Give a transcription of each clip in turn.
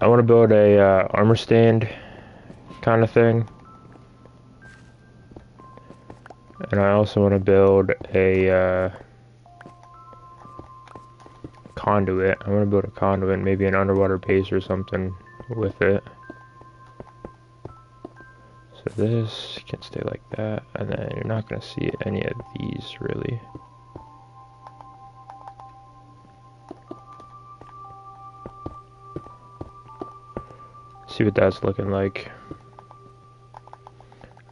I want to build a armor stand kind of thing, and I also want to build a conduit. I want to build a conduit, maybe an underwater base or something with it. So this can stay like that, and then you're not going to see any of these really. See what that's looking like.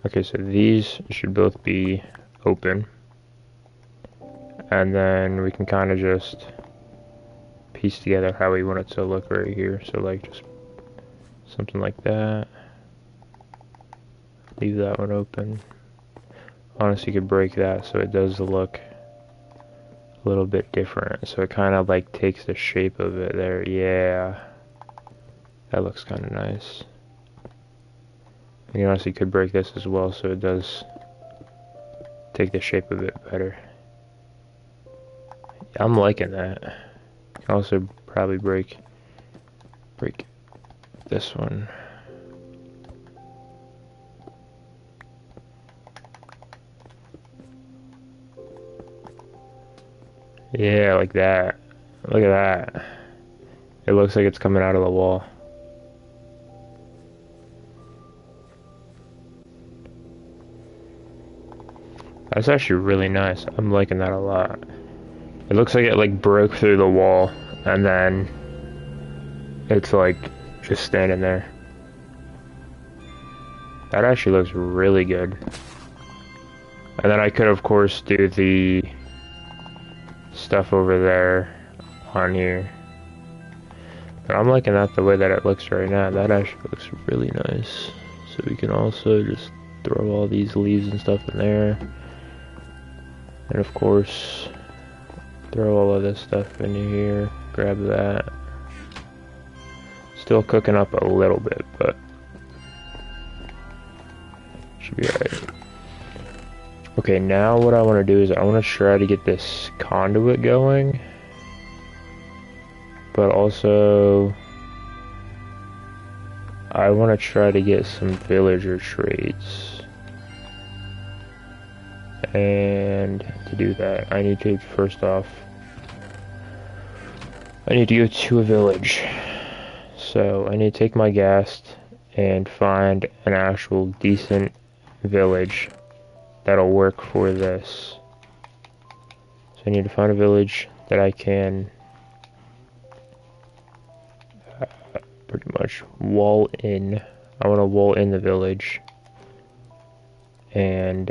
Okay, so these should both be open, and then we can kind of just piece together how we want it to look right here. So like just something like that. Leave that one open. Honestly, you could break that so it does look a little bit different. So it kind of like takes the shape of it there. Yeah, that looks kind of nice. And you honestly could break this as well so it does take the shape of it better. I'm liking that. You can also probably break this one. Yeah, like that. Look at that. It looks like it's coming out of the wall. That's actually really nice. I'm liking that a lot. It looks like it like broke through the wall and then it's like just standing there. That actually looks really good. And then I could of course do the stuff over there on here. But I'm liking that the way that it looks right now. That actually looks really nice. So we can also just throw all these leaves and stuff in there. And of course, throw all of this stuff into here. Grab that. Still cooking up a little bit, but should be alright. Okay, now what I want to do is I want to try to get this conduit going. But also, I want to try to get some villager traits. And to do that, I need to, first off, I need to go to a village. So I need to take my ghast and find an actual decent village that'll work for this. So I need to find a village that I can pretty much wall in. I want to wall in the village. And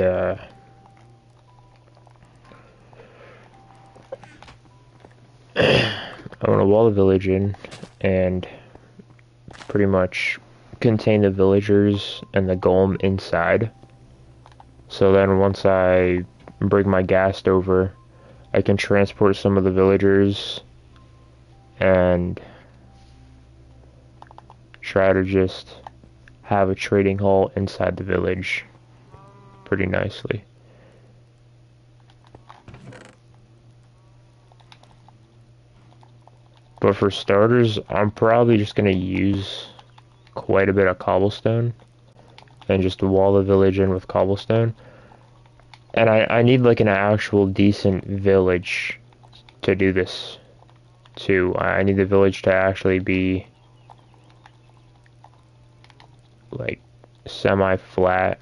I want to wall the village in and pretty much contain the villagers and the golem inside. So then once I bring my ghast over, I can transport some of the villagers and try to just have a trading hall inside the village pretty nicely. But for starters, I'm probably just going to use quite a bit of cobblestone and just wall the village in with cobblestone. And I need like an actual decent village to do this too. I need the village to actually be like semi-flat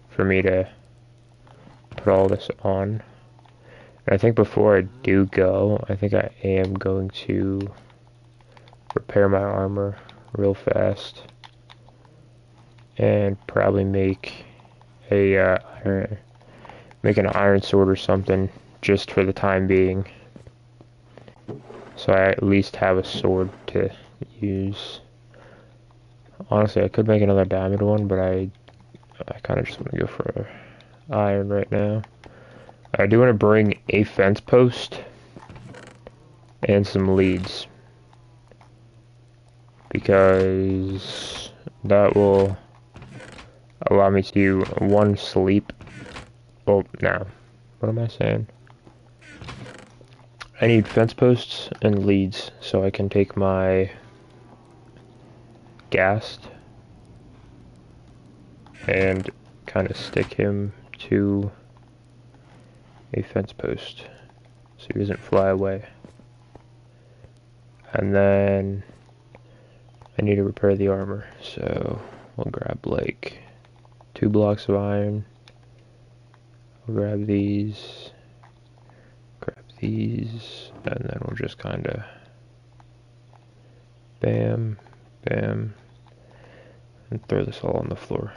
for me to put all this on. And I think before I do go, I think I am going to repair my armor real fast and probably make a make an iron sword or something just for the time being, so I at least have a sword to use. Honestly, I could make another diamond one, but I kind of just want to go for iron right now. I do want to bring a fence post and some leads, because that will allow me to, one, sleep. Well, no. What am I saying? I need fence posts and leads so I can take my ghast and kind of stick him to a fence post so he doesn't fly away. And then I need to repair the armor, so we'll grab like 2 blocks of iron. We'll grab these, and then we'll just kind of bam, bam, and throw this all on the floor.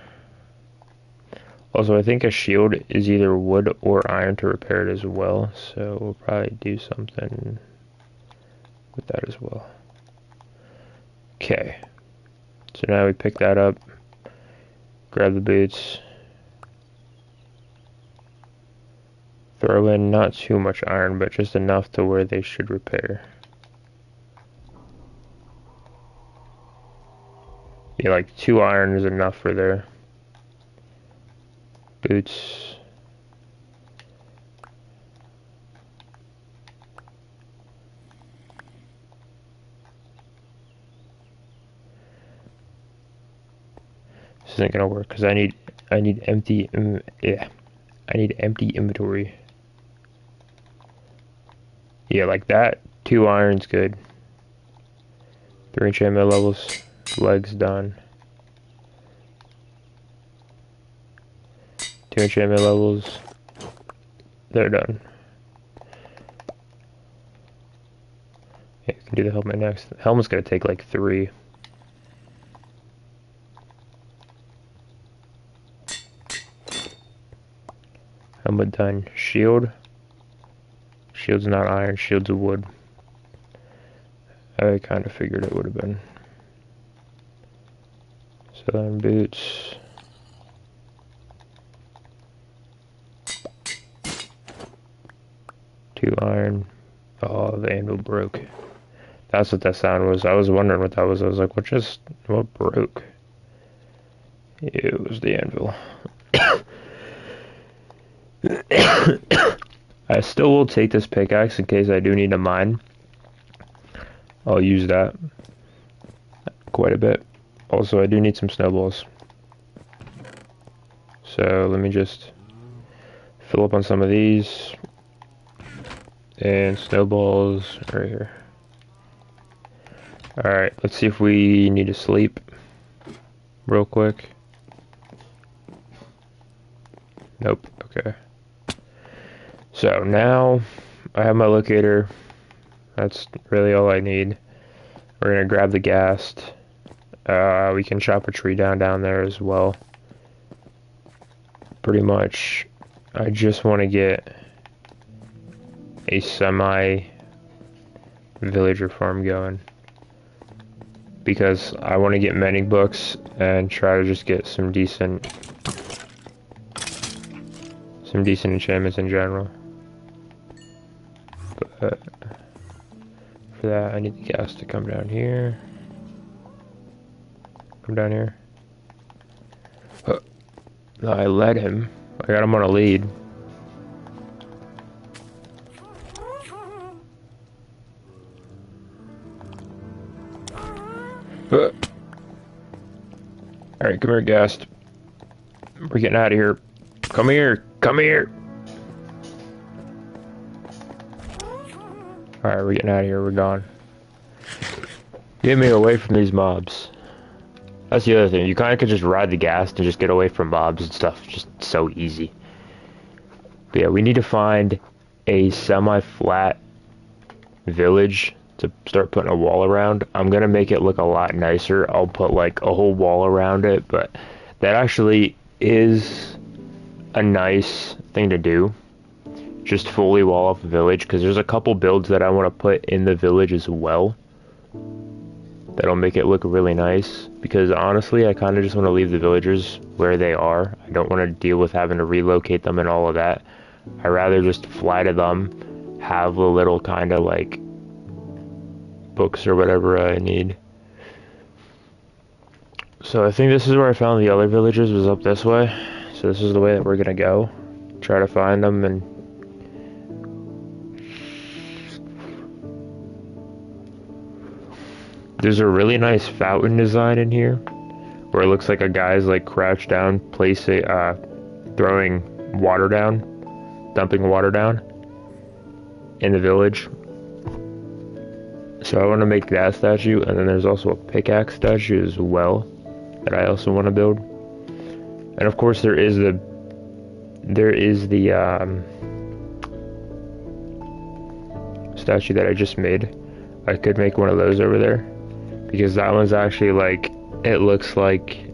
Also, I think a shield is either wood or iron to repair it as well, so we'll probably do something with that as well. Okay, so now we pick that up, grab the boots, throw in not too much iron, but just enough to where they should repair. Yeah, like 2 iron is enough for their boots. This isn't gonna work because I need empty inventory. Yeah, like that. 2 iron's good. 3 enchantment levels. Legs done. 2 enchantment levels. They're done. Yeah, we can do the helmet next. The helmet's gonna take like 3. Helmet done. Shield. Shield's not iron, shield's wood. I kind of figured it would have been. So then boots. Two iron. Oh, the anvil broke. That's what that sound was. I was wondering what that was. I was like, what broke? It was the anvil. I still will take this pickaxe in case I do need a mine. I'll use that quite a bit. Also, I do need some snowballs. So let me just fill up on some of these. And snowballs right here. Alright, let's see if we need to sleep real quick. Nope, okay. So now I have my locator. That's really all I need. We're gonna grab the ghast. We can chop a tree down there as well. Pretty much, I just want to get a semi-villager farm going. Because I want to get mending books and try to just get some decent enchantments in general. But for that, I need the ghast to come down here. Come down here. No, I led him. I got him on a lead. Alright, come here, ghast. We're getting out of here. Come here! Come here! Alright, we're getting out of here. We're gone. Get me away from these mobs. That's the other thing. You kind of could just ride the ghast and just get away from mobs and stuff. Just so easy. But yeah, we need to find a semi-flat village to start putting a wall around. I'm gonna make it look a lot nicer. I'll put like a whole wall around it, but that actually is a nice thing to do. Just fully wall off a village, because there's a couple builds that I want to put in the village as well. That'll make it look really nice, because honestly I kind of just want to leave the villagers where they are. I don't want to deal with having to relocate them and all of that. I'd rather just fly to them, have a little kind of like books or whatever I need. So I think this is where I found the other villagers, was up this way. So this is the way that we're gonna go. Try to find them and There's a really nice fountain design in here, where it looks like a guy's like crouched down, throwing water down, dumping water down in the village. So I want to make that statue, and then there's also a pickaxe statue as well that I also want to build. And of course there is the statue that I just made. I could make one of those over there, because that one's actually like, it looks like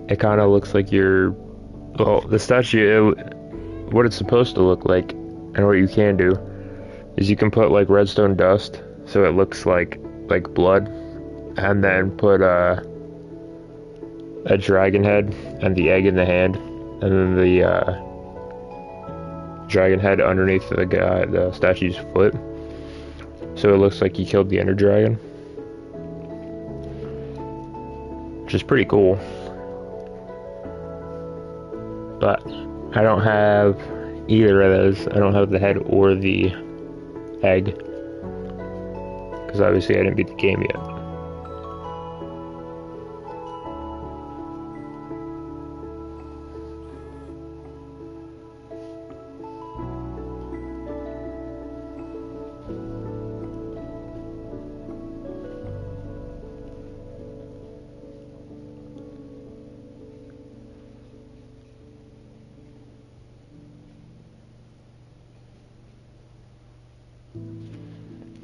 it kind of looks like the statue, what it's supposed to look like, and what you can do is you can put like redstone dust so it looks like blood, and then put a dragon head and the egg in the hand, and then the dragon head underneath the statue's foot, so it looks like he killed the ender dragon, which is pretty cool. But I don't have either of those. I don't have the head or the egg, because obviously I didn't beat the game yet.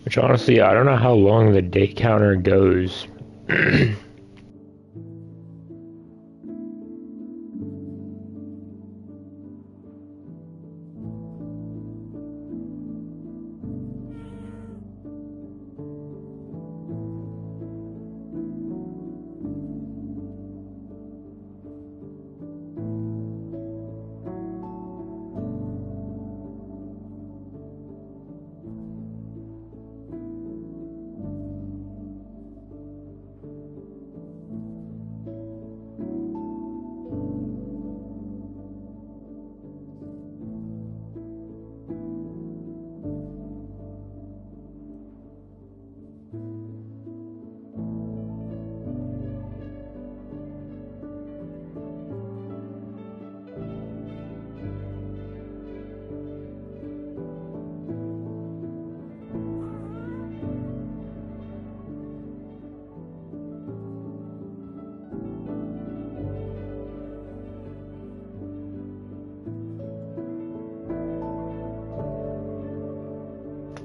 Which honestly, I don't know how long the day counter goes.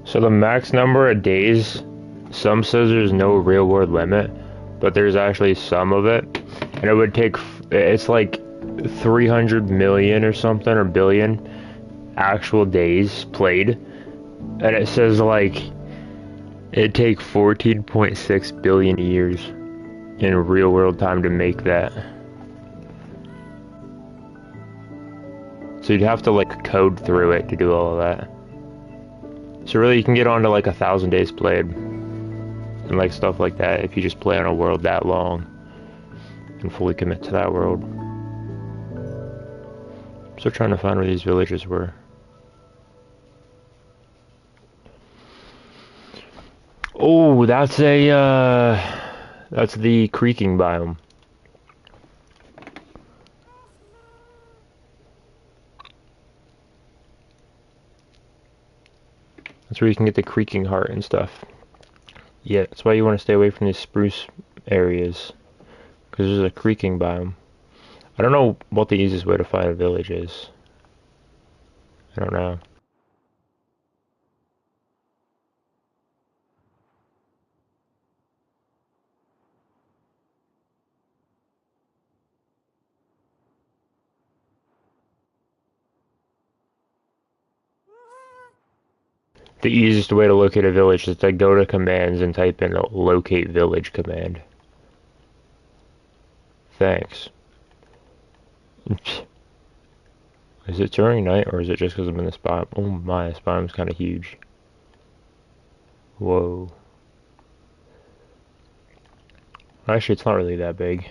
So the max number of days, some says there's no real world limit, but there's actually some of it, and it would take, it's like 300 million or something, or billion actual days played, and it says like it'd take 14.6 billion years in real world time to make that. So you'd have to like code through it to do all of that. So really you can get on to like 1,000 days played and like stuff like that if you just play on a world that long and fully commit to that world. I'm still trying to find where these villages were. Oh, that's the creaking biome. That's where you can get the creaking heart and stuff. Yeah, that's why you want to stay away from these spruce areas, because there's a creaking biome. I don't know what the easiest way to find a village is. I don't know. The easiest way to locate a village is to go to commands and type in a locate village command. Thanks. Is it during night, or is it just because I'm in this biome? Oh my, this biome's kind of huge. Whoa. Actually, it's not really that big.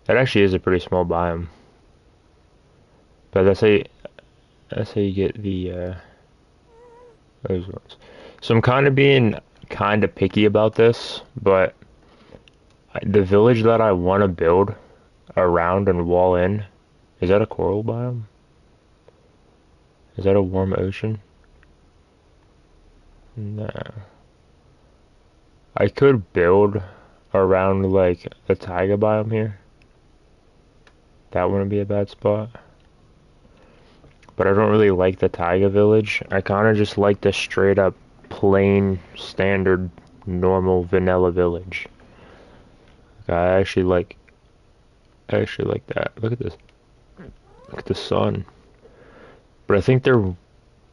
That actually is a pretty small biome. But that's how you get the Those ones. So I'm kind of being kind of picky about this, but the village that I want to build around and wall in, is that a coral biome? Is that a warm ocean? No. I could build around like the taiga biome here. That wouldn't be a bad spot. But I don't really like the taiga village. I kind of just like the straight up plain standard normal vanilla village. I actually like that. Look at this. Look at the sun. But I think there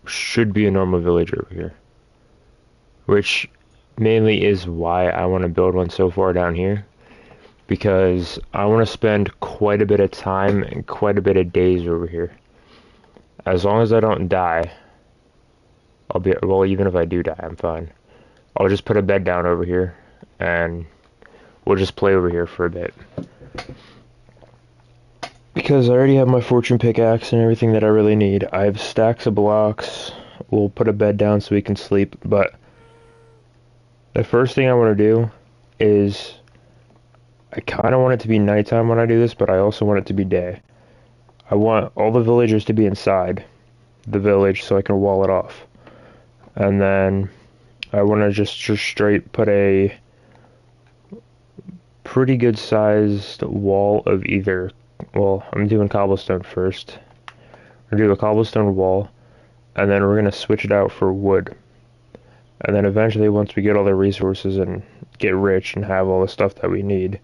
should be a normal village over here. Which mainly is why I want to build one so far down here. Because I want to spend quite a bit of time and quite a bit of days over here. As long as I don't die, I'll be, well, even if I do die, I'm fine. I'll just put a bed down over here, and we'll just play over here for a bit. Because I already have my fortune pickaxe and everything that I really need. I have stacks of blocks. We'll put a bed down so we can sleep, but the first thing I want to do is, I kind of want it to be nighttime when I do this, but I also want it to be day. I want all the villagers to be inside the village so I can wall it off. And then I want to just straight put a pretty good sized wall of either, well, I'm doing cobblestone first. We're gonna do a cobblestone wall, and then we're gonna switch it out for wood. And then eventually, once we get all the resources and get rich and have all the stuff that we need,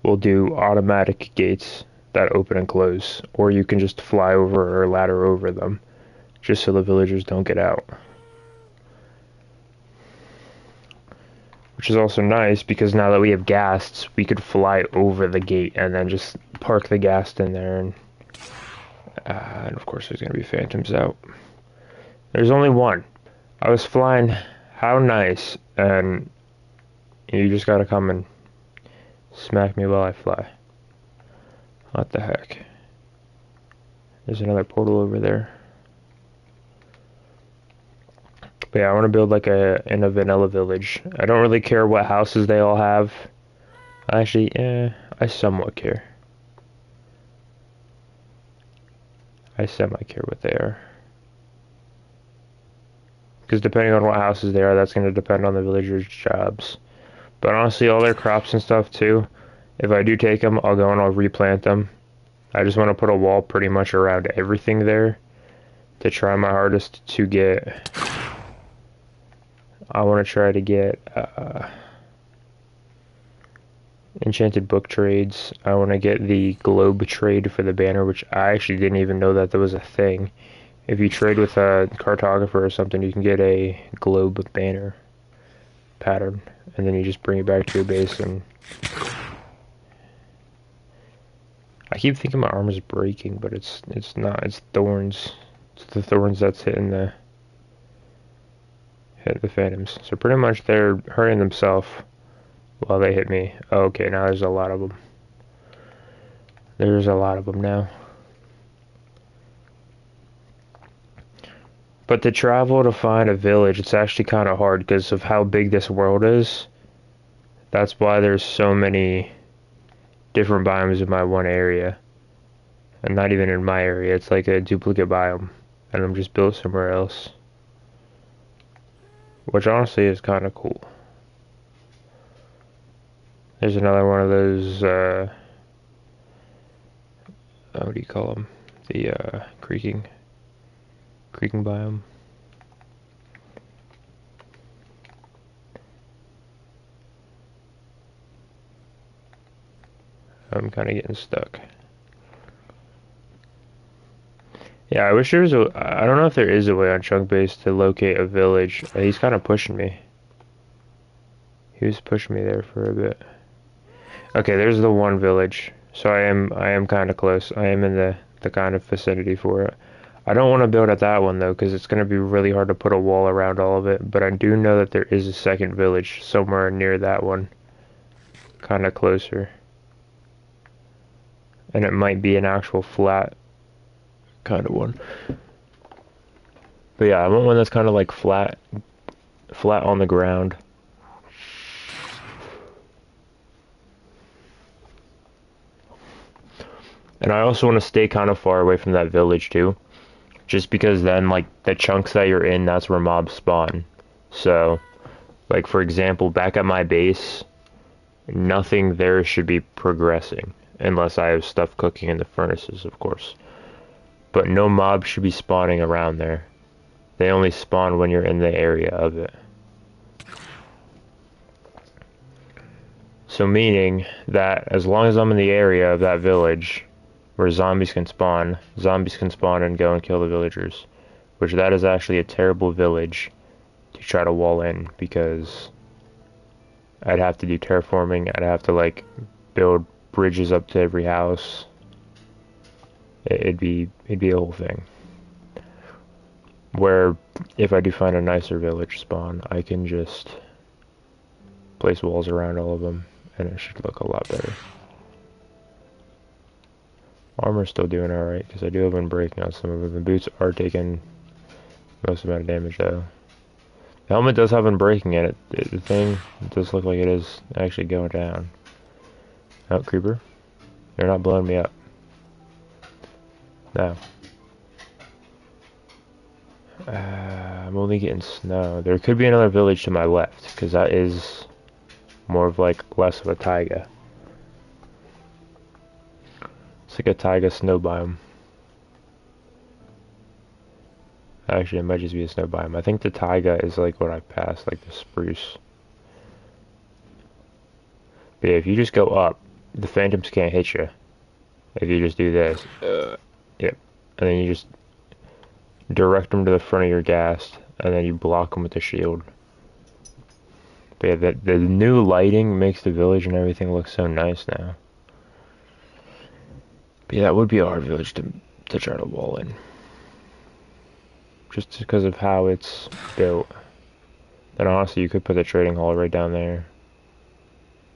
we'll do automatic gates that open and close, or you can just fly over or ladder over them, just so the villagers don't get out. Which is also nice, because now that we have ghasts, we could fly over the gate and then just park the ghast in there, and of course there's going to be phantoms out. There's only one. I was flying, how nice, and you just gotta come and smack me while I fly. What the heck? There's another portal over there. But yeah, I want to build like in a vanilla village. I don't really care what houses they all have. Actually, I somewhat care. I semi-care what they are. Because depending on what houses they are, that's going to depend on the villagers' jobs. But honestly, all their crops and stuff too, if I do take them, I'll go and I'll replant them. I just want to put a wall pretty much around everything there to try my hardest to get... I want to try to get enchanted book trades. I want to get the globe trade for the banner, which I actually didn't even know that there was a thing. If you trade with a cartographer or something, you can get a globe banner pattern, and then you just bring it back to your base. And I keep thinking my armor is breaking, but it's not. It's thorns. It's the thorns that's hitting the phantoms. So pretty much they're hurting themselves while they hit me. Oh, okay, now there's a lot of them. There's a lot of them now. But to travel to find a village, it's actually kind of hard because of how big this world is. That's why there's so many different biomes in my one area. And not even in my area, it's like a duplicate biome. And I'm just built somewhere else. Which honestly is kind of cool. There's another one of those, what do you call them? The, creaking biome. I'm kind of getting stuck. Yeah, I wish there was a... I don't know if there is a way on Chunk Base to locate a village. He's kind of pushing me. He was pushing me there for a bit. Okay, there's the one village. So I am kind of close. I am in the kind of vicinity for it. I don't want to build at that one though, because it's going to be really hard to put a wall around all of it. But I do know that there is a second village somewhere near that one. Kind of closer. And it might be an actual flat kind of one. But yeah, I want one that's kind of like flat on the ground. And I also want to stay kind of far away from that village too. Just because then, like, the chunks that you're in, that's where mobs spawn. So, like, for example, back at my base, nothing there should be progressing. Unless I have stuff cooking in the furnaces, of course. But no mob should be spawning around there. They only spawn when you're in the area of it. So meaning that as long as I'm in the area of that village where zombies can spawn and go and kill the villagers. Which that is actually a terrible village to try to wall in because I'd have to do terraforming, I'd have to like build bridges up to every house. It'd be a whole thing. Where if I do find a nicer village spawn, I can just place walls around all of them and it should look a lot better. Armor's still doing alright because I do have one breaking on some of them. The boots are taking most amount of damage though. The helmet does have one breaking in it. The thing does look like it is actually going down. Oh, creeper. You're not blowing me up. No. I'm only getting snow. There could be another village to my left, because that is more of like less of a taiga. It's like a taiga snow biome. Actually, it might just be a snow biome. I think the taiga is like what I passed, like the spruce. But yeah, if you just go up, the phantoms can't hit you. If you just do this. Yep. And then you just direct them to the front of your ghast, and then you block them with the shield. But yeah, the new lighting makes the village and everything look so nice now. But yeah, that would be a hard village to try to wall in. Just because of how it's built. And honestly, you could put the trading hall right down there.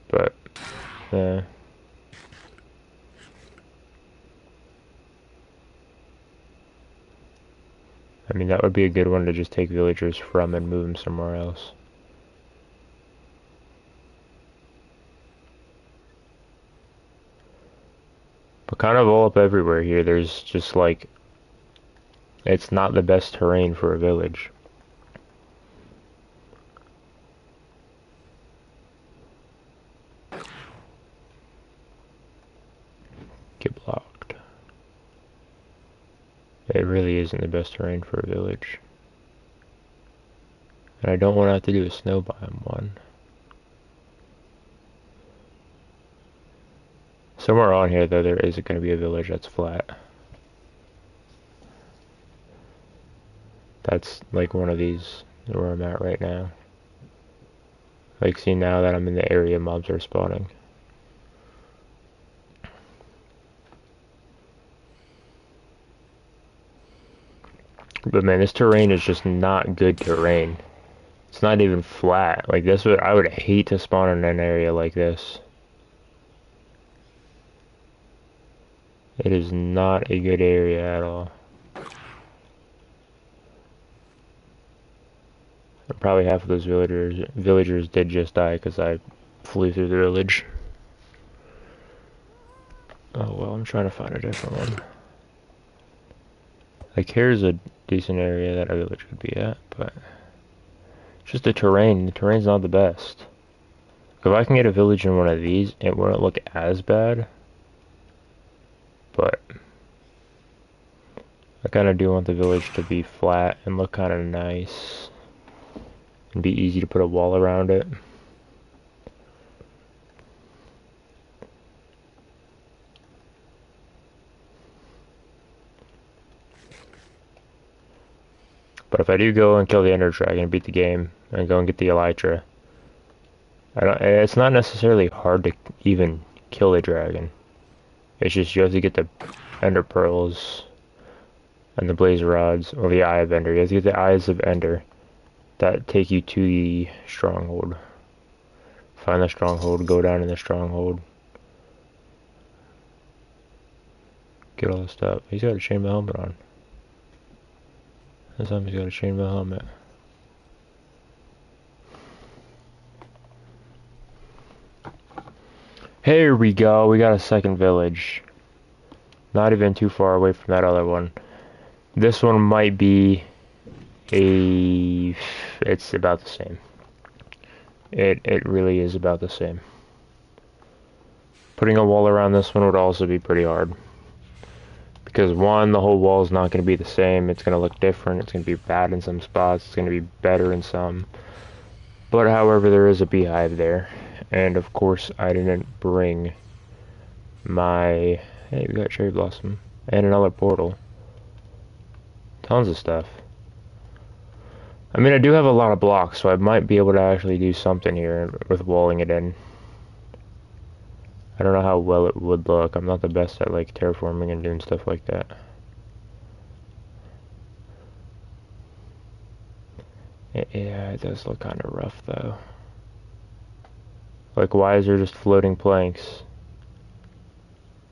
But, yeah. I mean, that would be a good one to just take villagers from and move them somewhere else. But kind of all up everywhere here, there's just like, it's not the best terrain for a village. Get blocked. It really isn't the best terrain for a village. And I don't want to have to do a snow biome one. Somewhere on here, though, there is going to be a village that's flat. That's like one of these where I'm at right now. Like, see, now that I'm in the area, mobs are spawning. But man, this terrain is just not good terrain. It's not even flat. Like, this would, I would hate to spawn in an area like this. It is not a good area at all. Probably half of those villagers did just die because I flew through the village. Oh well, I'm trying to find a different one. Like, here's a decent area that a village could be at, but just the terrain. The terrain's not the best. If I can get a village in one of these, it wouldn't look as bad. But I kind of do want the village to be flat and look kind of nice. And be easy to put a wall around it. But if I do go and kill the Ender Dragon, beat the game, and go and get the Elytra, it's not necessarily hard to even kill the dragon. It's just you have to get the Ender Pearls and the Blaze Rods, or the Eye of Ender. You have to get the Eyes of Ender that take you to the stronghold. Find the stronghold, go down in the stronghold. Get all the stuff. He's got a chainmail helmet on. This time he's got a chainmail helmet. Here we go, we got a second village. Not even too far away from that other one. This one might be it's about the same. It really is about the same. Putting a wall around this one would also be pretty hard. Because one, the whole wall is not going to be the same. It's going to look different. It's going to be bad in some spots. It's going to be better in some. But however, there is a beehive there. And of course, I didn't bring my... Hey, we got cherry blossom. And another portal. Tons of stuff. I mean, I do have a lot of blocks, so I might be able to actually do something here with walling it in. I don't know how well it would look. I'm not the best at, like, terraforming and doing stuff like that. Yeah, it does look kind of rough, though. Like, why is there just floating planks?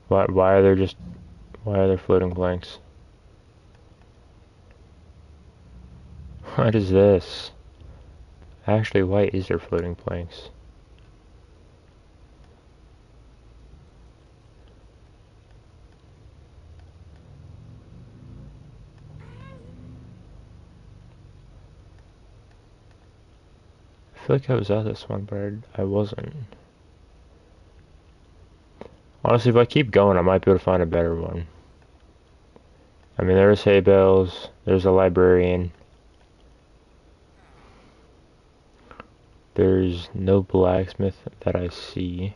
Why are there floating planks? What is this? Actually, why is there floating planks? I feel like I was at this one, but I wasn't. Honestly, if I keep going, I might be able to find a better one. I mean, there's hay bales, there's a librarian. There's no blacksmith that I see.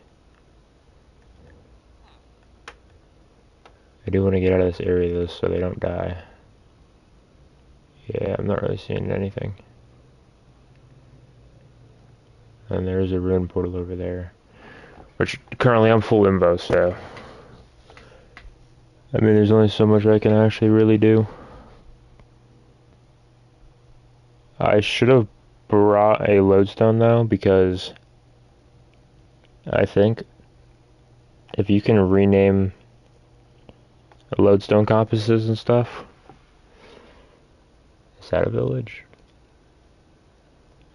I do want to get out of this area though, so they don't die. Yeah, I'm not really seeing anything. And there's a ruin portal over there. Which, currently I'm full invo, so... I mean, there's only so much I can actually really do. I should have brought a lodestone though, because... I think... if you can rename... lodestone compasses and stuff... Is that a village?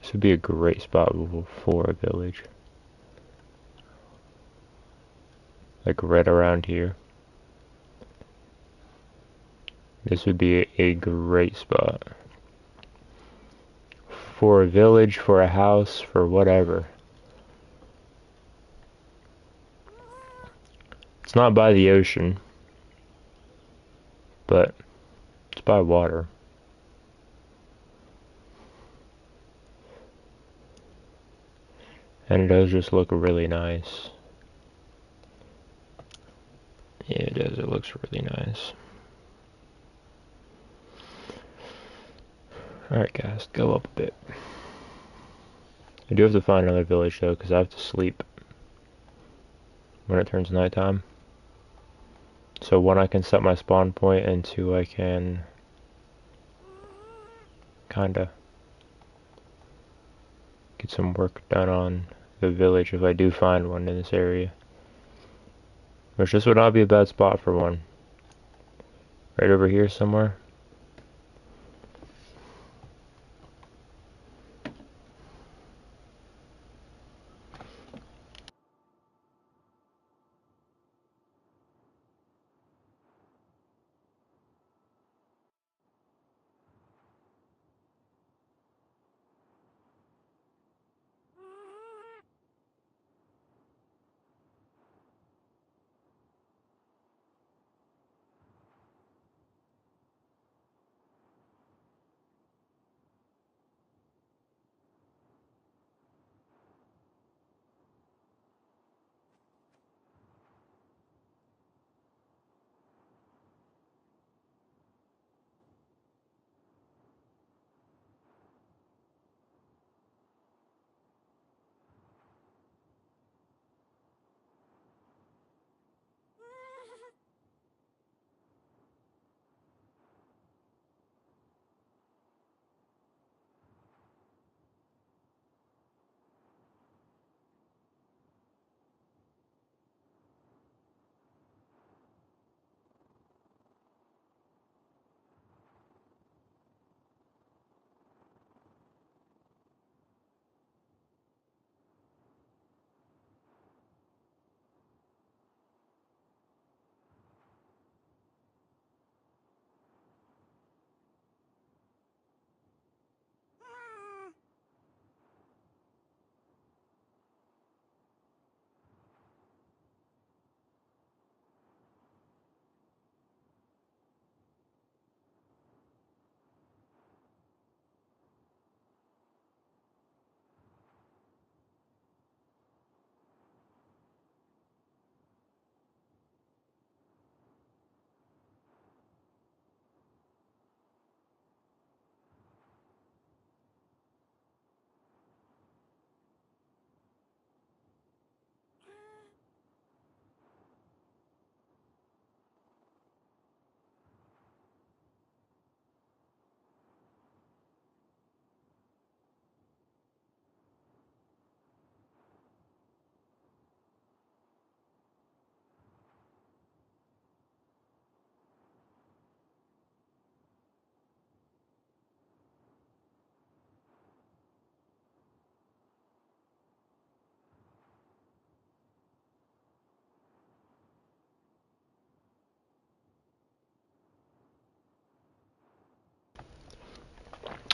This would be a great spot for a village. Like right around here. This would be a great spot. For a village, for a house, for whatever. It's not by the ocean. But it's by water. And it does just look really nice. Yeah, it does. It looks really nice. Alright guys, go up a bit. I do have to find another village though, because I have to sleep when it turns nighttime. So one, I can set my spawn point, and two, I can kinda get some work done on the village if I do find one in this area. Which this would not be a bad spot for one. Right over here somewhere.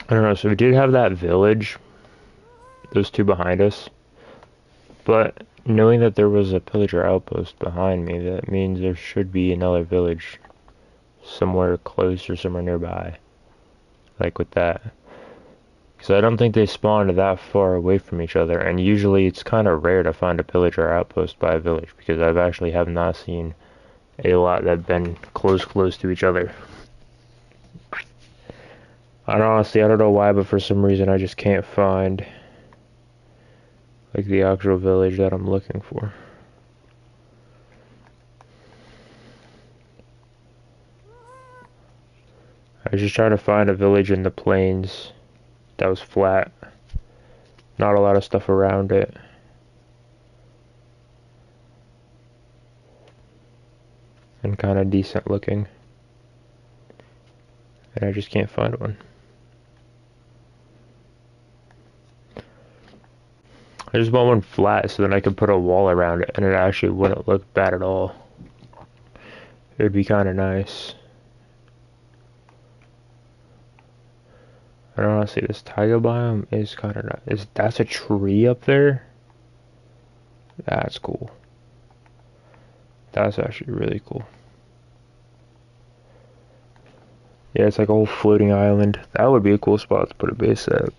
I don't know, so we did have that village, those two behind us, but knowing that there was a pillager outpost behind me, that means there should be another village somewhere close or somewhere nearby, like with that. Because I don't think they spawned that far away from each other, and usually it's kind of rare to find a pillager outpost by a village, because I've actually have not seen a lot that have been close to each other. I don't know why, but for some reason I just can't find like the actual village that I'm looking for. I was just trying to find a village in the plains that was flat. Not a lot of stuff around it. And kind of decent looking. And I just can't find one. I just want one flat so then I could put a wall around it and it actually wouldn't look bad at all. It would be kind of nice. I don't know, see, this taiga biome is kind of nice. That's a tree up there? That's cool. That's actually really cool. Yeah, it's like a whole floating island. That would be a cool spot to put a base at.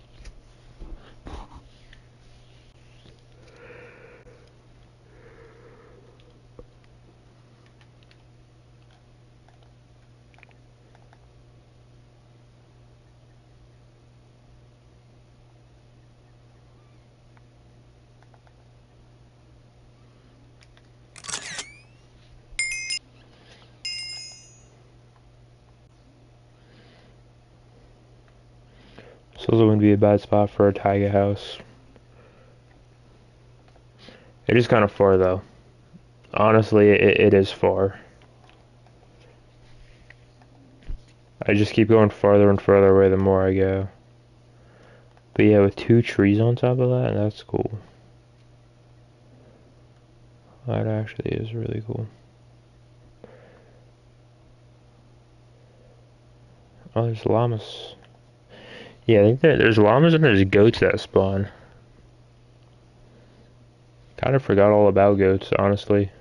So this wouldn't be a bad spot for a taiga house. It is kind of far though. Honestly, it is far. I just keep going farther and farther away the more I go. But yeah, with two trees on top of that, that's cool. That actually is really cool. Oh, there's llamas. Yeah, I think there's llamas and there's goats that spawn. Kind of forgot all about goats, honestly.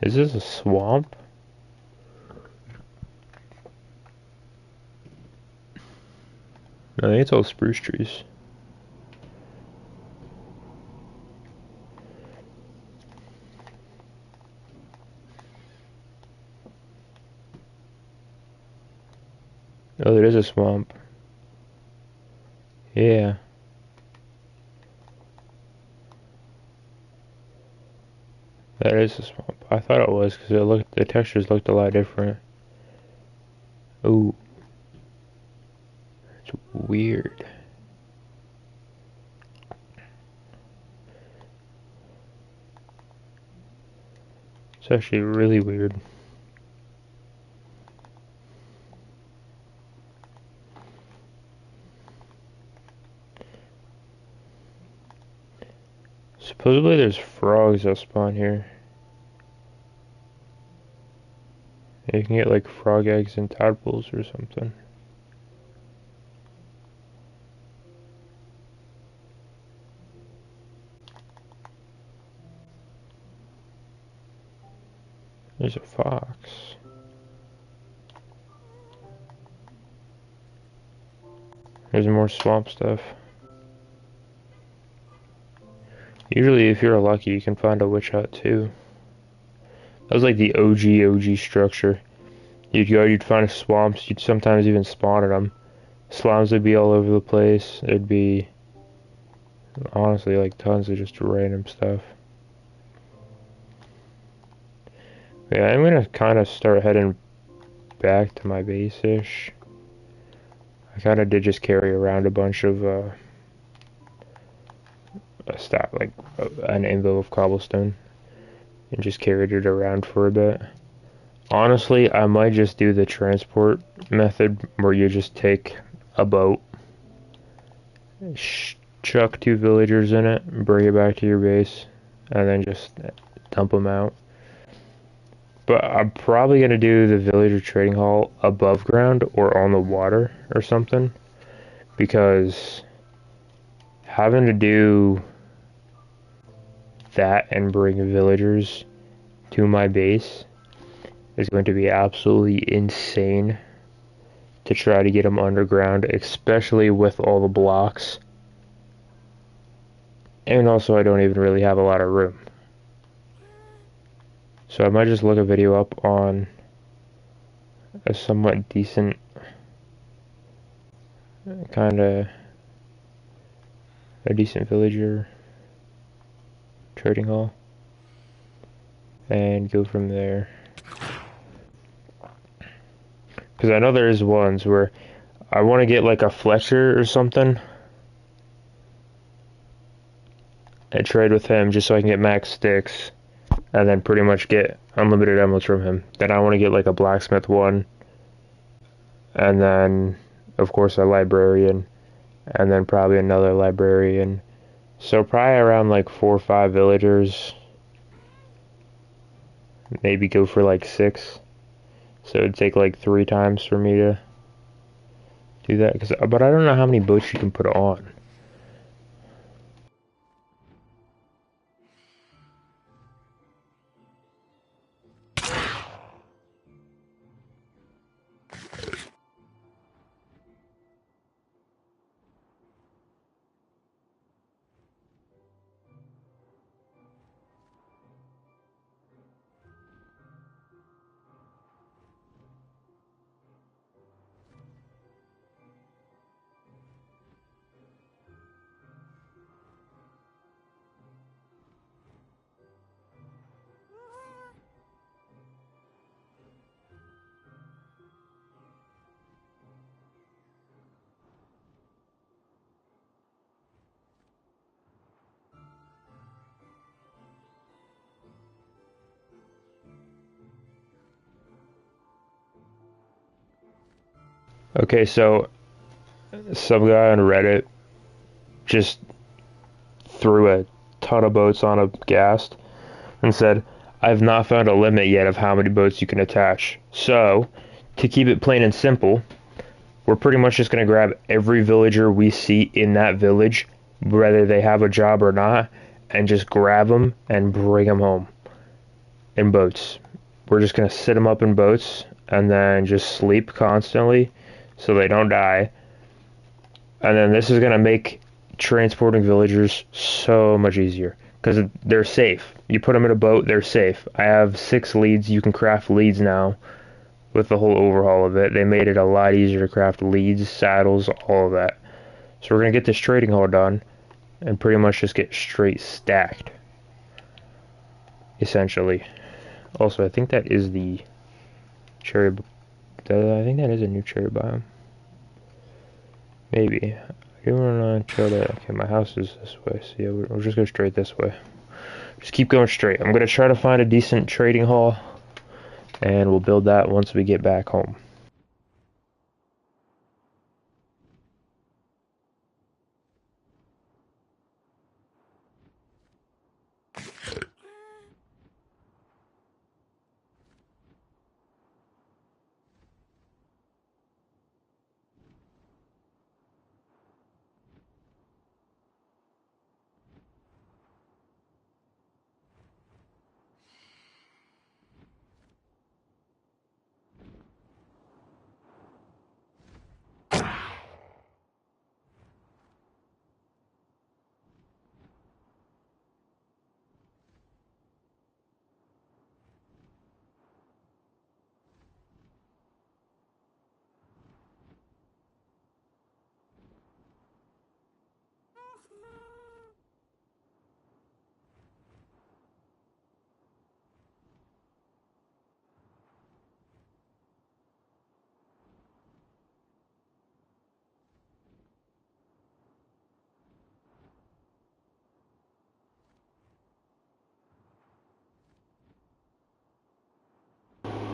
Is this a swamp? I think it's all spruce trees. Oh, there is a swamp. Yeah. That is a swamp. I thought it was because the textures looked a lot different. Ooh. It's weird. It's actually really weird. Supposedly there's frogs that spawn here. You can get like frog eggs and tadpoles or something. There's a fox. There's more swamp stuff. Usually if you're lucky you can find a witch hut too. That was like the OG structure. You'd find swamps, you'd sometimes even spawn in them. Slimes would be all over the place. It'd be honestly like tons of just random stuff. Yeah, I'm gonna kind of start heading back to my base-ish. I kind of did just carry around a bunch of an envelope of cobblestone and just carried it around for a bit. Honestly, I might just do the transport method where you just take a boat, chuck two villagers in it, bring it back to your base, and then just dump them out. But I'm probably gonna do the villager trading hall above ground or on the water or something, because having to do that and bring villagers to my base is going to be absolutely insane to try to get them underground, especially with all the blocks. And also, I don't even really have a lot of room. So I might just look a video up on a somewhat decent a decent villager trading hall and go from there. Because I know there's ones where I want to get like a Fletcher or something and trade with him just so I can get max sticks and then pretty much get unlimited emeralds from him. Then I want to get like a blacksmith one, and then of course a librarian, and then probably another librarian. So probably around like 4 or 5 villagers. Maybe go for like 6. So it'd take like 3 times for me to do that. But I don't know how many boats you can put on. Okay, so some guy on Reddit just threw a ton of boats on a ghast and said, I've not found a limit yet of how many boats you can attach. So, to keep it plain and simple, we're pretty much just going to grab every villager we see in that village, whether they have a job or not, and just grab them and bring them home in boats. We're just going to sit them up in boats and then just sleep constantly so they don't die. And then this is going to make transporting villagers so much easier because they're safe. You put them in a boat, they're safe. I have 6 leads. You can craft leads now with the whole overhaul of it. They made it a lot easier to craft leads, saddles, all of that. So we're going to get this trading hall done and pretty much just get straight stacked, essentially. Also, I think that is the cherry. I think that is a new cherry biome. Maybe. I do want to try to. Okay, my house is this way, so yeah, we'll just go straight this way. Just keep going straight. I'm going to try to find a decent trading hall, and we'll build that once we get back home.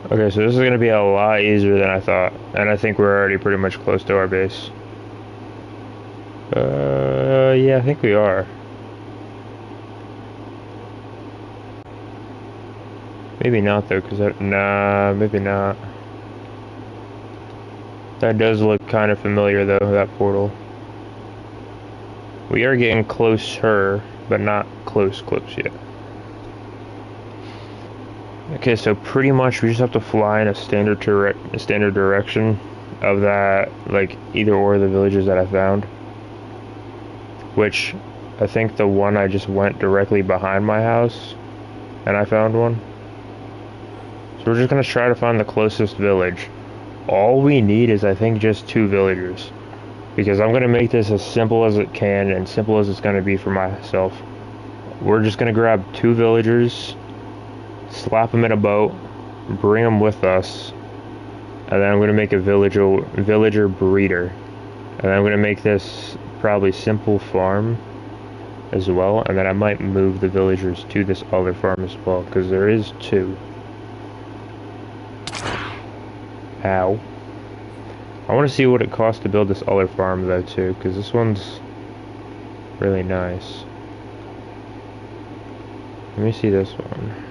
Okay, so this is going to be a lot easier than I thought, and I think we're already pretty much close to our base. Yeah, I think we are. Maybe not though, cause that, nah, maybe not. That does look kind of familiar though, that portal. We are getting closer, but not close yet. Okay, so pretty much we just have to fly in a standard direction of that, like either or of the villages that I found. Which I think the one I just went directly behind my house, and I found one. So we're just gonna try to find the closest village. All we need is, I think, just 2 villagers. Because I'm gonna make this as simple as it can and simple as it's gonna be for myself. We're just gonna grab 2 villagers, slap them in a boat, bring them with us, and then I'm gonna make a villager breeder. And then I'm gonna make this probably simple farm as well, and then I might move the villagers to this other farm as well, because there is 2. Ow. I want to see what it costs to build this other farm though too, because this one's really nice. Let me see this one.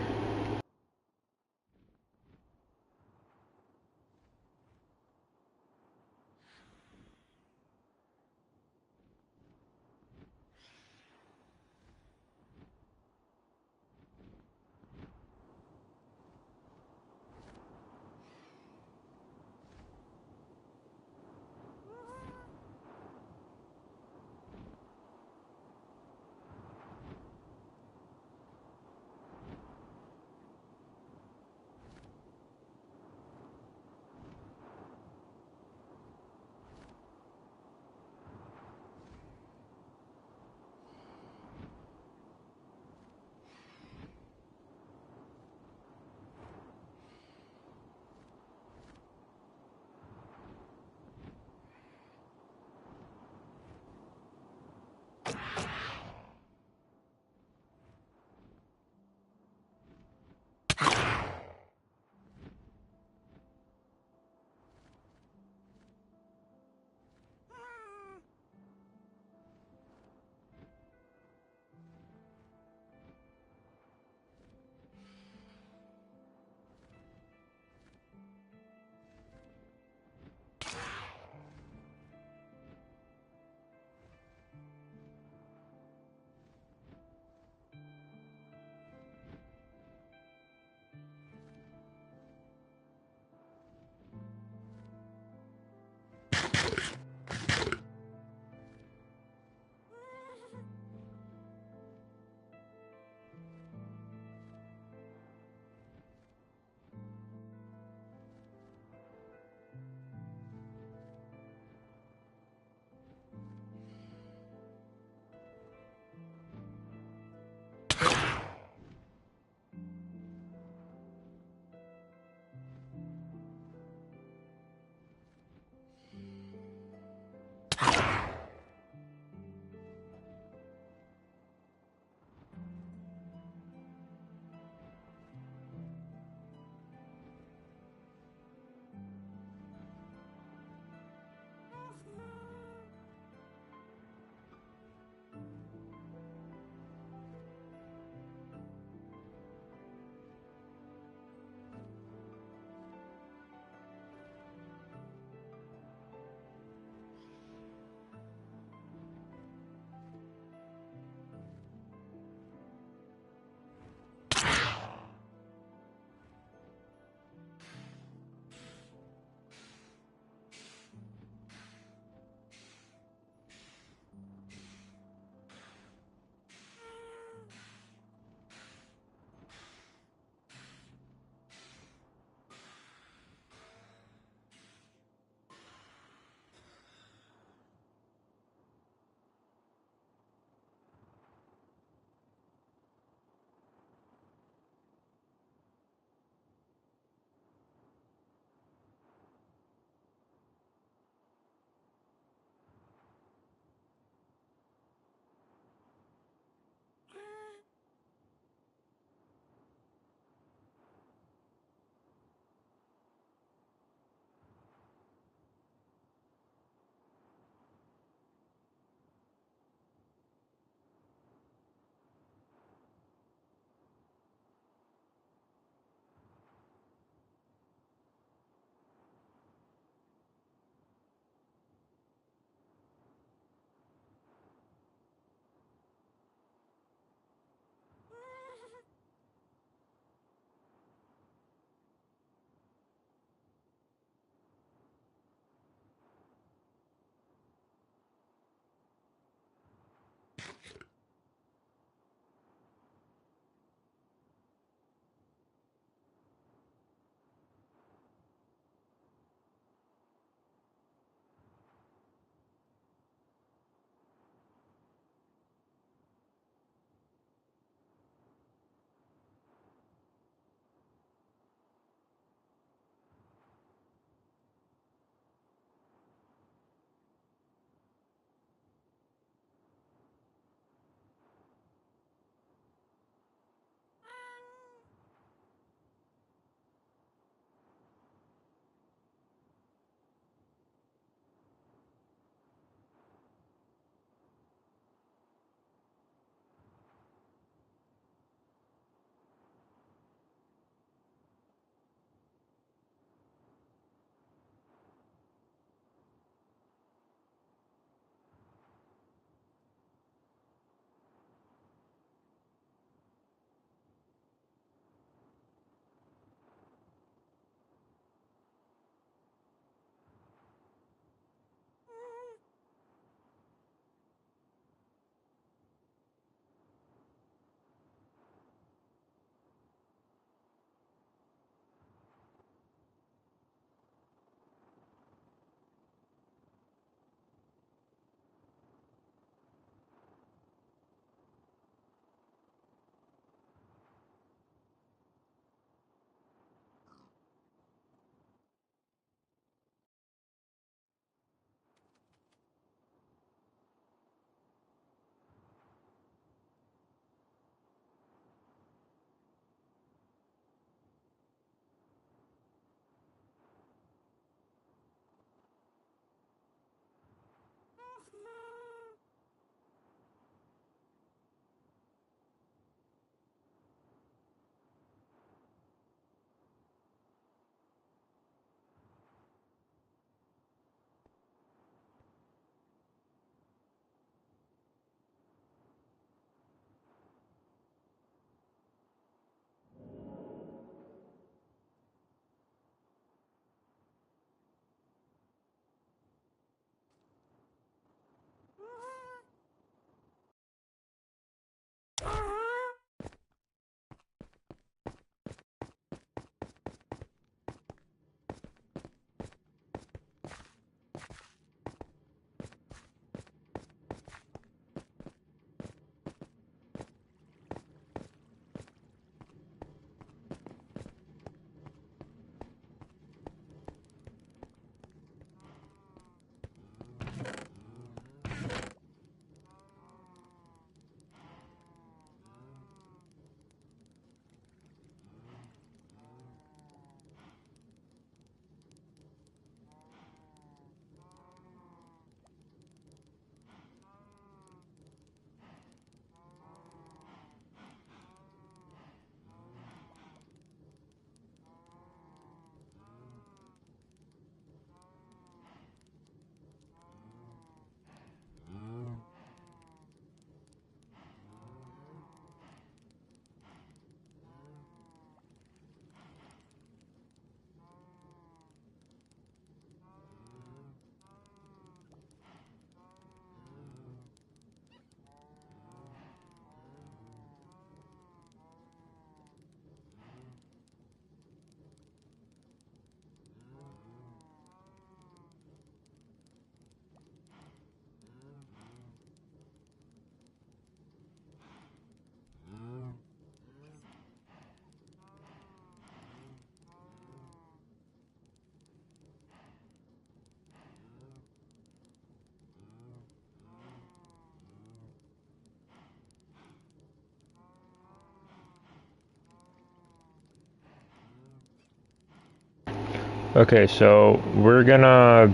Okay, so we're gonna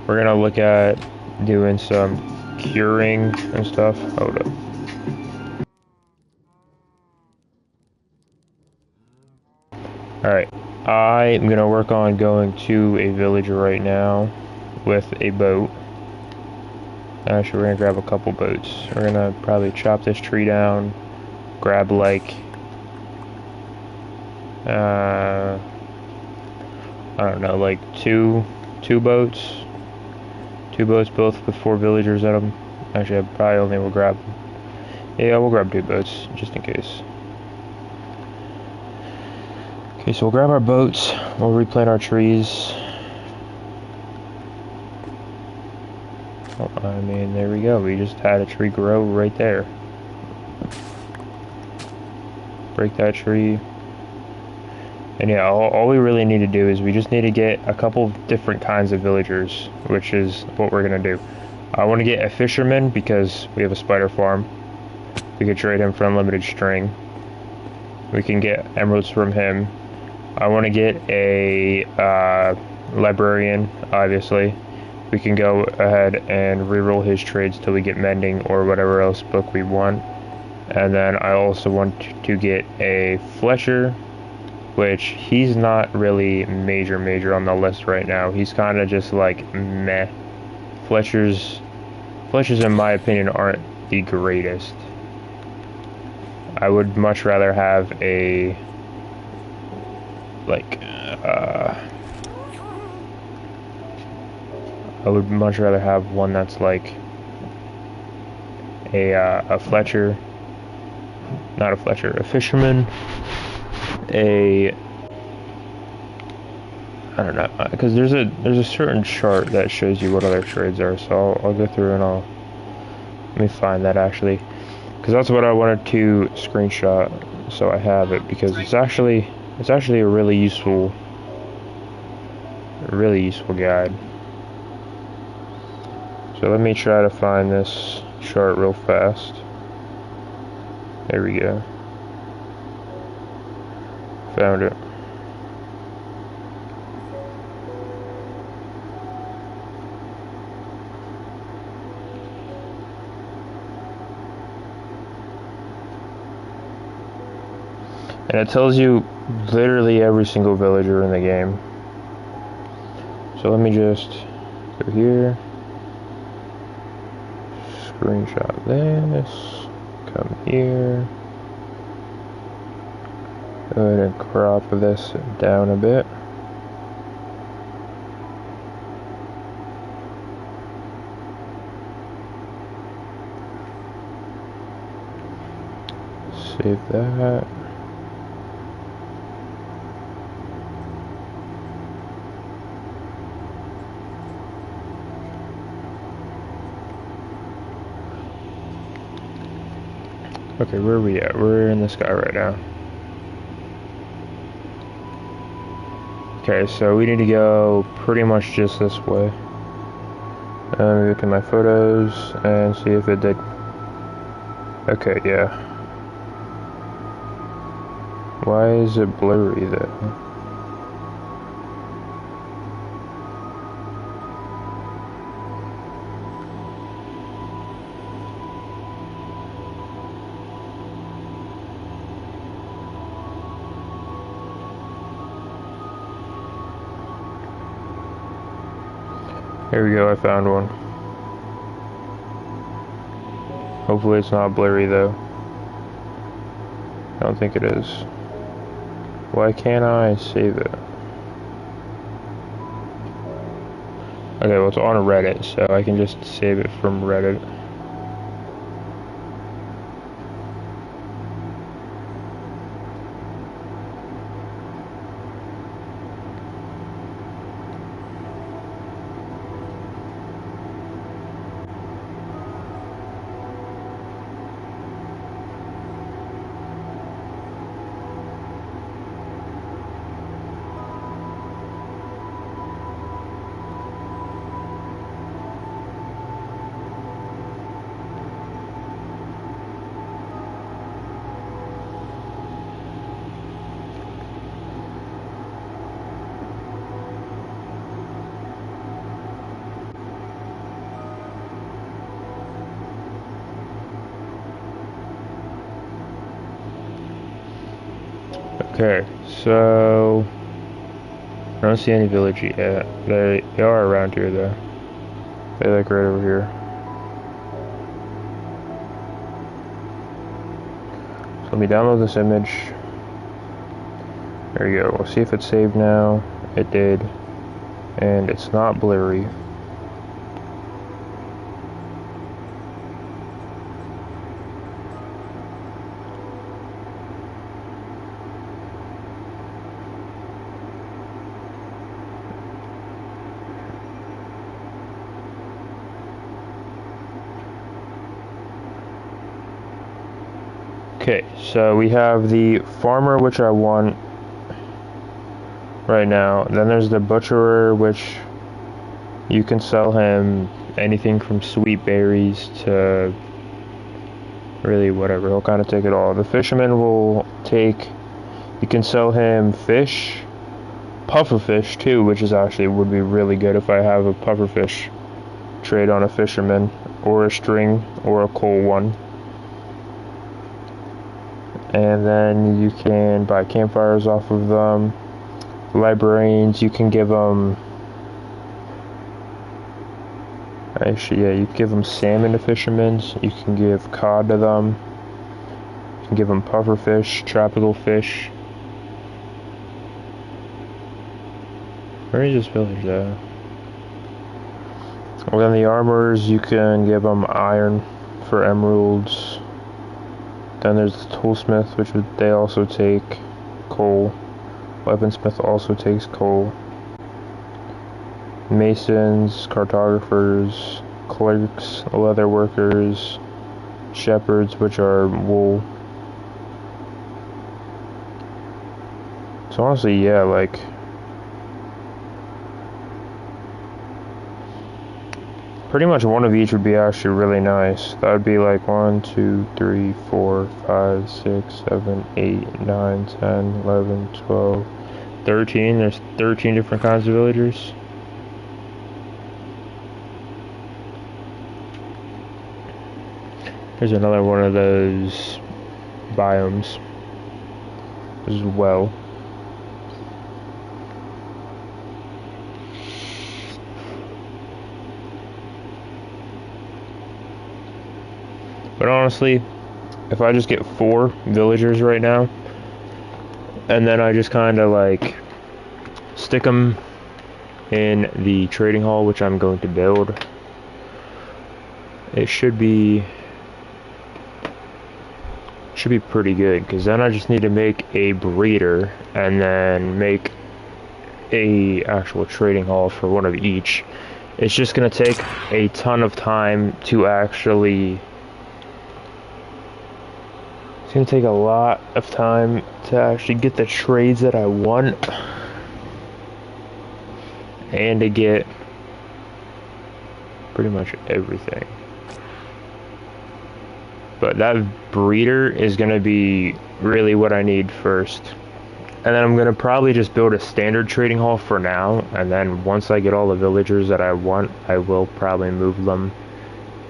look at doing some curing and stuff. Hold up. Alright. I'm gonna work on going to a village right now with a boat. Actually, we're gonna grab a couple boats. We're gonna probably chop this tree down, grab like I don't know, like two boats. Two boats, both with 4 villagers in them. Actually, I probably only will grab. Yeah, we'll grab 2 boats just in case. Okay, so we'll grab our boats. We'll replant our trees. Oh, I mean, there we go. We just had a tree grow right there. Break that tree. And yeah, all we really need to do is we just need to get a couple different kinds of villagers, which is what we're gonna do. I want to get a fisherman because we have a spider farm. We could trade him for unlimited string. We can get emeralds from him. I want to get a librarian, obviously. We can go ahead and reroll his trades till we get mending or whatever else book we want. And then I also want to get a Fletcher, which he's not really major on the list right now. He's kind of just like meh. Fletchers in my opinion aren't the greatest. I would much rather have a I would much rather have one that's like a Fletcher, not a Fletcher, a fisherman, I don't know, because there's a certain chart that shows you what other trades are. So I'll go through and let me find that actually, because that's what I wanted to screenshot so I have it, because it's actually a really useful guide. So let me try to find this chart real fast. There we go. Found it. And it tells you literally every single villager in the game. So let me just go here. Screenshot this. Come here. Go ahead and crop this down a bit. Save that. Okay, where are we at? We're in the sky right now. Okay, so we need to go pretty much just this way. Look at my photos and see if it did. Okay, yeah. Why is it blurry though? Here we go, I found one. Hopefully it's not blurry though. I don't think it is. Why can't I save it? Okay, well it's on Reddit, so I can just save it from Reddit. Okay, so I don't see any village yet. They are around here though. They like right over here. So let me download this image. There you go. We'll see if it's saved now. It did. And it's not blurry. Okay, so we have the farmer, which I want right now. Then there's the butcherer, which you can sell him anything from sweet berries to really whatever. He'll kind of take it all. The fisherman will take, you can sell him fish, pufferfish too, which is actually would be really good if I have a pufferfish trade on a fisherman, or a string, or a coal one. And then you can buy campfires off of them. Librarians, you can give them, actually, yeah, you can give them salmon to fishermen. You can give cod to them. You can give them pufferfish, tropical fish. Where is this village though? Well, then the armorers, you can give them iron for emeralds. Then there's the toolsmith, which they also take coal. Weaponsmith also takes coal. Masons, cartographers, clerks, leather workers, shepherds, which are wool. So honestly, yeah, like, pretty much one of each would be actually really nice. That would be like 1, 2, 3, 4, 5, 6, 7, 8, 9, 10, 11, 12, 13. There's 13 different kinds of villagers. There's another one of those biomes as well. But honestly, if I just get 4 villagers right now, and then I just kind of like stick them in the trading hall, which I'm going to build, it should be pretty good, because then I just need to make a breeder and then make a actual trading hall for one of each. It's just going to take a ton of time to actually, it's going to take a lot of time to actually get the trades that I want and to get pretty much everything. But that breeder is going to be really what I need first. And then I'm going to probably just build a standard trading hall for now. And then once I get all the villagers that I want, I will probably move them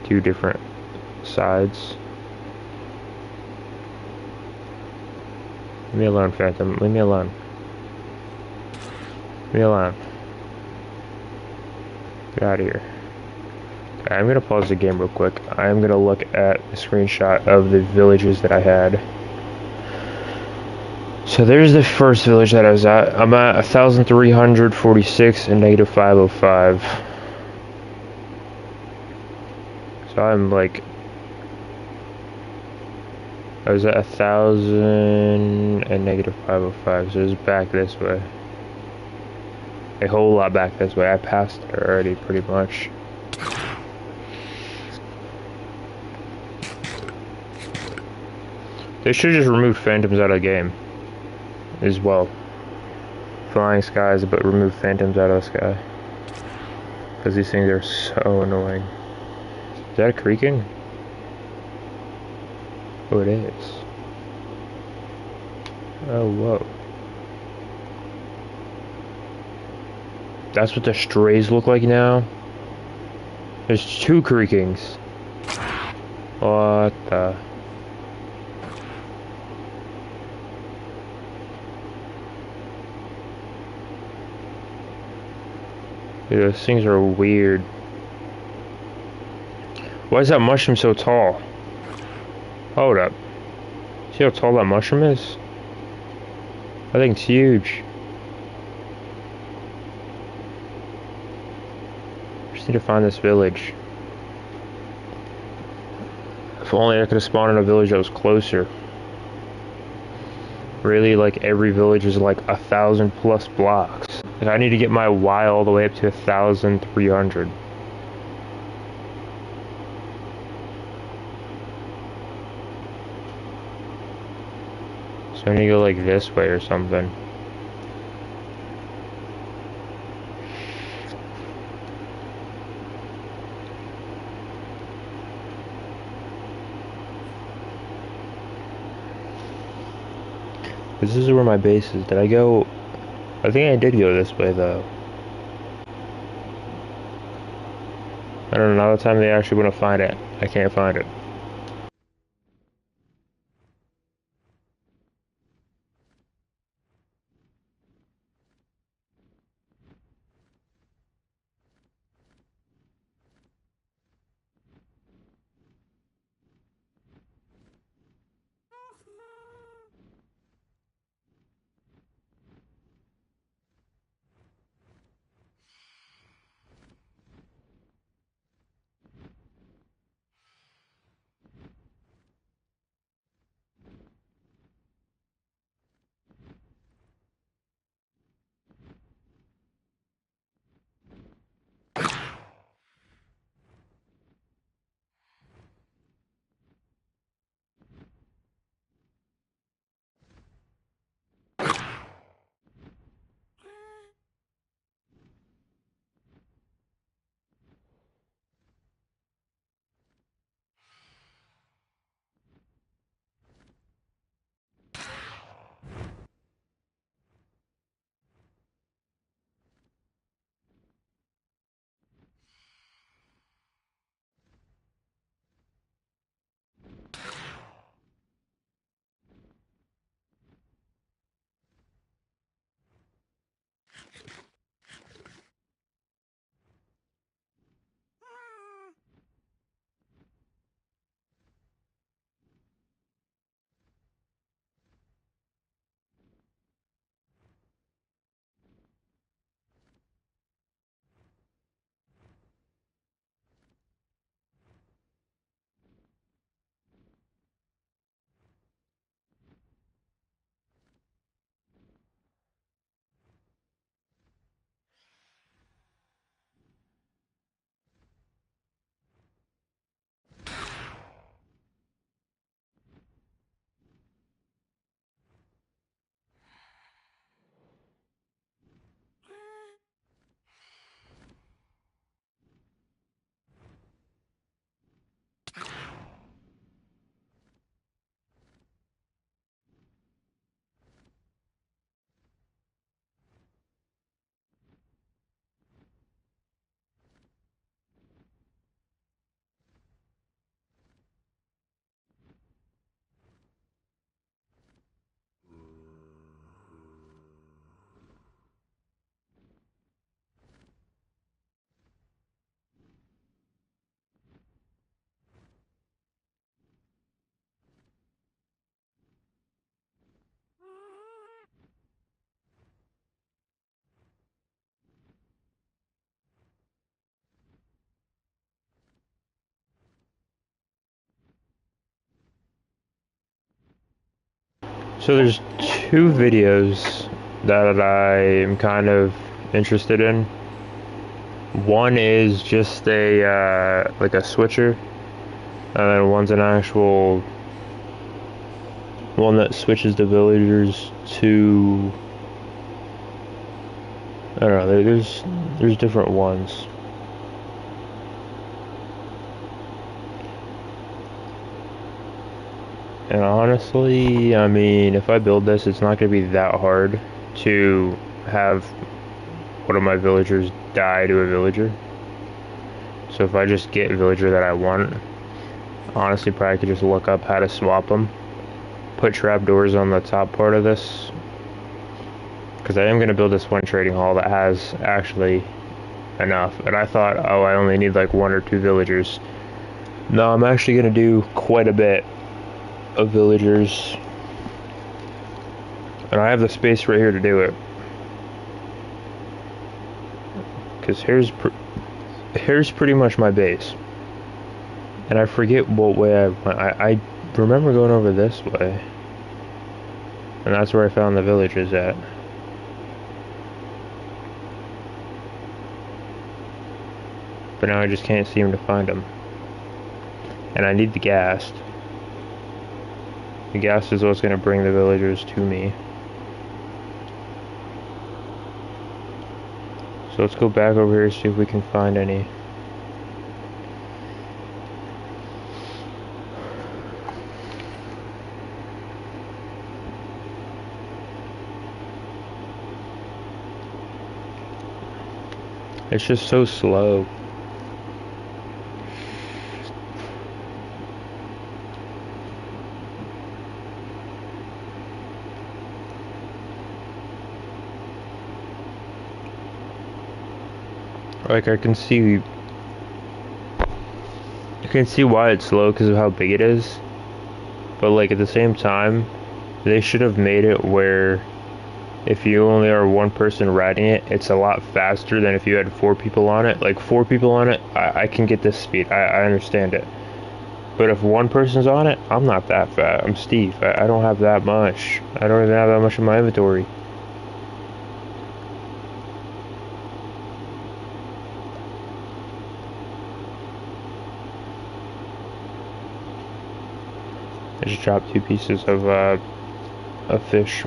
to different sides. Leave me alone, Phantom. Leave me alone. Leave me alone. Get out of here. Okay, I'm going to pause the game real quick. I'm going to look at a screenshot of the villages that I had. So there's the first village that I was at. I'm at 1,346 and negative 505. So I'm like, I was at 1,000 and negative 505. So it's back this way. A whole lot back this way. I passed it already pretty much. They should just remove phantoms out of the game as well. Flying skies, but remove phantoms out of the sky. Because these things are so annoying. Is that a creaking? Oh, it is. Oh, whoa. That's what the strays look like now? There's 2 creakings. What the... Dude, those things are weird. Why is that mushroom so tall? Hold up. See how tall that mushroom is? I think it's huge. Just need to find this village. If only I could have spawned in a village that was closer. Really, like every village is like 1,000+ blocks. Like, I need to get my Y all the way up to 1,300. So I need to go like this way or something. This is where my base is. Did I go? I think I did go this way though. I don't know, now the time they actually want to find it, I can't find it. So there's two videos that I am kind of interested in. One is just a like a switcher, and then one's an actual one that switches the villagers to. I don't know. There's different ones. And honestly, I mean, if I build this, it's not going to be that hard to have one of my villagers die to a villager. So if I just get a villager that I want, honestly, probably could just look up how to swap them. Put trapdoors on the top part of this. Because I am going to build this one trading hall that has actually enough. And I thought, oh, I only need like 1 or 2 villagers. No, I'm actually gonna do quite a bit of villagers. And I have the space right here to do it. Because here's pretty much my base. And I forget what way I went. I remember going over this way. And that's where I found the villages at. But now I just can't seem to find them. And I need the gas. The gas is what's going to bring the villagers to me. So let's go back over here and see if we can find any. It's just so slow. Like I can see why it's slow because of how big it is. But like at the same time, they should have made it where if you only are one person riding it, it's a lot faster than if you had 4 people on it. Like 4 people on it, I can get this speed. I understand it. But if one person's on it, I'm not that fast. I'm Steve. I don't have that much. I don't even have that much in my inventory. I just dropped 2 pieces of fish.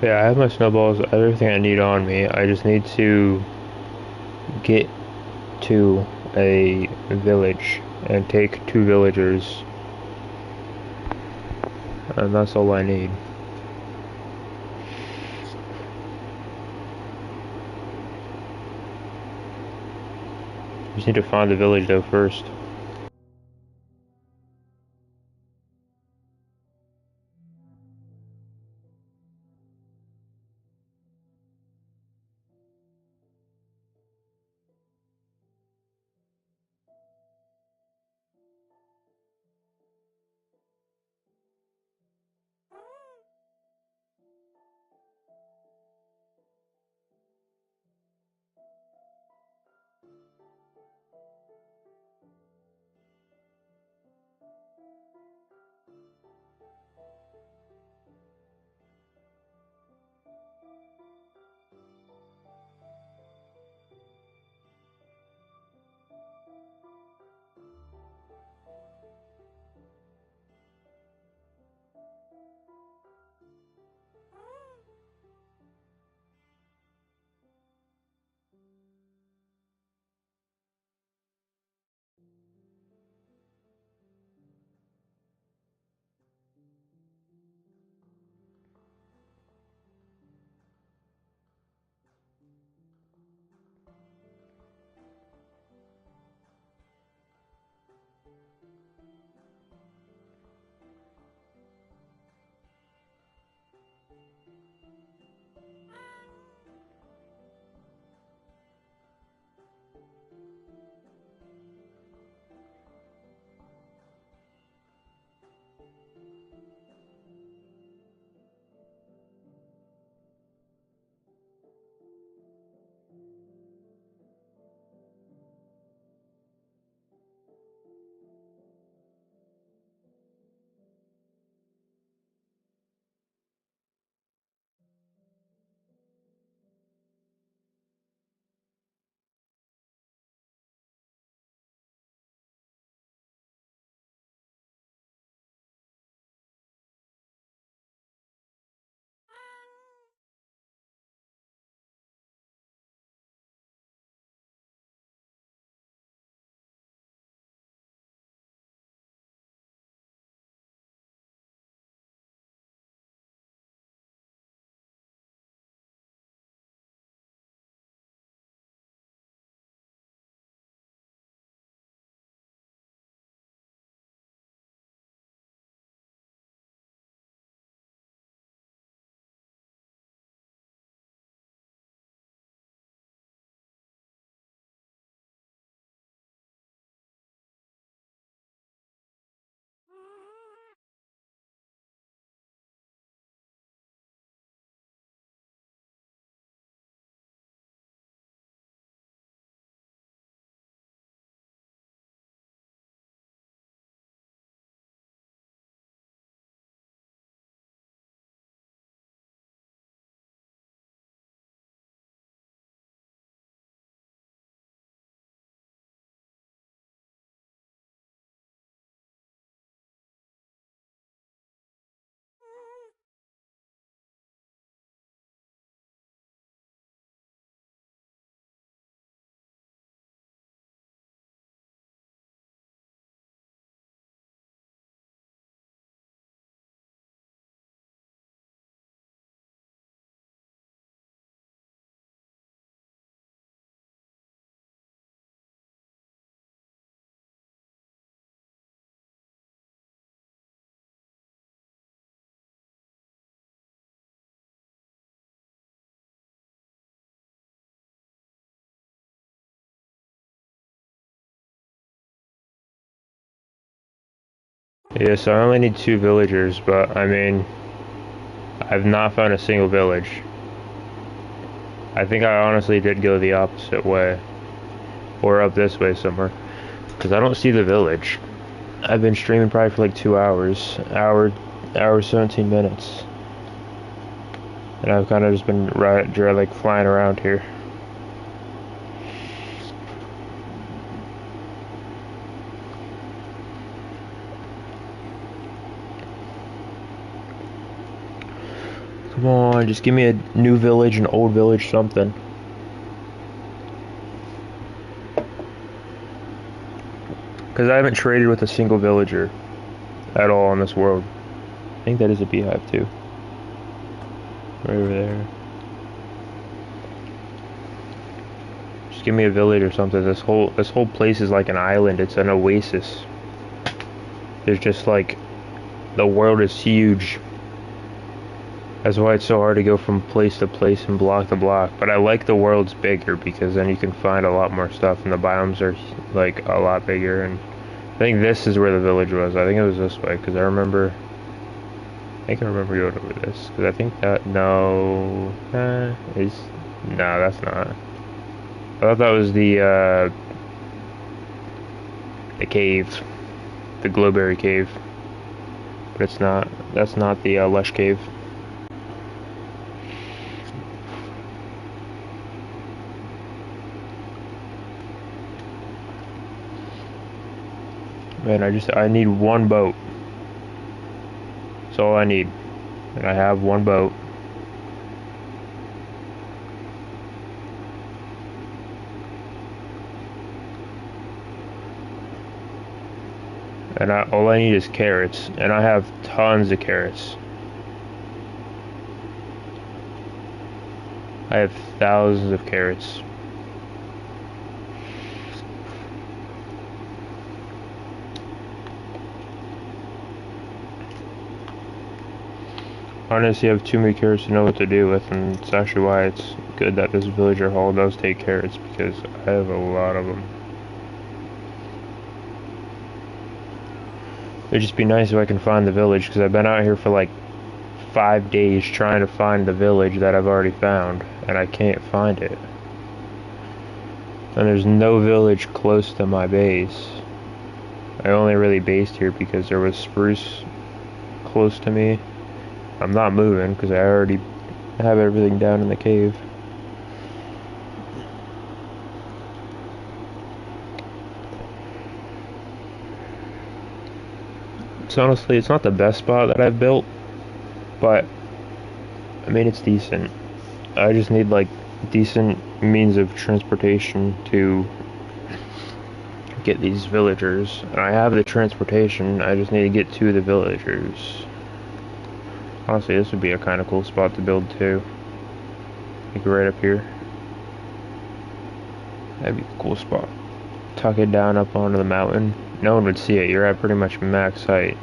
Yeah, I have my snowballs, everything I need on me. I just need to get to a village and take 2 villagers. And that's all I need. Just need to find the village though first. Yeah, so I only need 2 villagers, but I mean, I've not found a single village. I think I honestly did go the opposite way, or up this way somewhere, because I don't see the village. I've been streaming probably for like 2 hours, hour 17 minutes, and I've kind of just been like flying around here. Come on, just give me a new village, an old village, something. Because I haven't traded with a single villager at all in this world. I think that is a beehive too. Right over there. Just give me a village or something. This whole place is like an island. It's an oasis. There's just like the world is huge. That's why it's so hard to go from place to place and block to block. But I like the world's bigger because then you can find a lot more stuff and the biomes are like a lot bigger. And I think this is where the village was. I think it was this way because I think I remember going over this because I think that no, is no, that's not. I thought that was the cave, the glowberry cave, but it's not. That's not the lush cave. Man, I need one boat. That's all I need, and I have one boat. And all I need is carrots, and I have tons of carrots. I have thousands of carrots. Honestly, I have too many carrots to know what to do with, and it's actually why it's good that this villager hall does take carrots, because I have a lot of them. It'd just be nice if I can find the village, because I've been out here for like 5 days trying to find the village that I've already found, and I can't find it. And there's no village close to my base. I only really based here because there was spruce close to me. I'm not moving because I already have everything down in the cave. So honestly, it's not the best spot that I've built, but I mean it's decent. I just need like decent means of transportation to get these villagers. And I have the transportation, I just need to get to the villagers. Honestly, this would be a kind of cool spot to build too. Like right up here. That'd be a cool spot. Tuck it down up onto the mountain. No one would see it. You're at pretty much max height.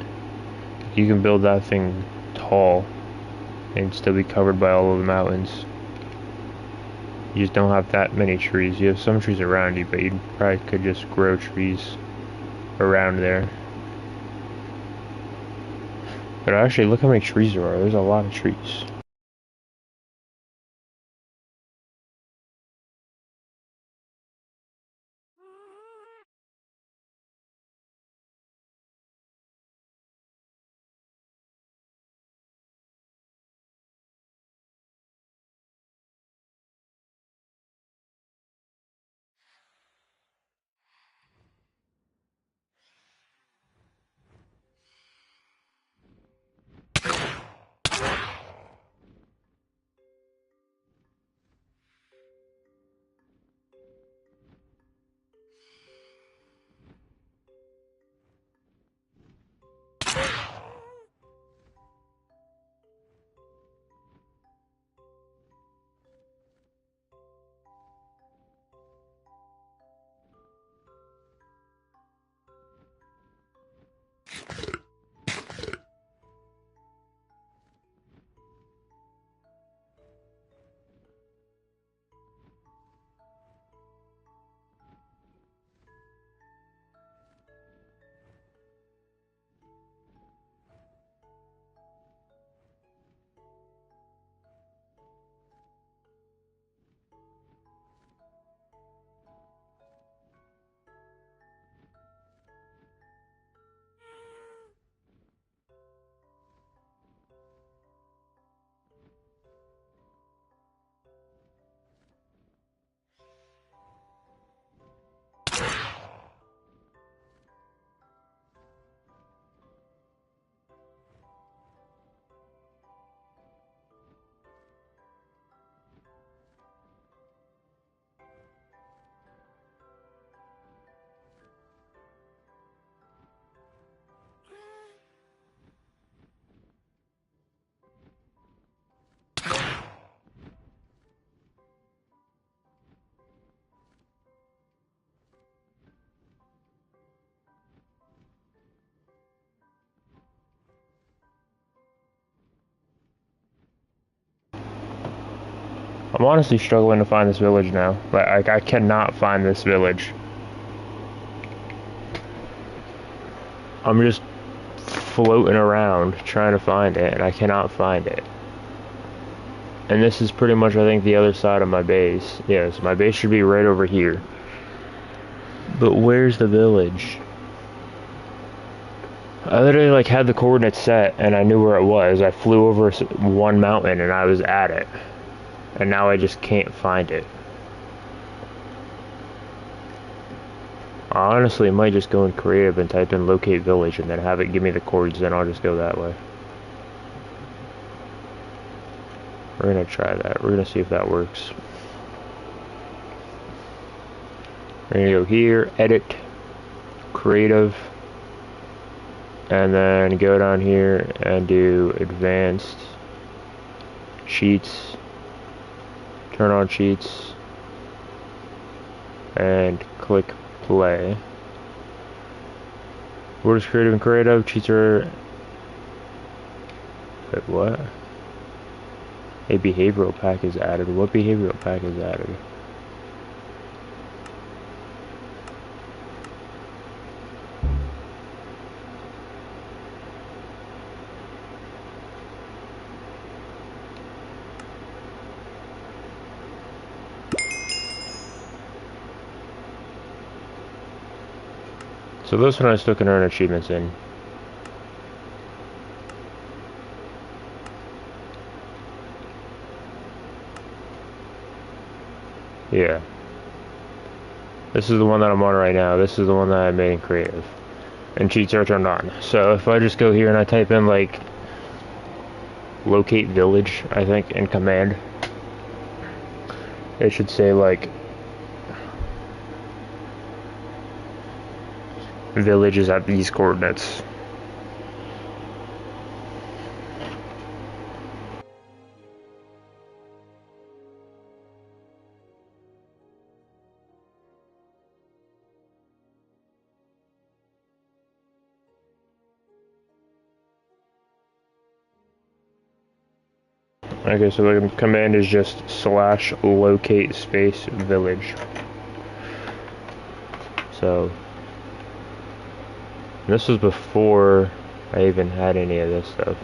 You can build that thing tall and still be covered by all of the mountains. You just don't have that many trees. You have some trees around you, but you probably could just grow trees around there. But actually, look how many trees there are. There's a lot of trees. I'm honestly struggling to find this village now. Like, I cannot find this village. I'm just floating around trying to find it, and I cannot find it. And this is pretty much, I think, the other side of my base. Yeah, so my base should be right over here. But where's the village? I literally, like, had the coordinates set, and I knew where it was. I flew over one mountain, and I was at it. And now I just can't find it. I honestly might just go in creative and type in locate village, and then have it give me the coords, then I'll just go that way. We're gonna try that. We're gonna see if that works. We're gonna go here, edit, creative, and then go down here and do advanced, cheats, turn on cheats, and click play. What is creative and creative? Cheats are... Wait, what? A behavioral pack is added. What behavioral pack is added? So this one I still can earn achievements in. Yeah. This is the one that I'm on right now. This is the one that I made in creative. And cheats are turned on. So if I just go here and I type in like locate village, I think, in command, it should say like village is at these coordinates. Okay, so the command is just slash locate space village. So this was before I even had any of this stuff.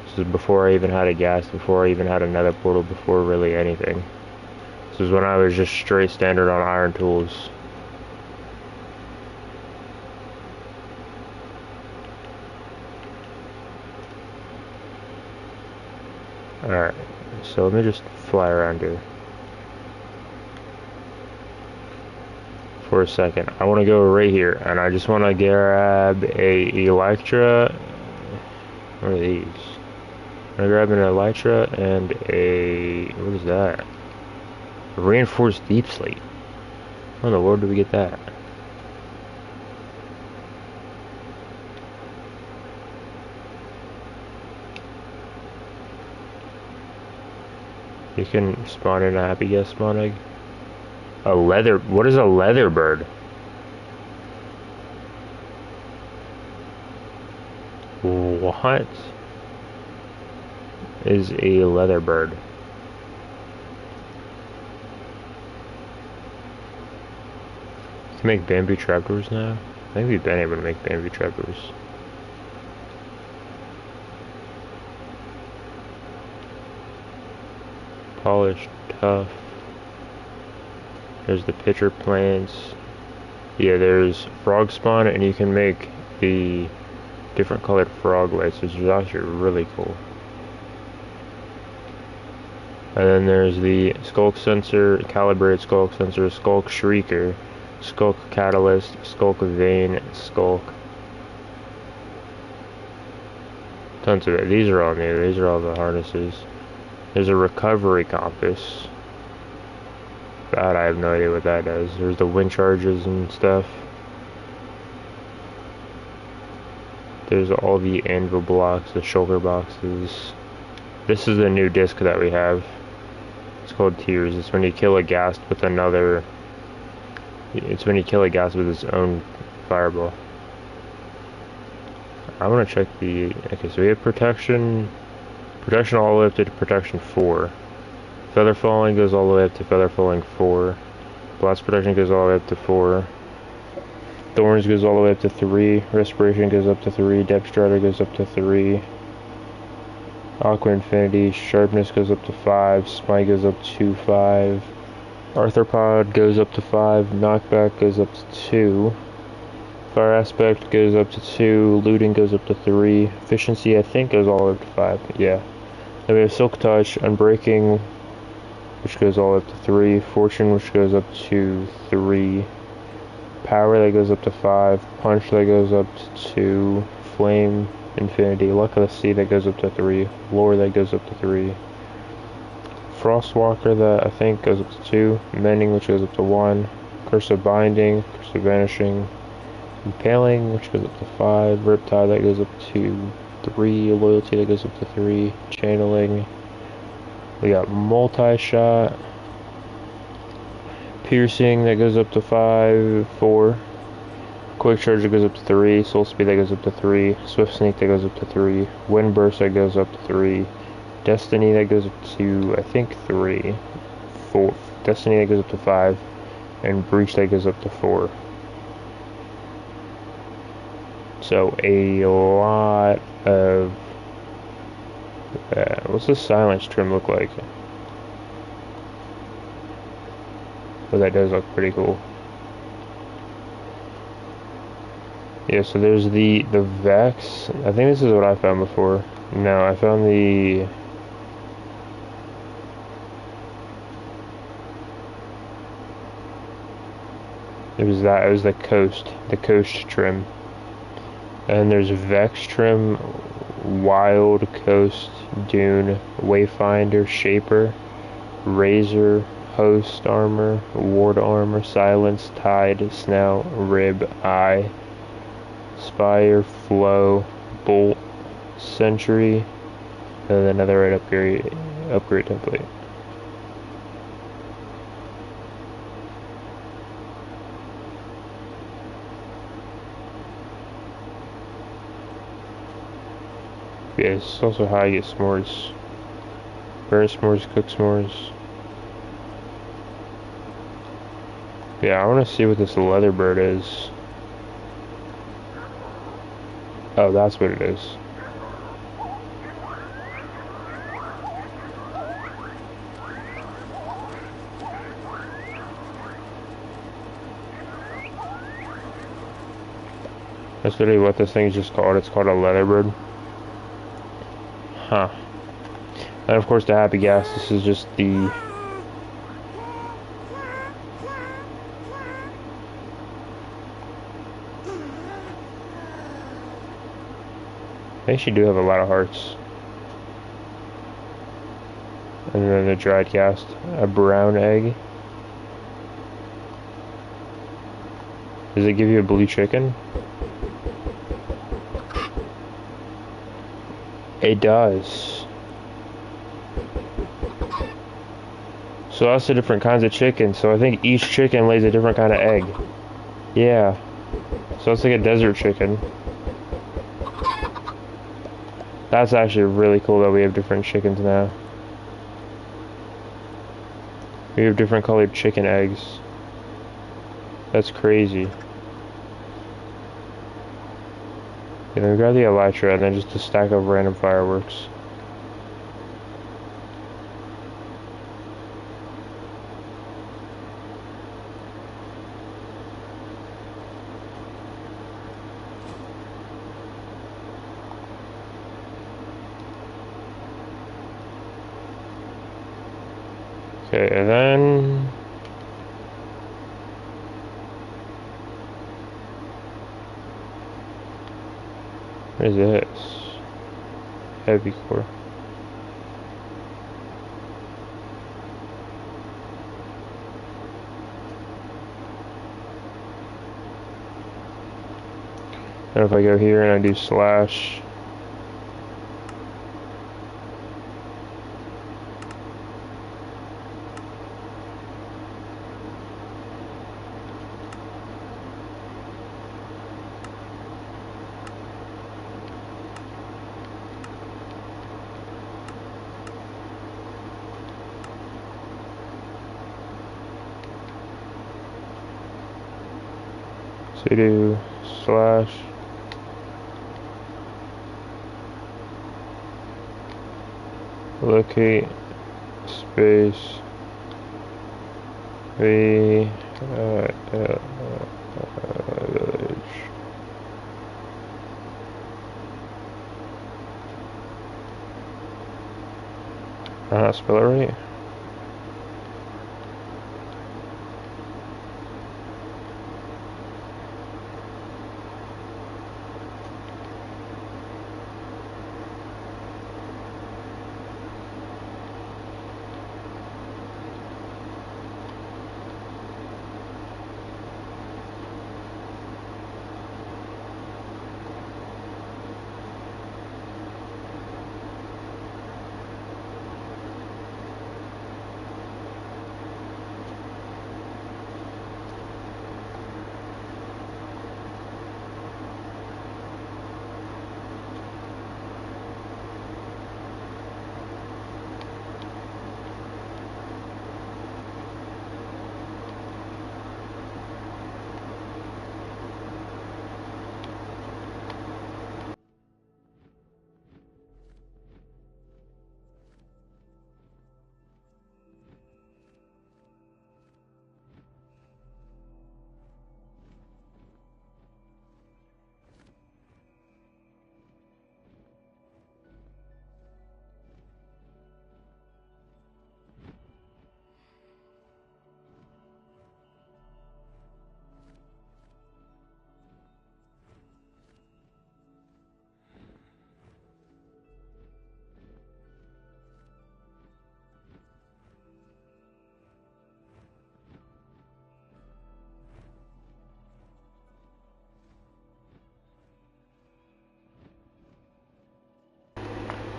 This is before I even had a gas, before I even had another portal, before really anything. This is when I was just straight standard on iron tools. Alright, so let me just fly around here for a second. I want to go right here, and I just want to grab a Elytra. What are these? I'm gonna grab an Elytra and a... what is that? A reinforced deep slate. How in the world did we get that? You can spawn in a happy guest spawn egg. A leather... what is a leather bird? What is a leather bird? You can make bamboo trapdoors now? I think we've been able to make bamboo trapdoors. Polished, tough. There's the pitcher plants. Yeah, there's frog spawn, and you can make the different colored frog lights, which is actually really cool. And then there's the skulk sensor, calibrated skulk sensor, skulk shrieker, skulk catalyst, skulk vein, skulk. Tons of it. These are all new. These are all the harnesses. There's a recovery compass. That I have no idea what that does. There's the wind charges and stuff. There's all the anvil blocks, the shulker boxes. This is the new disc that we have. It's called Tears. It's when you kill a ghast with another... it's when you kill a ghast with its own fireball. I want to check the... okay, so we have protection... protection all the way up to protection 4. Feather falling goes all the way up to feather falling 4. Blast protection goes all the way up to 4. Thorns goes all the way up to 3. Respiration goes up to 3. Depth Strider goes up to 3. Aqua Infinity. Sharpness goes up to 5. Smite goes up to 5. Arthropod goes up to 5. Knockback goes up to 2. Fire Aspect goes up to 2. Looting goes up to 3. Efficiency, I think, goes all the way up to 5. Yeah. Then we have Silk Touch, Unbreaking, which goes all the way up to 3. Fortune, which goes up to 3. Power, that goes up to 5. Punch, that goes up to 2. Flame, Infinity. Luck of the Sea, that goes up to 3. Lore, that goes up to 3. Frostwalker, that I think goes up to 2. Mending, which goes up to 1. Curse of Binding, Curse of Vanishing. Impaling, which goes up to 5. Riptide, that goes up to 3. Loyalty, that goes up to 3. Channeling. We got Multi-Shot. Piercing, that goes up to 4. Quick Charge, that goes up to 3. Soul Speed, that goes up to 3. Swift Sneak, that goes up to 3. Wind Burst, that goes up to 3. Destiny, that goes up to, I think, 3. 4. Destiny, that goes up to 5. And Breach, that goes up to 4. So, a lot of... what's the silence trim look like? But that does look pretty cool. Yeah, so there's the Vex. I think this is what I found before. No, I found the... It was the Coast trim. And there's Vex trim, Wild, Coast, Dune, Wayfinder, Shaper, Razor, Host Armor, Ward Armor, Silence, Tide, Snout, Rib, Eye, Spire, Flow, Bolt, Sentry, and then another right up here, upgrade template. Yeah, this is also how I get s'mores. Burn s'mores, cook s'mores. Yeah, I want to see what this leather bird is. Oh, that's what it is. That's literally what this thing is just called. It's called a leather bird. Huh. And of course the Happy Gas, this is just the... They actually do have a lot of hearts. And then the dried cast, a brown egg. Does it give you a blue chicken? It does. So that's the different kinds of chicken. So I think each chicken lays a different kind of egg. Yeah. So it's like a desert chicken. That's actually really cool that we have different chickens now. We have different colored chicken eggs. That's crazy. Yeah, then we grab the elytra and then just a stack of random fireworks. Okay, and then... What is this? Heavy core. And if I go here and I do slash... sudo slash locate space the village. Spell it right.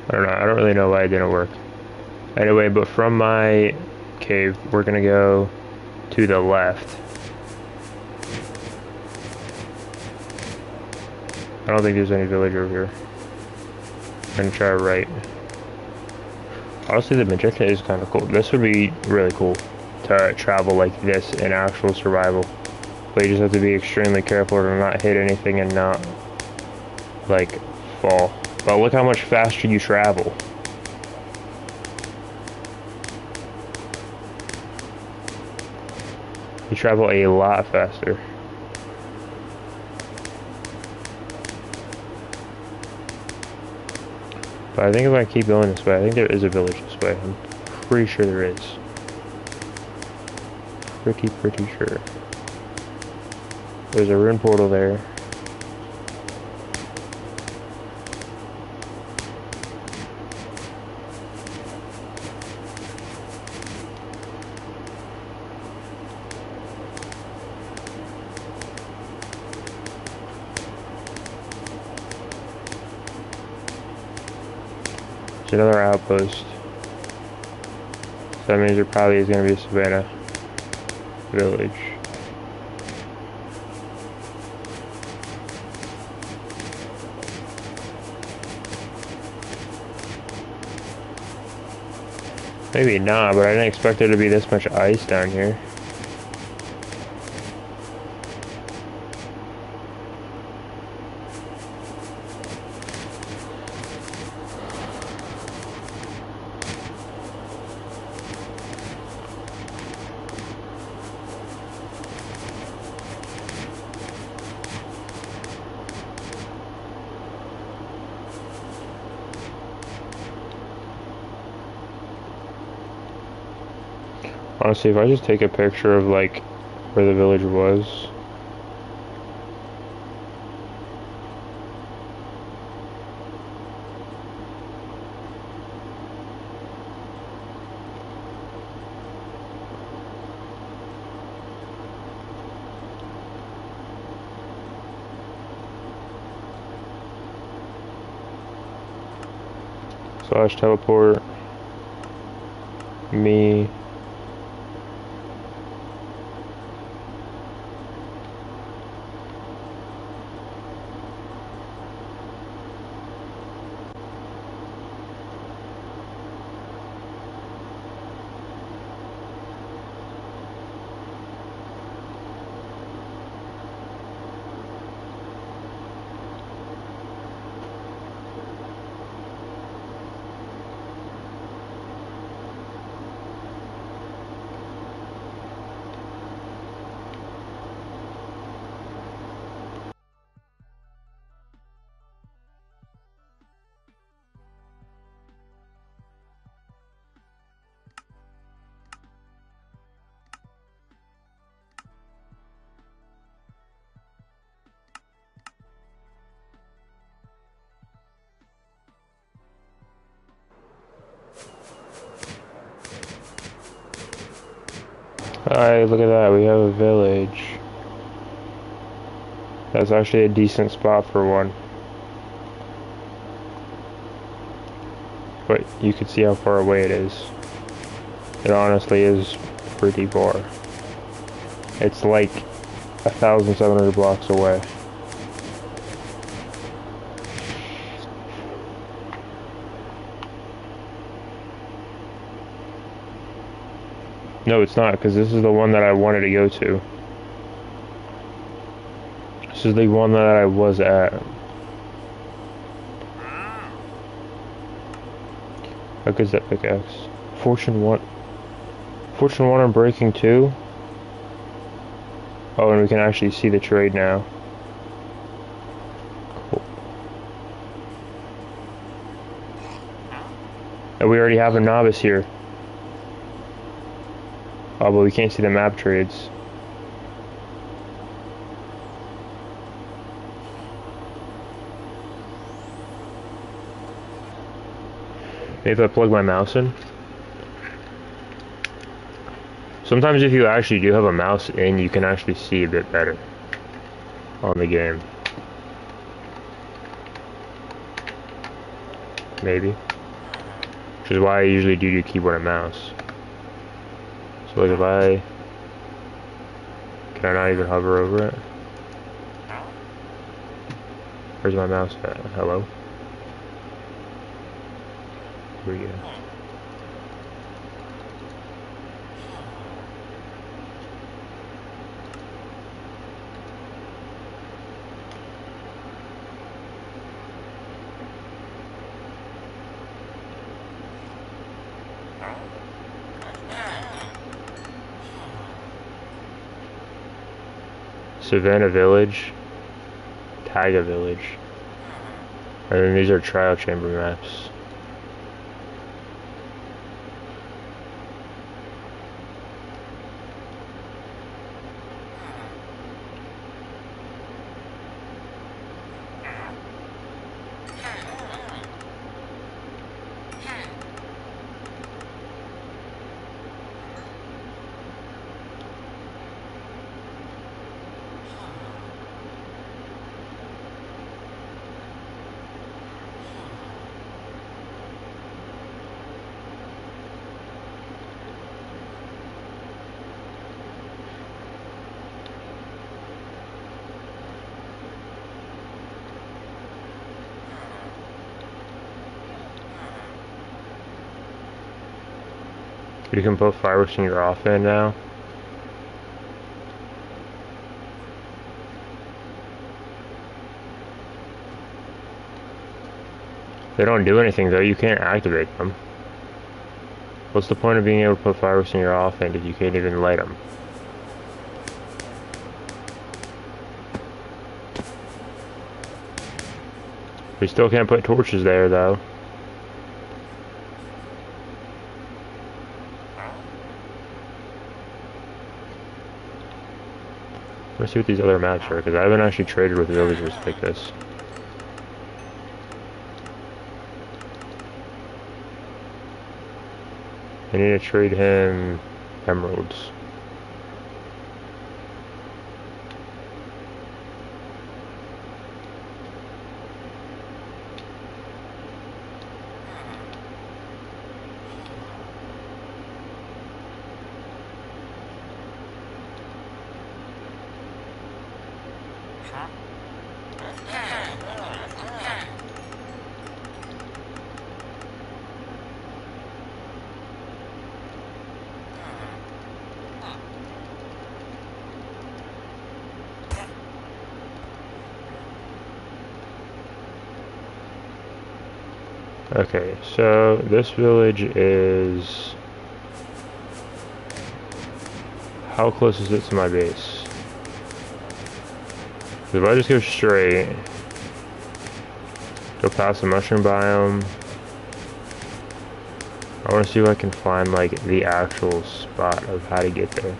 I don't know, I don't really know why it didn't work. Anyway, but from my cave, we're gonna go to the left. I don't think there's any village over here. I'm gonna try right. Honestly, the magenta is kind of cool. This would be really cool to travel like this in actual survival. But you just have to be extremely careful to not hit anything and not, like, fall. But look how much faster you travel. You travel a lot faster. But I think if I keep going this way, I think there is a village this way. I'm pretty sure there is. Pretty sure. There's a rune portal there. There's another outpost. So that means there probably is going to be a savannah village. Maybe not, but I didn't expect there to be this much ice down here. Honestly, if I just take a picture of, like, where the village was. Slash teleport me. Alright, look at that, we have a village. That's actually a decent spot for one. But you can see how far away it is. It honestly is pretty far. It's like 1,700 blocks away. No, it's not, because this is the one that I wanted to go to. This is the one that I was at. How good's that pickaxe? Fortune 1. Fortune 1 on breaking 2? Oh, and we can actually see the trade now. Cool. And we already have a novice here. Oh, but we can't see the map trades. Maybe if I plug my mouse in. Sometimes if you actually do have a mouse in, you can actually see a bit better on the game. Maybe. Which is why I usually do keyboard and mouse. So like if I... Can I not even hover over it? Where's my mouse at? Hello? Here we go. Savannah Village, Taiga Village, and then these are trial chamber maps. You can put fireworks in your offhand now. They don't do anything though, you can't activate them. What's the point of being able to put fireworks in your offhand if you can't even light them? We still can't put torches there though. Let's see what these other maps are, because I haven't actually traded with villagers like this. I need to trade him emeralds. Okay, so this village is... How close is it to my base? If I just go straight, go past the mushroom biome, I want to see if I can find like the actual spot of how to get there.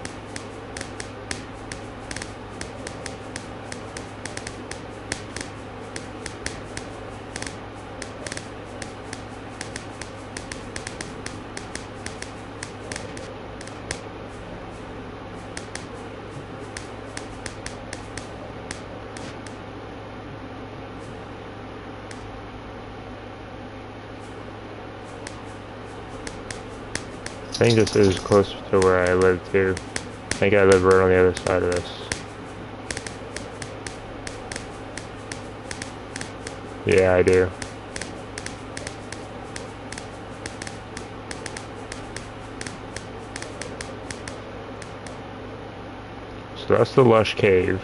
think this is close to where I live too. I think I live right on the other side of this. Yeah, I do. So that's the Lush Cave.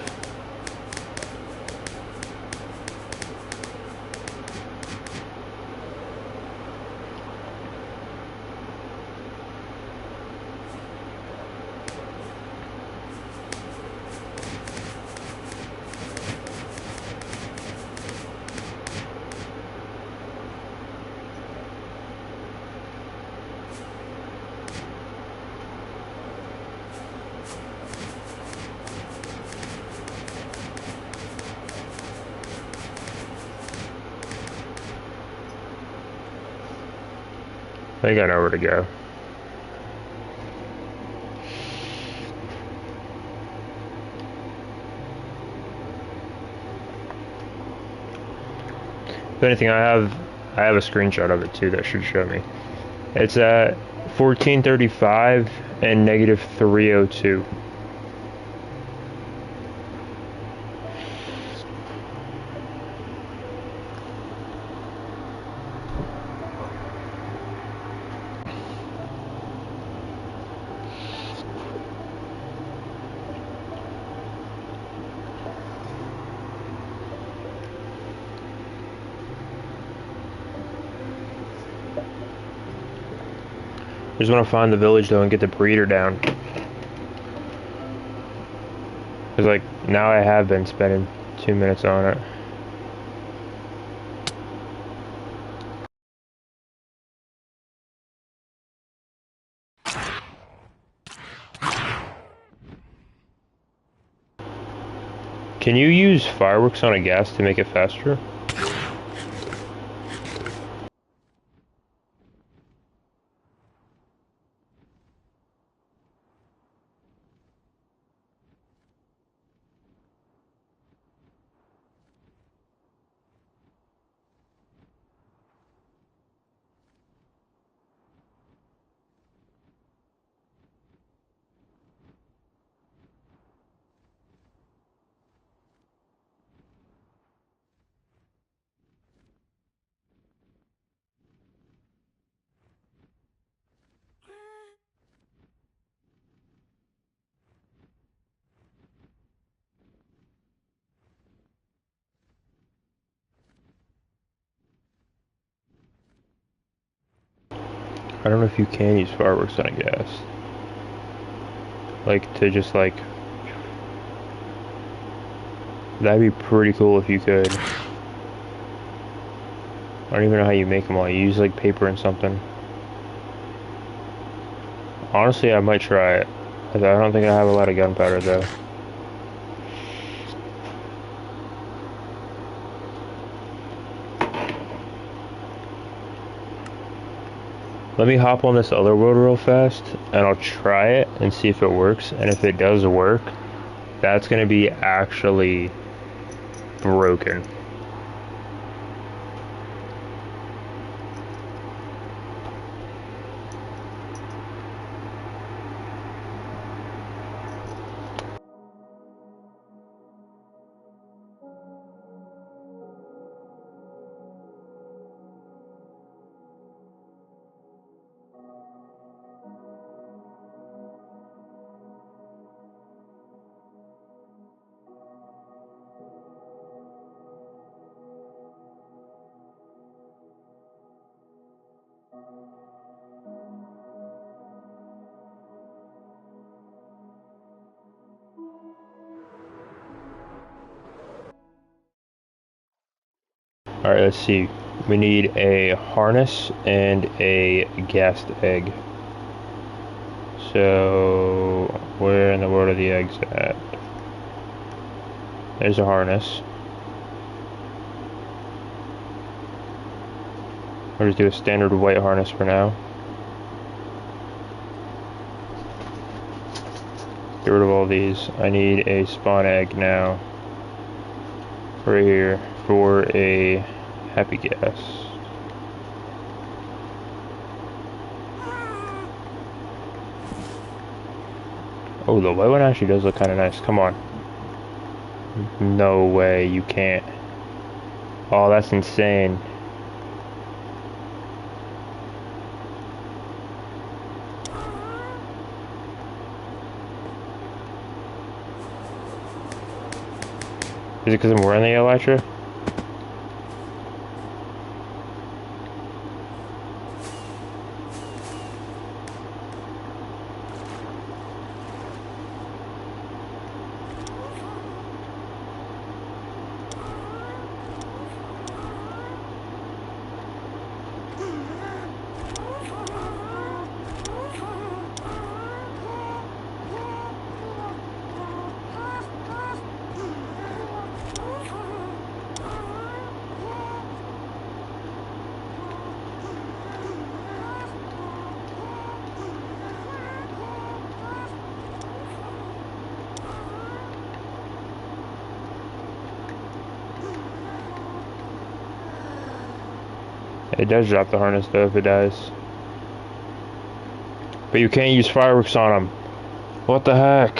I think I know where to go. If anything, I have a screenshot of it too that should show me. It's at 1435 and negative 302. I just want to find the village though and get the breeder down. Cause like now I have been spending 2 minutes on it. Can you use fireworks on a gas to make it faster? I don't know if you can use fireworks on a gas. Like, to just like... That'd be pretty cool if you could. I don't even know how you make them all. You use like paper and something. Honestly, I might try it. I don't think I have a lot of gunpowder though. Let me hop on this other world real fast, and I'll try it and see if it works. And if it does work, that's gonna be actually broken. Alright, let's see. We need a harness and a gassed egg. So, where in the world are the eggs at? There's a harness. I'll just do a standard white harness for now. Get rid of all these. I need a spawn egg now. Right here for a happy gas. Oh, the white one actually does look kind of nice. Come on. No way, you can't. Oh, that's insane. Is it because I'm wearing the elytra? It does drop the harness though if it dies. But you can't use fireworks on them. What the heck?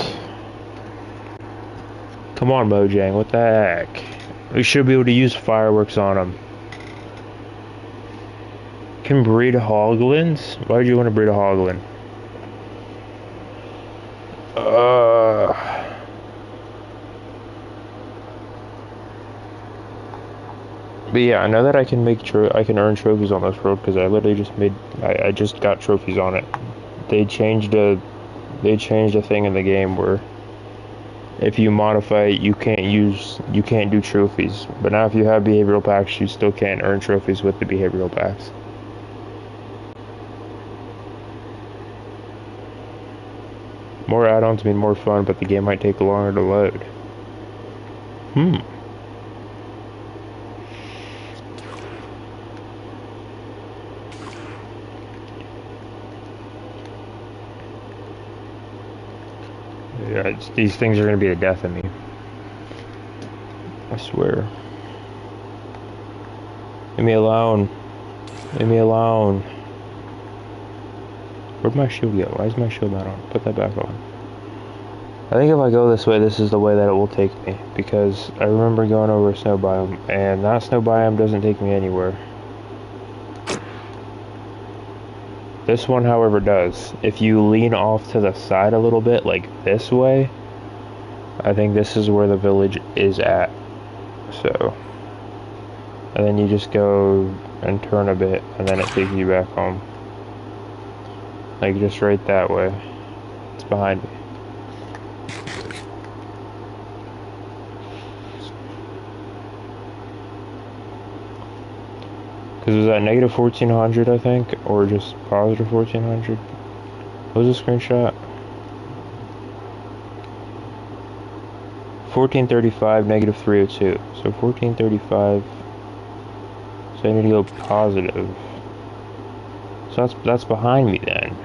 Come on, Mojang, what the heck? We should be able to use fireworks on them. Can breed hoglins? Why would you want to breed a hoglin? But yeah, I know that I can I can earn trophies on this road because I literally just I just got trophies on it. They changed a thing in the game where if you modify it, you can't do trophies. But now if you have behavioral packs, you still can't earn trophies with the behavioral packs. More add-ons mean more fun, but the game might take longer to load. Yeah, these things are gonna be the death of me. I swear. Leave me alone. Leave me alone. Where'd my shield go? Why is my shield not on? Put that back on. I think if I go this way, this is the way that it will take me. Because I remember going over a snow biome, and that snow biome doesn't take me anywhere. This one, however, does. If you lean off to the side a little bit, like this way, I think this is where the village is at. So, and then you just go and turn a bit, and then it takes you back home. Like, just right that way. It's behind me. Because it was at negative 1400, I think, or just positive 1400. What was the screenshot? 1435, negative 302. So 1435. So I need to go positive. So that's behind me then.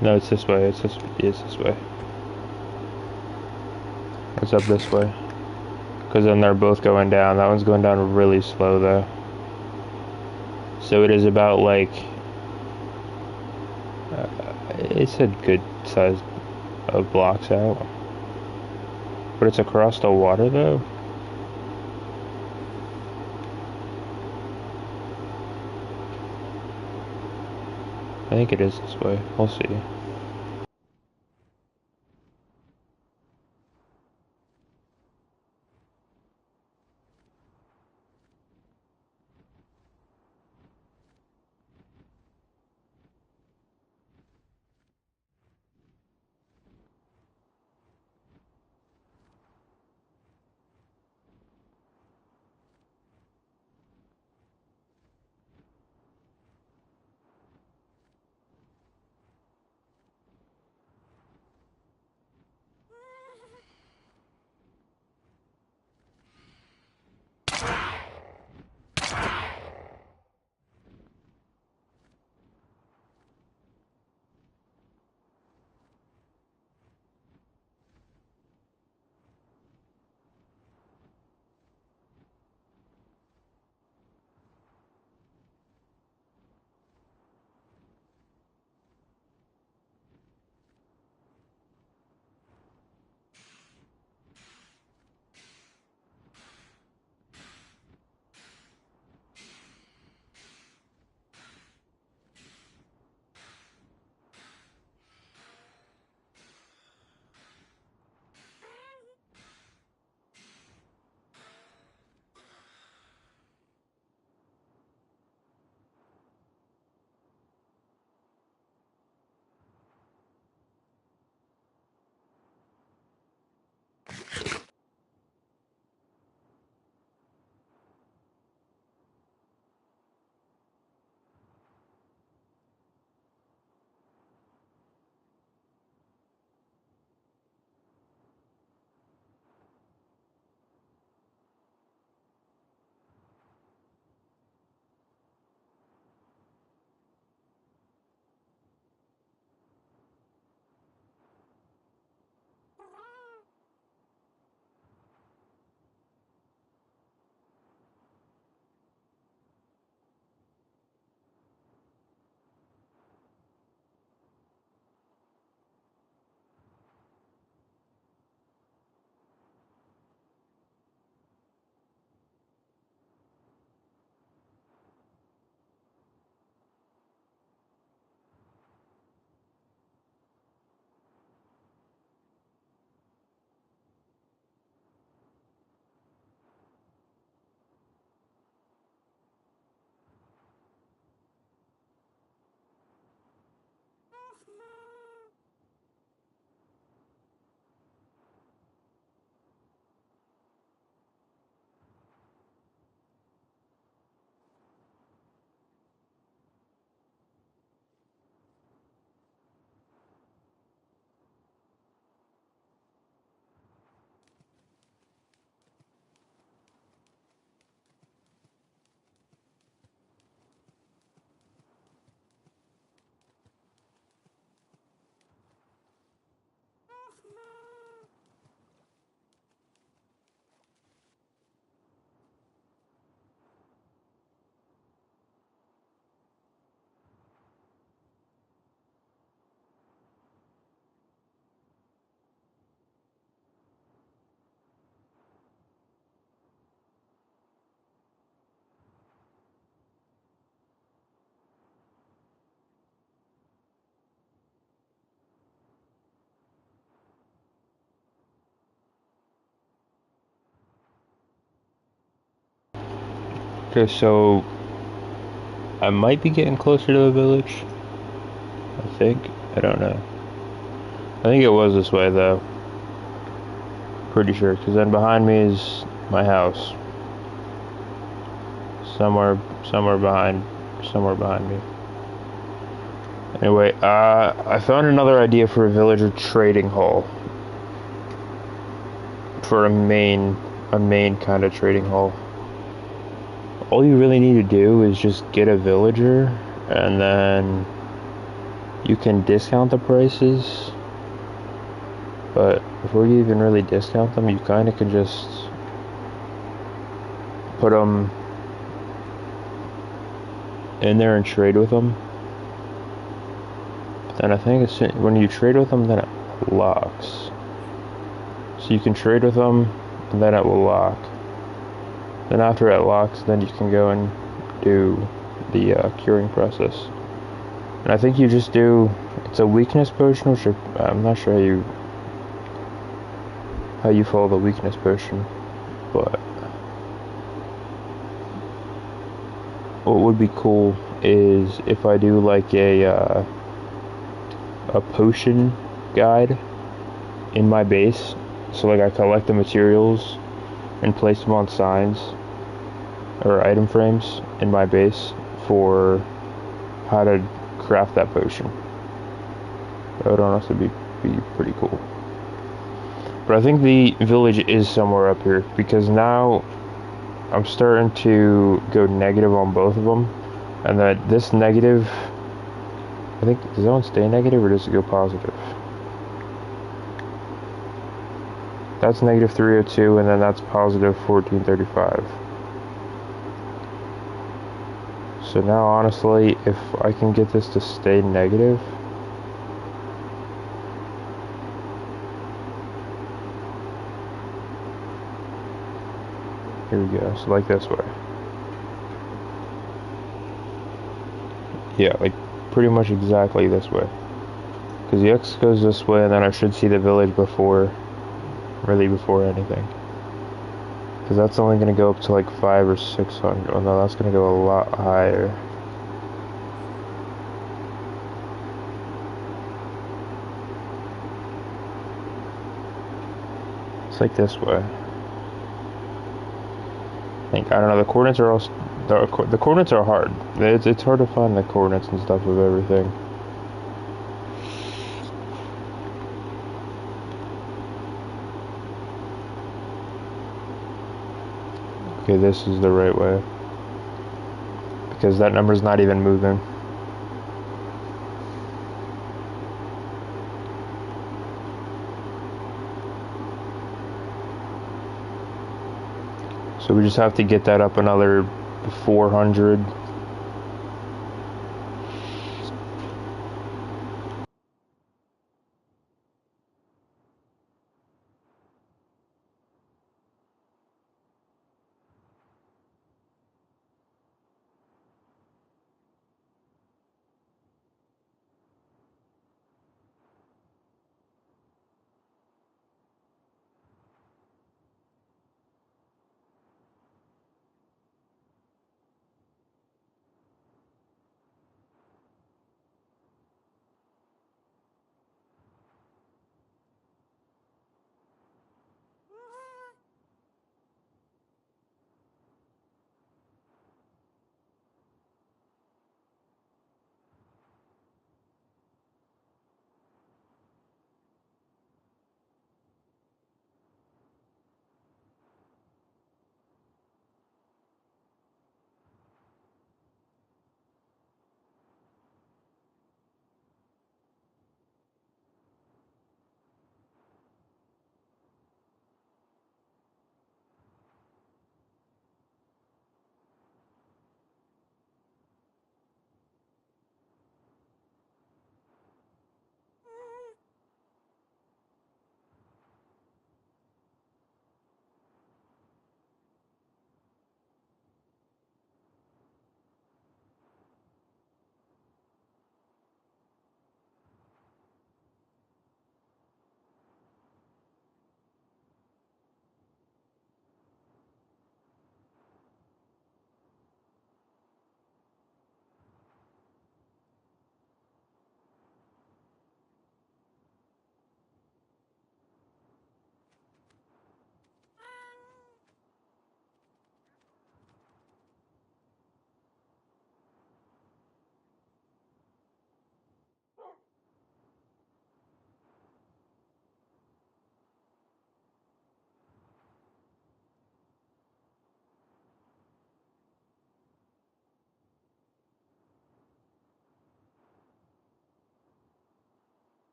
No, it's this way. It's this way. It's up this way. Because then they're both going down. That one's going down really slow though. So it is about like it's a good size of blocks out. But it's across the water though. I think it is this way. We'll see. Okay, so I might be getting closer to the village. I think. I don't know. I think it was this way though. Pretty sure, because then behind me is my house. Somewhere behind me. Anyway, I found another idea for a villager trading hall. For a main kind of trading hall. All you really need to do is just get a villager, and then you can discount the prices. But before you even really discount them, you kind of can just put them in there and trade with them. But then I think it's when you trade with them, then it locks. So you can trade with them, and then it will lock. Then after it locks, then you can go and do the curing process. And I think you just do, it's a weakness potion, which I'm not sure how you follow the weakness potion, but what would be cool is if I do like a potion guide in my base. So like I collect the materials and place them on signs or item frames in my base for how to craft that potion. That would honestly be pretty cool. But I think the village is somewhere up here, because now I'm starting to go negative on both of them, and that this negative, I think, does that one stay negative or does it go positive? That's negative 302, and then that's positive 1435. So now, honestly, if I can get this to stay negative, here we go, so like this way. Yeah, like pretty much exactly this way. Because the X goes this way, and then I should see the village before anything. Because that's only going to go up to like 500 or 600. Oh no, that's going to go a lot higher. It's like this way. I don't know, the coordinates are all... The coordinates are hard. It's hard to find the coordinates and stuff of everything. Okay, this is the right way. Because that number's not even moving. So we just have to get that up another 400.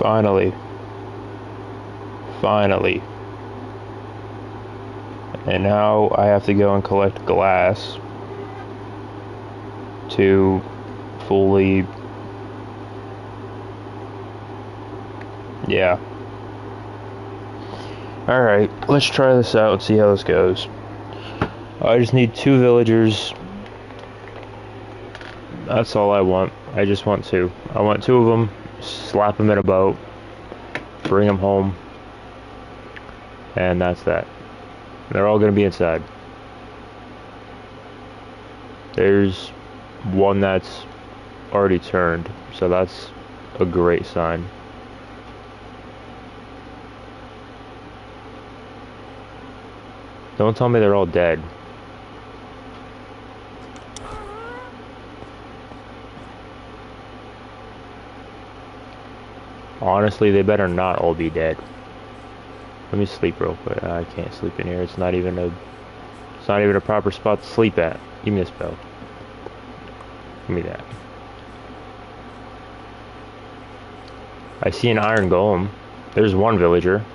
Finally. Finally. And now I have to go and collect glass to fully... Yeah. Alright, let's try this out and see how this goes. I just need 2 villagers. That's all I want. I just want 2. I want 2 of them, slap them in a boat, bring them home, and that's that. They're all going to be inside. There's one that's already turned, so that's a great sign. Don't tell me they're all dead. Honestly, they better not all be dead. Let me sleep real quick. I can't sleep in here. It's not even a proper spot to sleep at. Give me this bell. Give me that. I see an iron golem. There's 1 villager.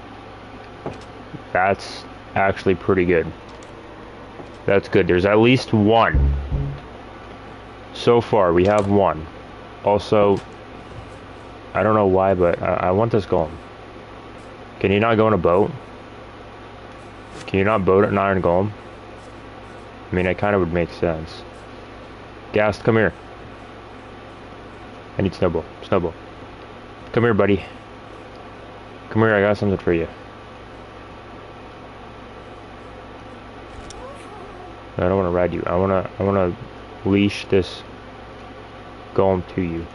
That's actually pretty good. That's good. There's at least 1. So far, we have 1. Also, I don't know why, but I want this golem. Can you not go in a boat? Can you not boat an iron golem? I mean, it kind of would make sense. Gast, come here. I need Snowball. Snowball. Come here, buddy. Come here, I got something for you. I don't want to ride you. I want to leash this golem to you.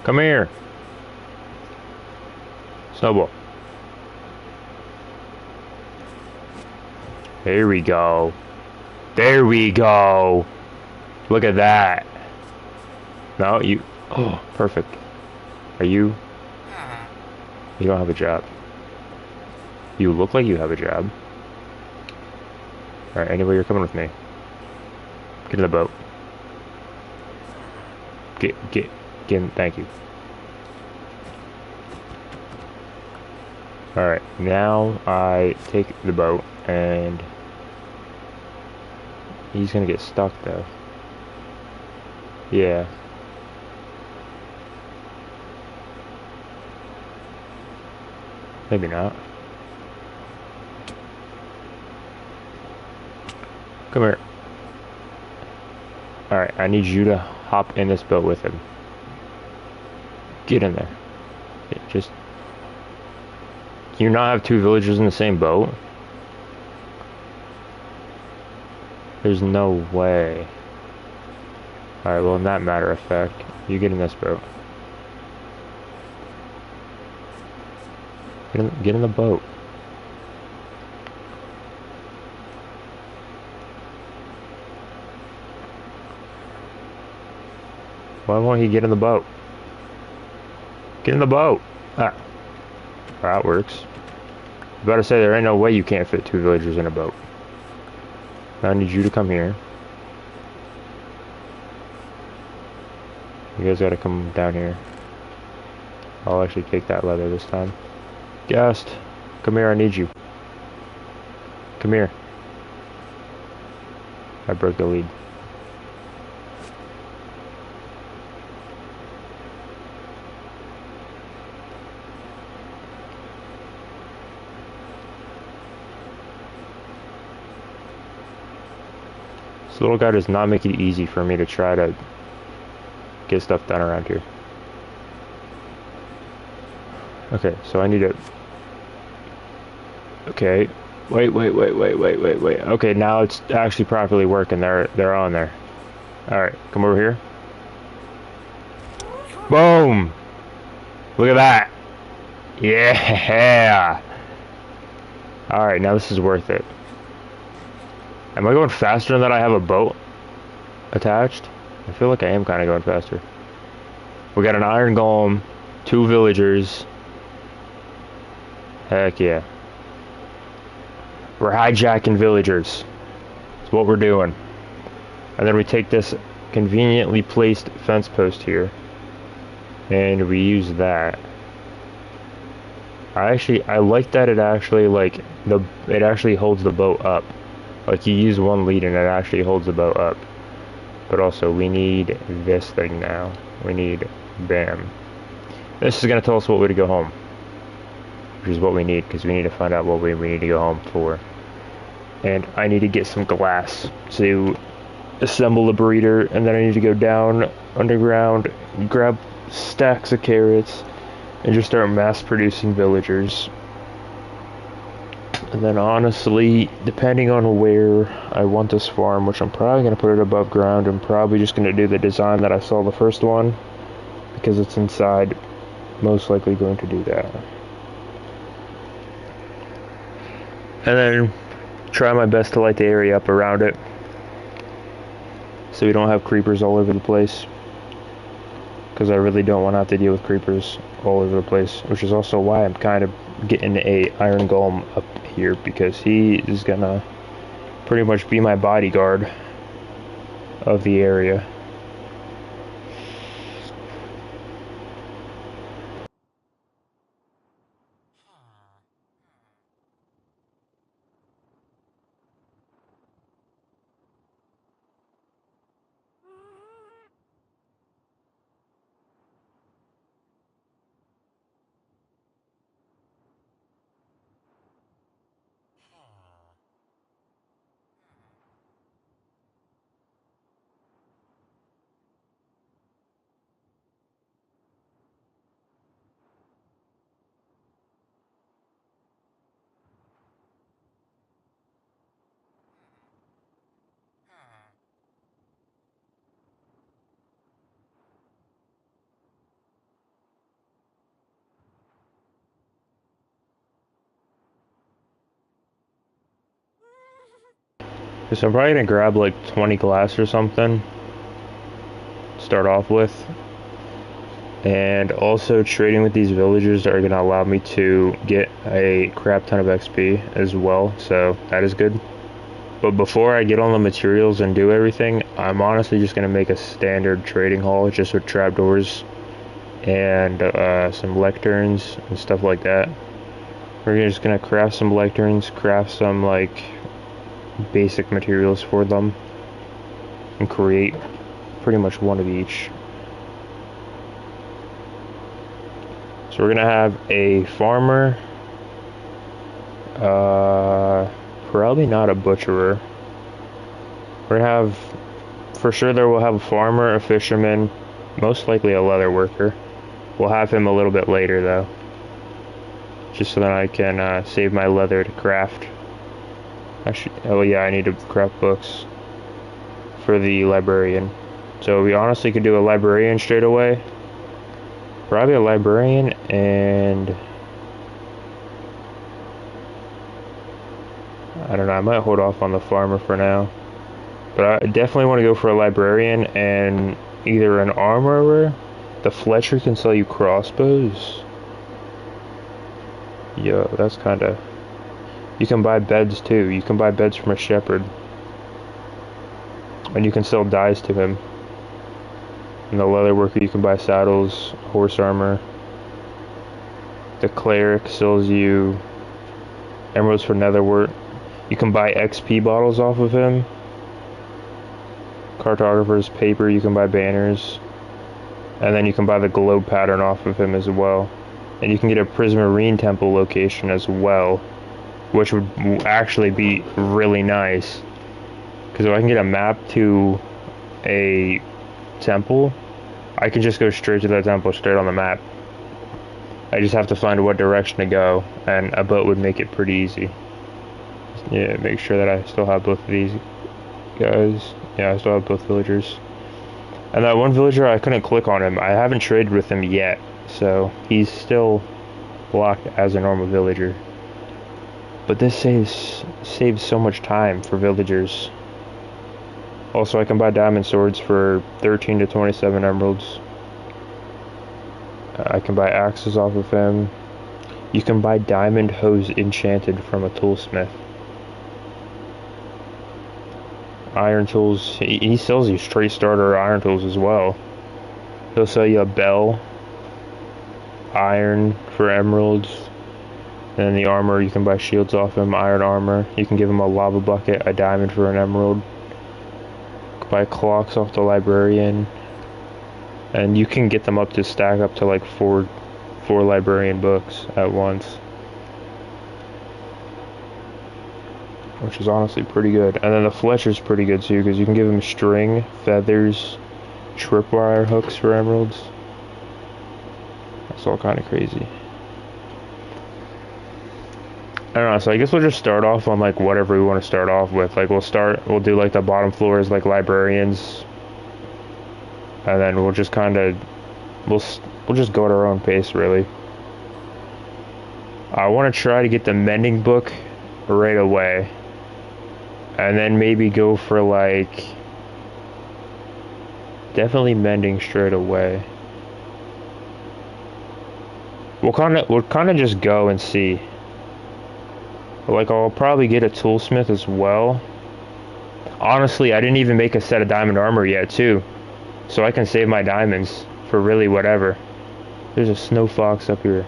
Come here. Snowball. There we go. There we go. Look at that. No, you... Oh, perfect. Are you... You don't have a job. You look like you have a job. Alright, anyway, you're coming with me. Get in the boat. Get in, thank you. Alright, now I take the boat and... He's gonna get stuck though. Yeah. Maybe not. Come here. Alright, I need you to hop in this boat with him. Get in there. Yeah, just... Can you not have 2 villagers in the same boat? There's no way. Alright, well in that matter of fact, you get in this boat. Get in the boat. Why won't he get in the boat? Get in the boat! Ah. That works. I was about to say, there ain't no way you can't fit 2 villagers in a boat. I need you to come here. You guys gotta come down here. I'll actually take that leather this time. Gast, come here, I need you. Come here. I broke the lead. This little guy does not make it easy for me to try to get stuff done around here. Okay, so I need to... Okay, wait. Okay, now it's actually properly working. They're on there. Alright, come over here. Boom! Look at that! Yeah! Alright, now this is worth it. Am I going faster than that I have a boat attached? I feel like I am kind of going faster. We got an iron golem, 2 villagers. Heck yeah. We're hijacking villagers. That's what we're doing. And then we take this conveniently placed fence post here, and we use that. I like that it actually it actually holds the boat up. Like you use one lead and it actually holds the boat up. But also we need this thing now. We need BAM. This is gonna tell us what way to go home. Which is what we need, because we need to find out what way we need to go home for. And I need to get some glass to assemble a breeder, and then I need to go down underground, grab stacks of carrots, and just start mass producing villagers. And then honestly, depending on where I want this farm, which I'm probably going to put it above ground, I'm probably just going to do the design that I saw the first one, because it's inside, most likely going to do that. And then try my best to light the area up around it, so we don't have creepers all over the place. Because I really don't want to have to deal with creepers all over the place, which is also why I'm kind of getting a iron golem up here, because he is gonna pretty much be my bodyguard of the area. So I'm probably gonna grab like 20 glass or something to start off with. And also trading with these villagers are gonna allow me to get a crap ton of XP as well, so that is good. But before I get on the materials and do everything, I'm honestly just gonna make a standard trading hall just with trapdoors and some lecterns and stuff like that. We're just gonna craft some lecterns, craft some like basic materials for them, and create pretty much one of each. So we're gonna have a farmer, probably not a butcherer. We're gonna have, for sure there we'll have a farmer, a fisherman, most likely a leather worker. We'll have him a little bit later though, just so that I can save my leather to craft. Actually, oh yeah, I need to craft books for the librarian. So we honestly could do a librarian straight away. Probably a librarian, and I don't know, I might hold off on the farmer for now. But I definitely want to go for a librarian and either an armorer. The Fletcher can sell you crossbows. Yo, that's kind of... You can buy beds too. You can buy beds from a shepherd. And you can sell dyes to him. And the leather worker, you can buy saddles, horse armor. The cleric sells you emeralds for netherwort. You can buy XP bottles off of him. Cartographer's paper, you can buy banners. And then you can buy the globe pattern off of him as well. And you can get a Prismarine temple location as well, which would actually be really nice. Because if I can get a map to a temple, I can just go straight to that temple, straight on the map. I just have to find what direction to go, and a boat would make it pretty easy. Yeah, make sure that I still have both of these guys. Yeah, I still have both villagers. And that one villager, I couldn't click on him. I haven't traded with him yet, so he's still blocked as a normal villager. But this saves so much time for villagers. Also, I can buy diamond swords for 13 to 27 emeralds. I can buy axes off of him. You can buy diamond hose enchanted from a toolsmith. iron tools. He sells you straight starter iron tools as well. He'll sell you a bell, iron for emeralds, and then the armor, you can buy shields off him, iron armor. You can give him a lava bucket, a diamond for an emerald. You can buy clocks off the librarian. And you can get them up to stack up to like four librarian books at once. Which is honestly pretty good. And then the Fletcher's pretty good too, because you can give him string, feathers, tripwire hooks for emeralds. That's all kind of crazy. I don't know, so I guess we'll just start off on like whatever we want to start off with. Like we'll do like the bottom floors like librarians. And then we'll just kind of, we'll just go at our own pace, really. I want to try to get the mending book right away. And then maybe go for like, definitely mending straight away. We'll kind of just go and see. Like I'll probably get a toolsmith as well. Honestly, I didn't even make a set of diamond armor yet, too. So I can save my diamonds for really whatever. There's a snow fox up here.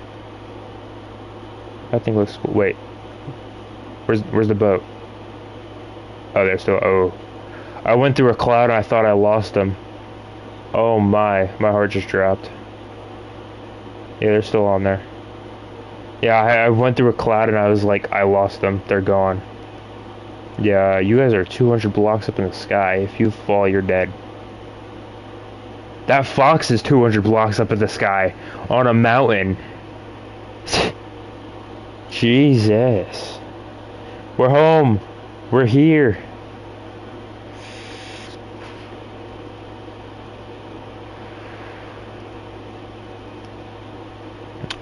That thing looks cool. Wait. Where's the boat? Oh, they're still... Oh. I went through a cloud and I thought I lost them. Oh my heart just dropped. Yeah, they're still on there. Yeah, I went through a cloud and I was like, I lost them. They're gone. Yeah, you guys are 200 blocks up in the sky. If you fall, you're dead. That fox is 200 blocks up in the sky on a mountain. Jesus. We're home. We're here.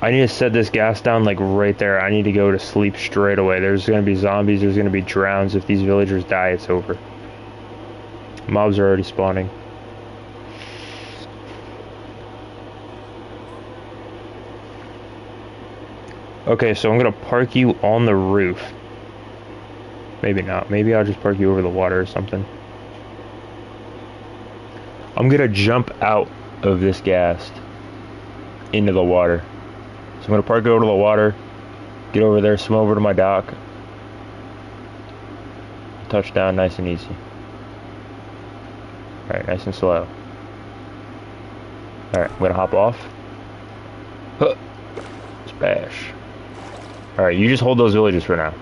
I need to set this gas down like right there. I need to go to sleep straight away. There's going to be zombies. There's going to be drowns. If these villagers die, it's over. Mobs are already spawning. Okay, so I'm gonna park you on the roof. Maybe not. Maybe I'll just park you over the water or something. I'm gonna jump out of this ghast into the water. So I'm gonna park it over to the water, get over there, swim over to my dock. Touchdown nice and easy. Alright, nice and slow. Alright, I'm gonna hop off. Huh. Splash. Alright, you just hold those villages for now.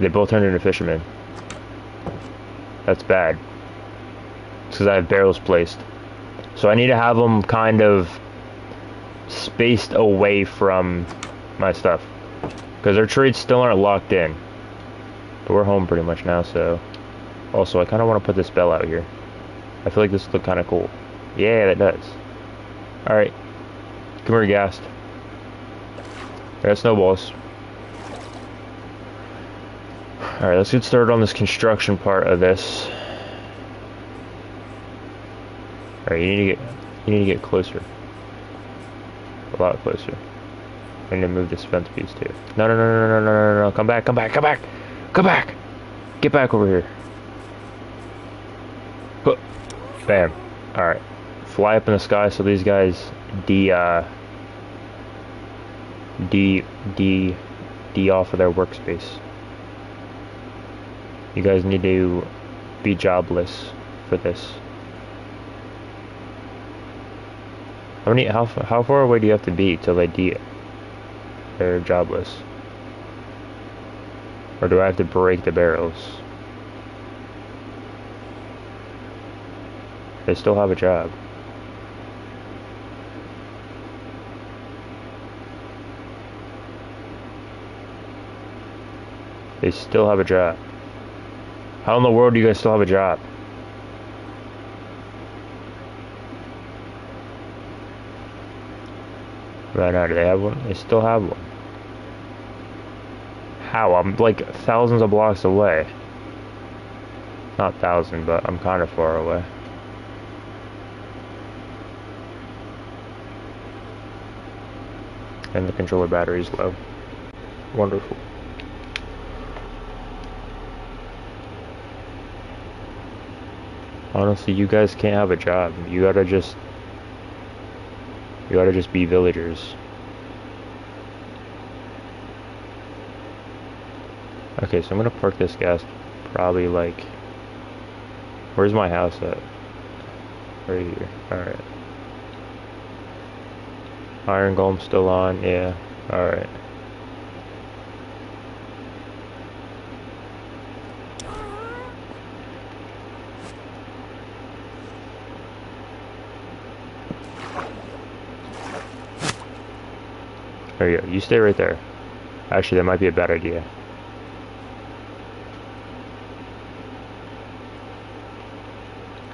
They both turned into fishermen. That's bad. It's because I have barrels placed. So I need to have them kind of spaced away from my stuff. Because their trades still aren't locked in. But we're home pretty much now, so... Also, I kind of want to put this bell out here. I feel like this looks kind of cool. Yeah, that does. Alright. Come here, Ghast. I got snowballs. Alright, let's get started on this construction part of this. Alright, you need to get closer. A lot closer. I need to move this fence piece too. No, come back. Get back over here. Bam. Alright. Fly up in the sky so these guys D off of their workspace. You guys need to be jobless for this. How far away do you have to be till they're jobless? Or do I have to break the barrels? They still have a job. They still have a job. How in the world do you guys still have a job? Right now, do they have one? They still have one. How? I'm like thousands of blocks away. Not thousand, but I'm kind of far away. And the controller battery is low. Wonderful. Honestly, you guys can't have a job. You gotta just be villagers. Okay, so I'm gonna park this gas probably like, where's my house at? Right here. Alright. Iron Golem still on, yeah. Alright. There you go. You stay right there. Actually, that might be a bad idea.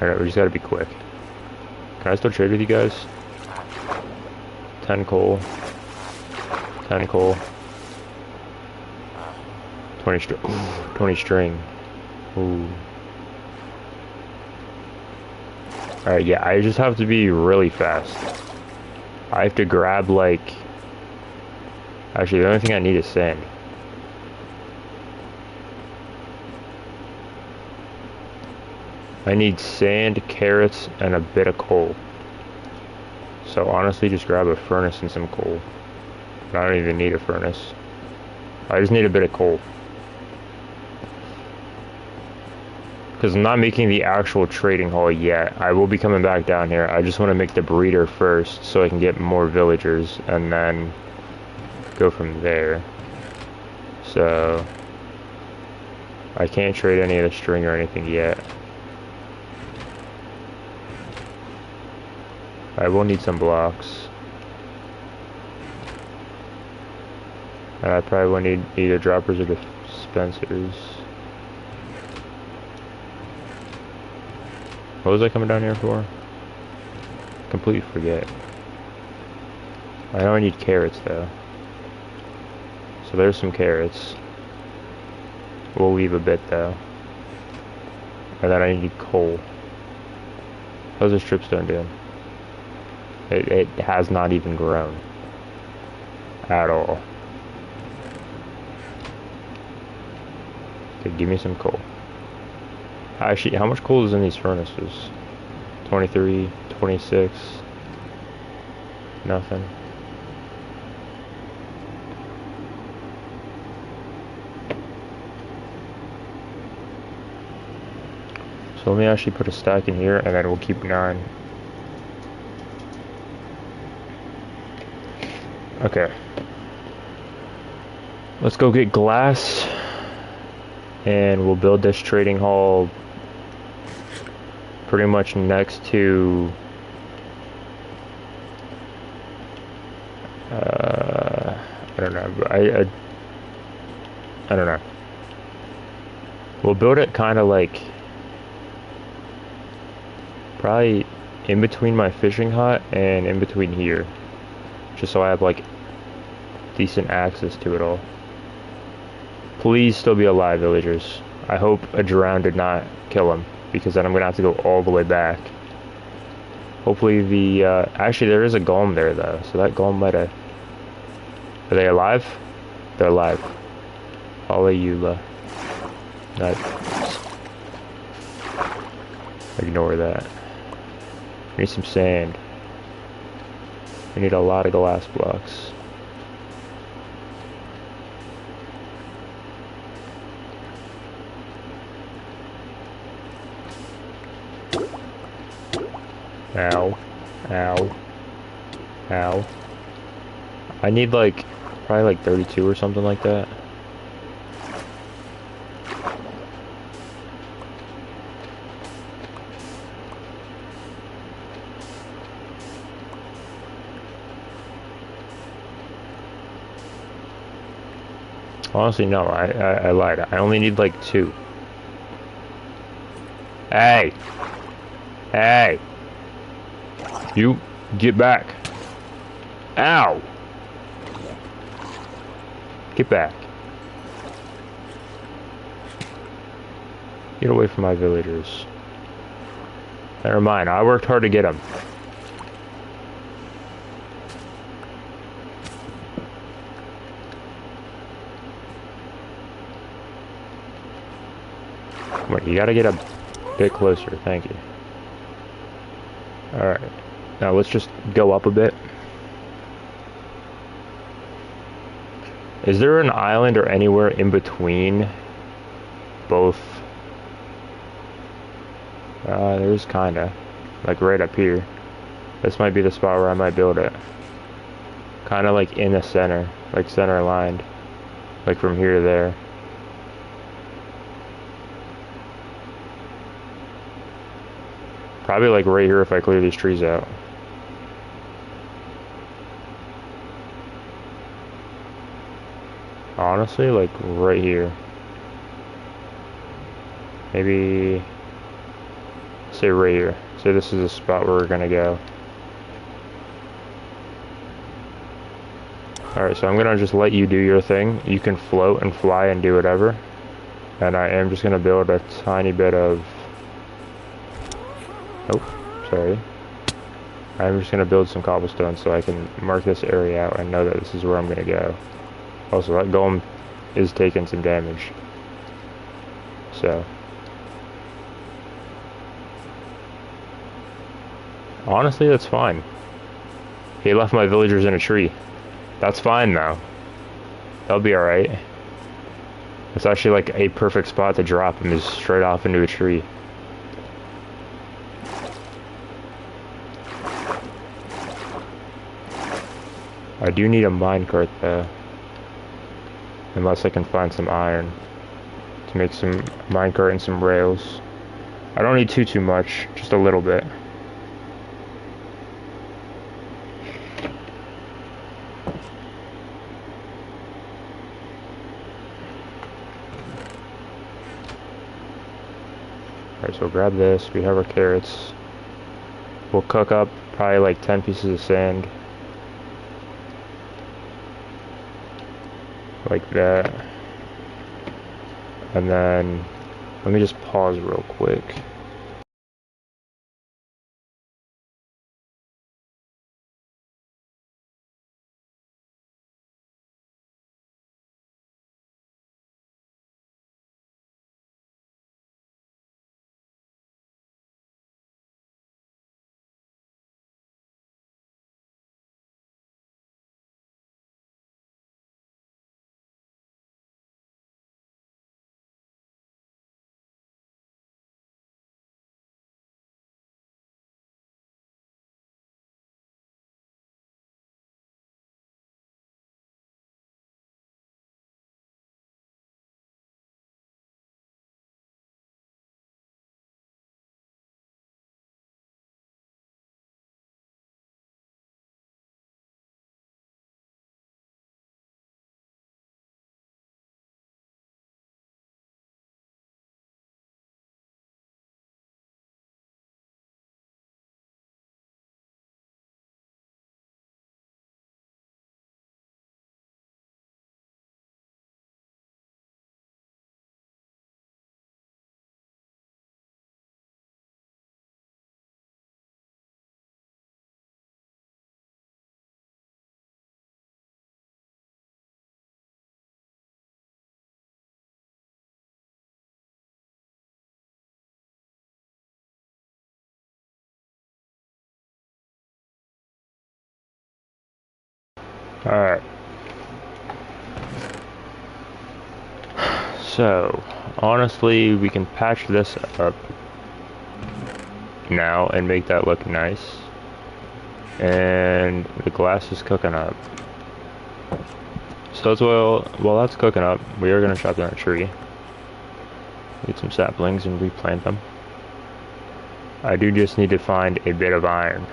Alright, we just gotta be quick. Can I still trade with you guys? 10 coal. 10 coal. 20 string. 20 string. Ooh. Alright, yeah, I just have to be really fast. I have to grab, like... Actually, the only thing I need is sand. I need sand, carrots, and a bit of coal. So honestly, just grab a furnace and some coal. I don't even need a furnace. I just need a bit of coal. Because I'm not making the actual trading hall yet. I will be coming back down here. I just want to make the breeder first so I can get more villagers and then go from there. So I can't trade any of the string or anything yet. I will need some blocks. And I probably will need either droppers or dispensers. What was I coming down here for? Completely forget. I know I need carrots though. So there's some carrots. We'll leave a bit though. And then I need coal. How's this stripstone doing? It has not even grown. At all. Okay, give me some coal. Actually, how much coal is in these furnaces? 23, 26. Nothing. So let me actually put a stack in here and then we'll keep 9. Okay. Let's go get glass and we'll build this trading hall pretty much next to I don't know. I don't know. We'll build it kind of like probably in between my fishing hut and in between here, just so I have like decent access to it all. Please still be alive, villagers. I hope a drown did not kill him, because then I'm gonna have to go all the way back. Hopefully the actually there is a golem there though, so that golem might have... Are they alive? They're alive. Hallelujah. Ignore that. I need some sand. I need a lot of glass blocks. Ow. Ow. Ow. I need like, probably like 32 or something like that. Honestly, no, I lied. I only need like 2. Hey! Hey! You get back. Ow! Get back. Get away from my villagers. Never mind, I worked hard to get them. Come on, you gotta get a Bit closer, thank you. Alright. Now let's just go up a bit. Is there an island or anywhere in between both? There's kinda. Like right up here. This might be the spot where I might build it. Kinda like in the center. Like center lined. Like from here to there. Probably like right here if I clear these trees out. Honestly, like right here. Maybe say right here. Say this is the spot where we're gonna go. Alright, so I'm gonna just let you do your thing. You can float and fly and do whatever. And I am just gonna build a tiny bit of... Oh, sorry. I'm just gonna build some cobblestone so I can mark this area out and know that this is where I'm gonna go. Also, that golem is taking some damage. So. Honestly, that's fine. He left my villagers in a tree. That's fine though. That'll be alright. It's actually like a perfect spot to drop him, is straight off into a tree. I do need a minecart though. Unless I can find some iron to make some minecart and some rails. I don't need too much, just a little bit. Alright, so we'll grab this. We have our carrots. We'll cook up probably like 10 pieces of sand. Like that. And then, let me just pause real quick. Alright. So, honestly, we can patch this up now and make that look nice. And the glass is cooking up. So as well, while that's cooking up, we are going to chop down a tree. Get some saplings and replant them. I do just need to find a bit of iron.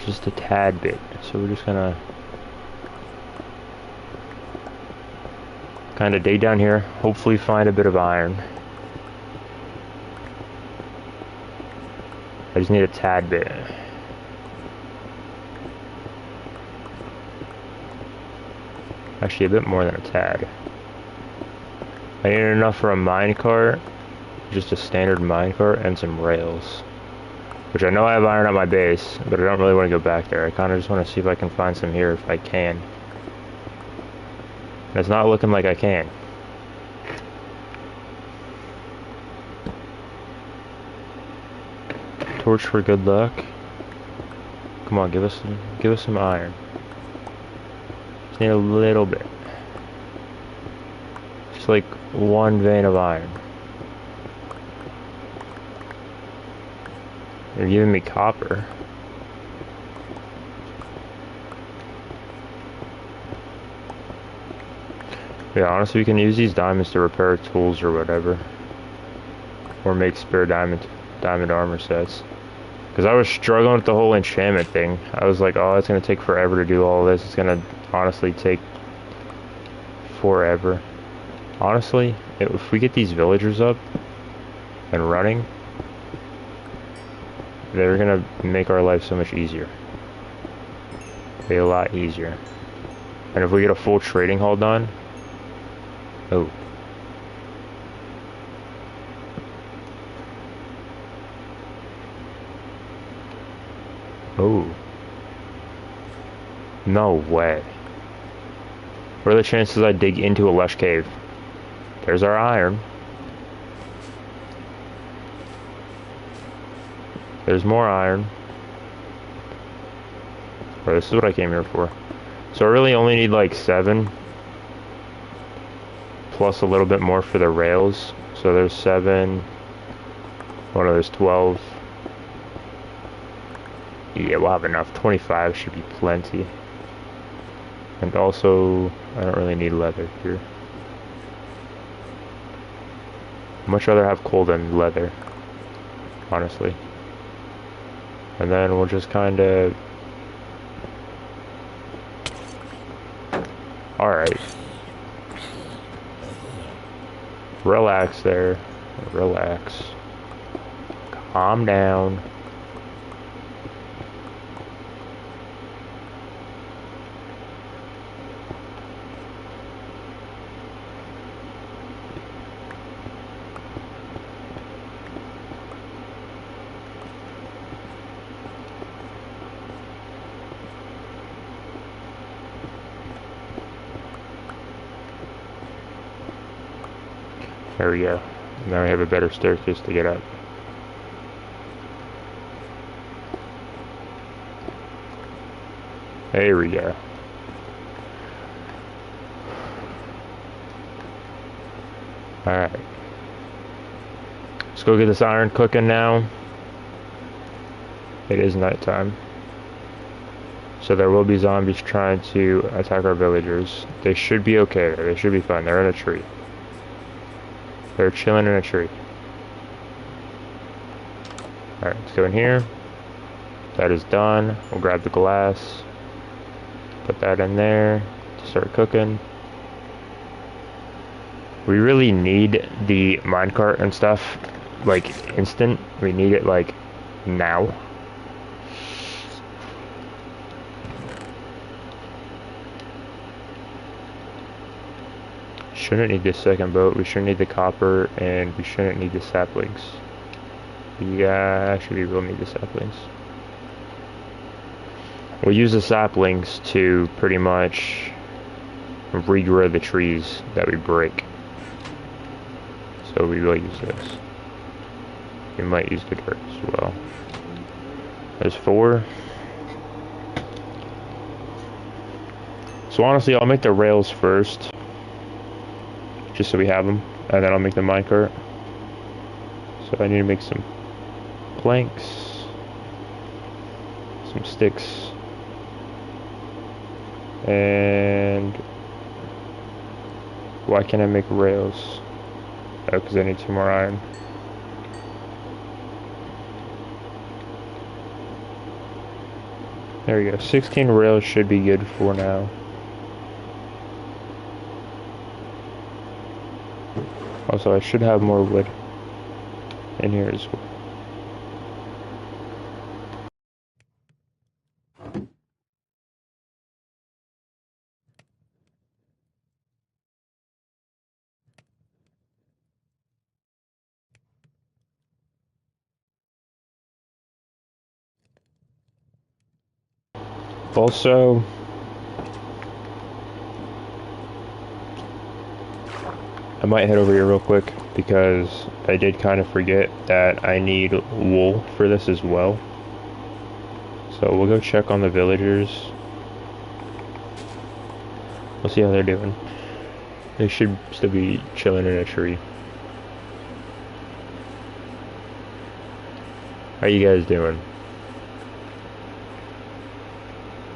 Just a tad bit. So we're just gonna kind of dig down here, hopefully find a bit of iron. I just need a tad bit. Actually, a bit more than a tad. I need enough for a minecart, just a standard minecart, and some rails. Which I know I have iron at my base, but I don't really want to go back there. I kind of just want to see if I can find some here if I can. And it's not looking like I can. torch for good luck. Come on, give us some iron. Just need a little bit. Just like one vein of iron. You're giving me copper. Yeah, honestly, we can use these diamonds to repair tools or whatever. Or make spare diamond armor sets. Because I was struggling with the whole enchantment thing. I was like, oh, it's going to take forever to do all this. It's going to honestly take forever. Honestly, if we get these villagers up and running, they're going to make our life so much easier. Be a lot easier. And if we get a full trading hall done, oh. Oh. No way. What are the chances I dig into a lush cave? There's our iron. There's more iron. Oh, this is what I came here for. So I really only need like 7. Plus a little bit more for the rails. So there's 7. Oh no, there's 12. Yeah, we'll have enough. 25 should be plenty. And also, I don't really need leather here. I'd much rather have coal than leather, honestly. And then we'll just kind of... Alright. Relax there. Relax. Calm down. There we go. Now we have a better staircase to get up. There we go. Alright. Let's go get this iron cooking now. It is nighttime. So there will be zombies trying to attack our villagers. They should be okay. They should be fine. They're in a tree. They're chilling in a tree. Alright, let's go in here. That is done. We'll grab the glass. Put that in there to start cooking. We really need the minecart and stuff, like, instant. We need it, like, now. Shouldn't need this second boat. We shouldn't need the copper, and we shouldn't need the saplings. Yeah, actually we will need the saplings. We'll use the saplings to pretty much regrow the trees that we break. So we will use this. We might use the dirt as well. There's 4. So honestly, I'll make the rails first. Just so we have them, and then I'll make the minecart. So I need to make some planks, some sticks, and why can't I make rails? Oh, because I need 2 more iron. There we go. 16 rails should be good for now. Also, I should have more wood in here as well. Also, I might head over here real quick because I did kind of forget that I need wool for this as well. So we'll go check on the villagers. We'll see how they're doing. They should still be chilling in a tree. How you guys doing?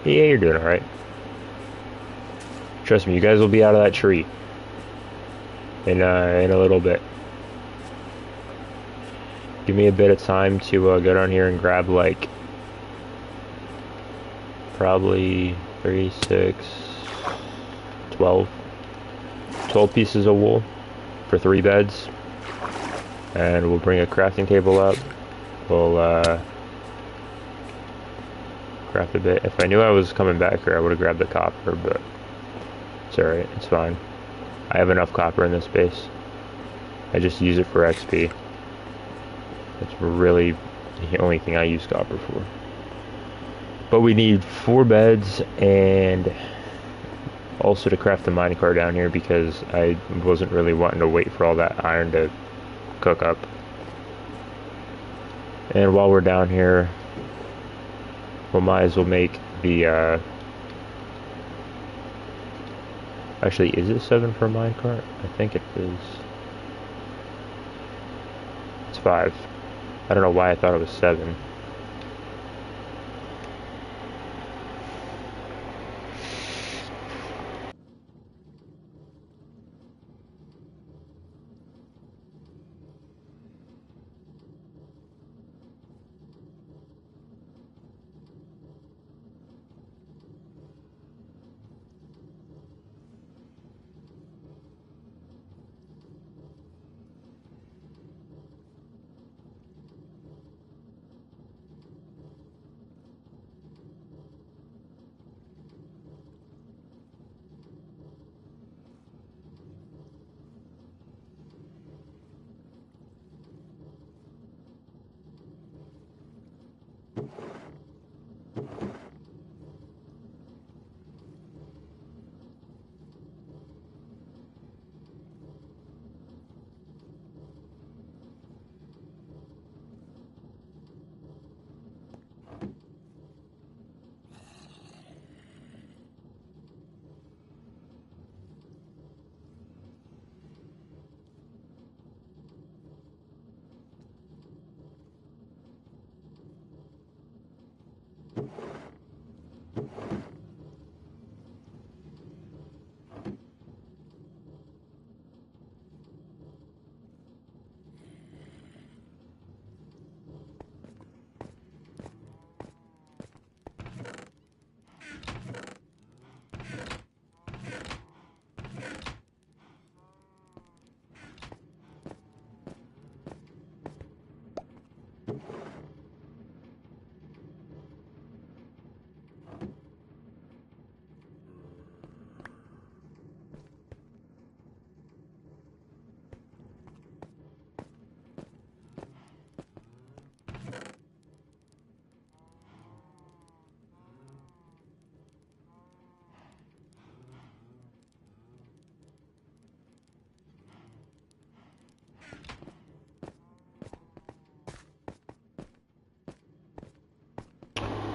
Yeah, you're doing alright. Trust me, you guys will be out of that tree in a little bit. Give me a bit of time to go down here and grab like probably 36, 12 pieces of wool for 3 beds, and we'll bring a crafting table up. We'll craft a bit. If I knew I was coming back here, I would have grabbed the copper, but it's alright, it's fine. I have enough copper in this base. I just use it for XP. That's really the only thing I use copper for. But we need 4 beds, and also to craft the minecart down here because I wasn't really wanting to wait for all that iron to cook up. And while we're down here, we might as well make the actually, is it 7 for a minecart? I think it is. It's 5. I don't know why I thought it was 7.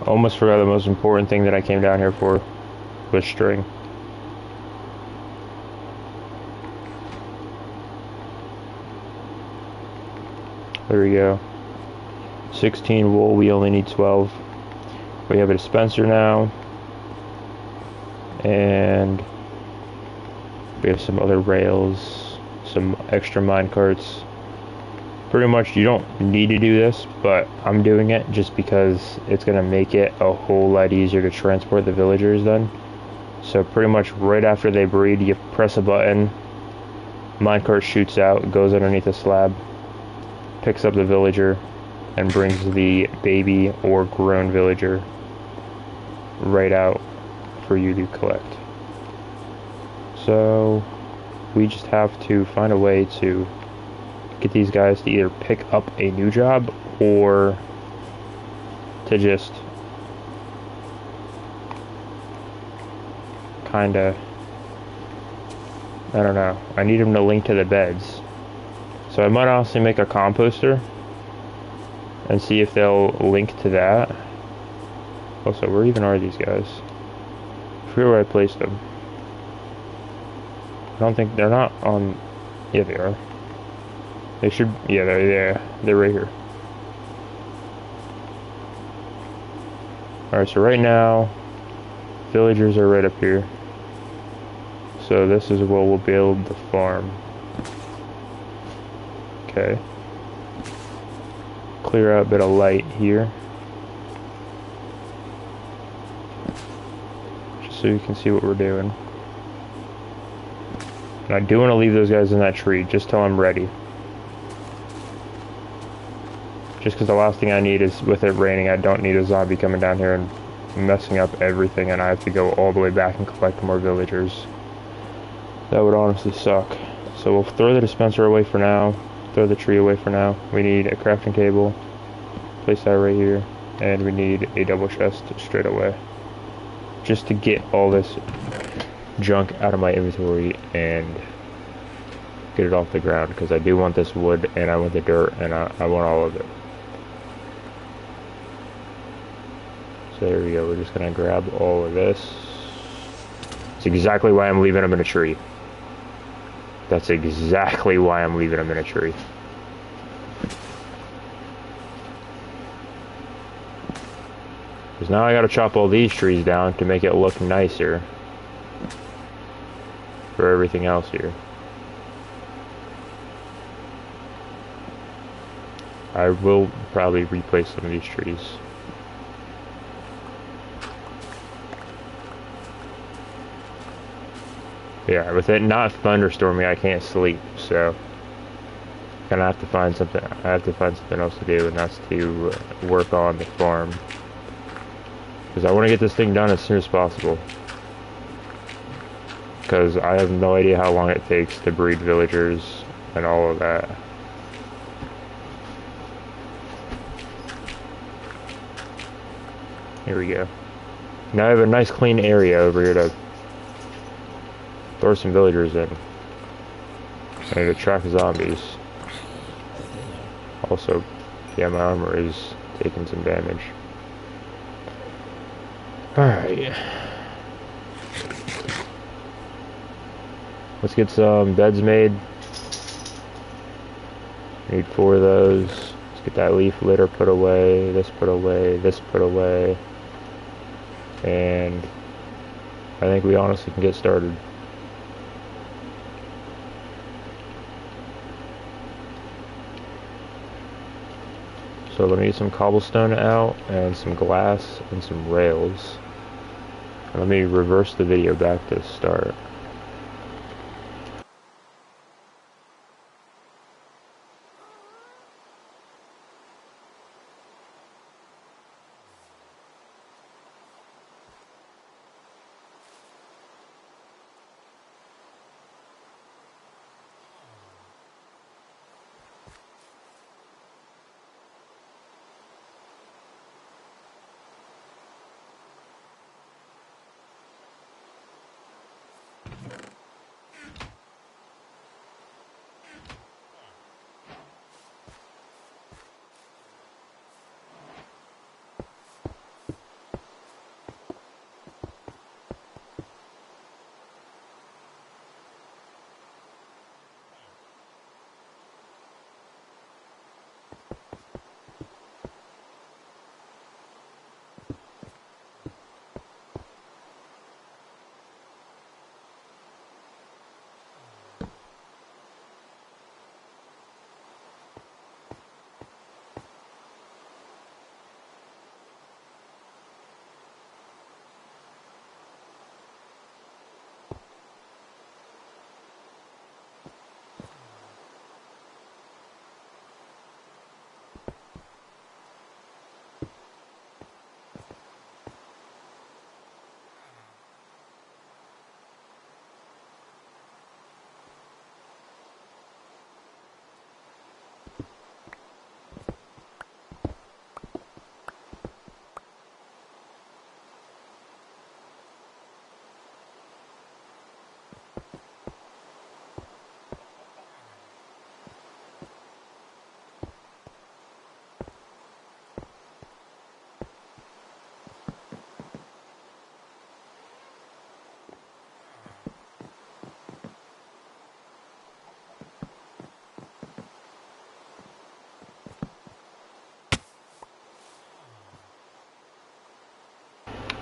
Almost forgot the most important thing that I came down here for was string. There we go. 16 wool, we only need 12. We have a dispenser now. And we have some other rails, some extra mine carts. Pretty much you don't need to do this, but I'm doing it just because it's going to make it a whole lot easier to transport the villagers then. So pretty much right after they breed, you press a button, minecart shoots out, goes underneath the slab, picks up the villager, and brings the baby or grown villager right out for you to collect. So we just have to find a way to get these guys to either pick up a new job or to just kinda, I don't know, I need them to link to the beds So I might honestly make a composter and see if they'll link to that. Also, where even are these guys? I forget where I placed them. I don't think they're not on. Yeah, they are. They should. Yeah, they're right here. All right, so right now, villagers are right up here. So this is where we'll build the farm. Okay. Clear out a bit of light here, just so you can see what we're doing. And I do want to leave those guys in that tree just till I'm ready. Just because the last thing I need is, with it raining, I don't need a zombie coming down here and messing up everything, and I have to go all the way back and collect more villagers. That would honestly suck. So we'll throw the dispenser away for now. Throw the tree away for now. We need a crafting table. Place that right here. And we need a double chest straight away. Just to get all this junk out of my inventory and get it off the ground. Because I do want this wood, and I want the dirt, and I want all of it. So there we go. We're just going to grab all of this. That's exactly why I'm leaving them in a tree. That's exactly why I'm leaving them in a tree. Because now I gotta chop all these trees down to make it look nicer for everything else here. I will probably replace some of these trees. Yeah, with it not thunderstorming, I can't sleep, so gonna have to find something. I have to find something else to do, and that's to work on the farm, because I want to get this thing done as soon as possible. Because I have no idea how long it takes to breed villagers and all of that. Here we go. Now I have a nice clean area over here to throw some villagers in and attract zombies. Also, yeah, my armor is taking some damage. Alright. Let's get some beds made. Need 4 of those. Let's get that leaf litter put away, this put away, this put away. And I think we honestly can get started. So let me get some cobblestone out and some glass and some rails. And let me reverse the video back to the start.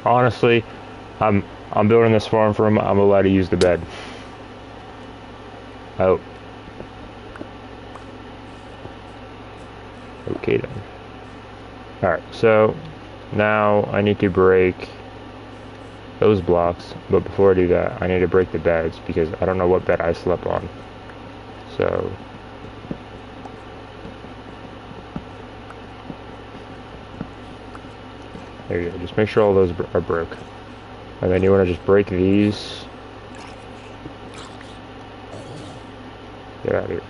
Honestly, I'm building this farm for him. I'm allowed to use the bed. Oh, okay then. All right, so now I need to break those blocks, but before I do that, I need to break the beds because I don't know what bed I slept on. So there you go. Just make sure all those are broke, and then you want to just break these. Get out of here.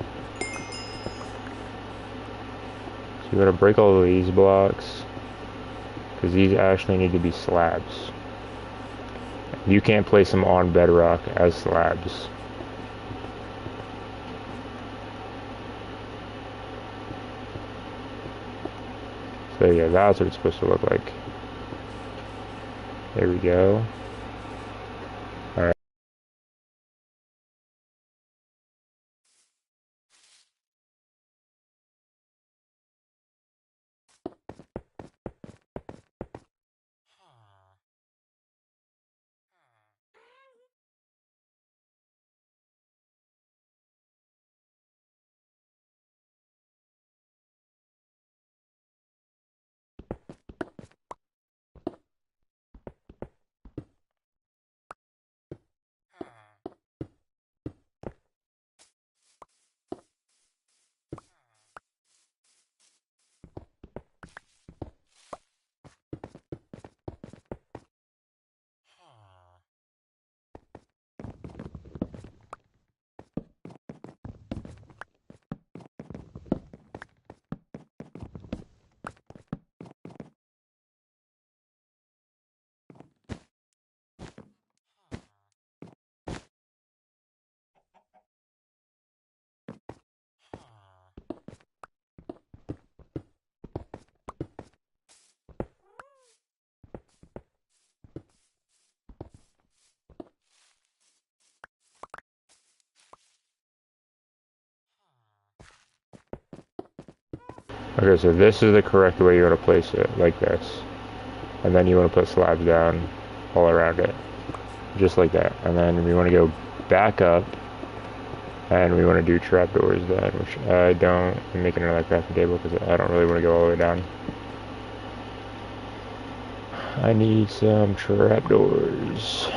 So you want to break all of these blocks because these actually need to be slabs. You can't place them on bedrock as slabs. So yeah, that's what it's supposed to look like. There we go. Alright. Okay, so this is the correct way you want to place it, like this. And then you want to put slabs down all around it. Just like that. And then we want to go back up. And we want to do trapdoors then, which I don't. I'm making another crafting table because I don't really want to go all the way down. I need some trapdoors.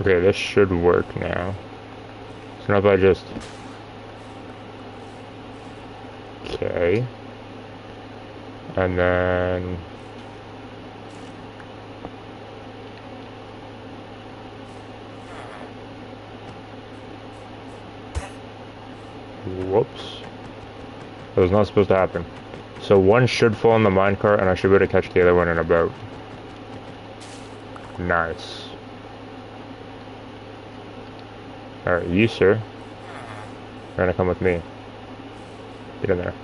Okay, this should work now. So now if I just... Okay. And then... Whoops. That was not supposed to happen. So one should fall in the minecart, and I should be able to catch the other one in a boat. Nice. Alright, you, sir. You're gonna come with me. Get in there.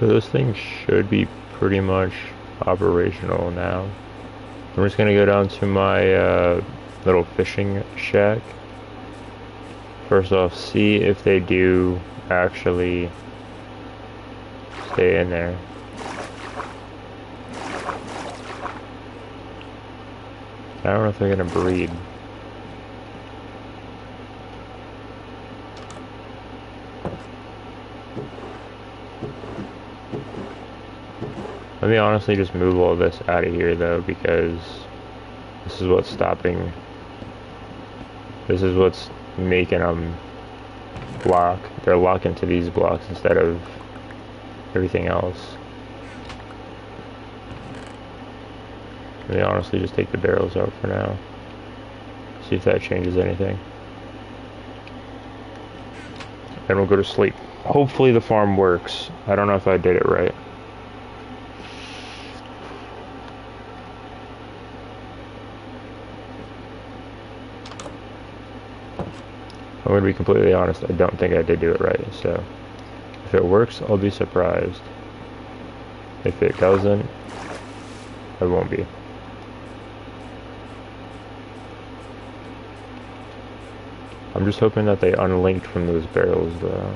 So this thing should be pretty much operational now. I'm just gonna go down to my little fishing shack. First off, see if they do actually stay in there. I don't know if they're gonna breed. Let me honestly just move all this out of here though, because this is what's stopping. This is what's making them block. They're locking to these blocks instead of everything else. Let me honestly just take the barrels out for now. See if that changes anything. Then we'll go to sleep. Hopefully the farm works. I don't know if I did it right. I'm going to be completely honest, I don't think I did do it right, so if it works, I'll be surprised. If it doesn't, I won't be. I'm just hoping that they unlinked from those barrels, though.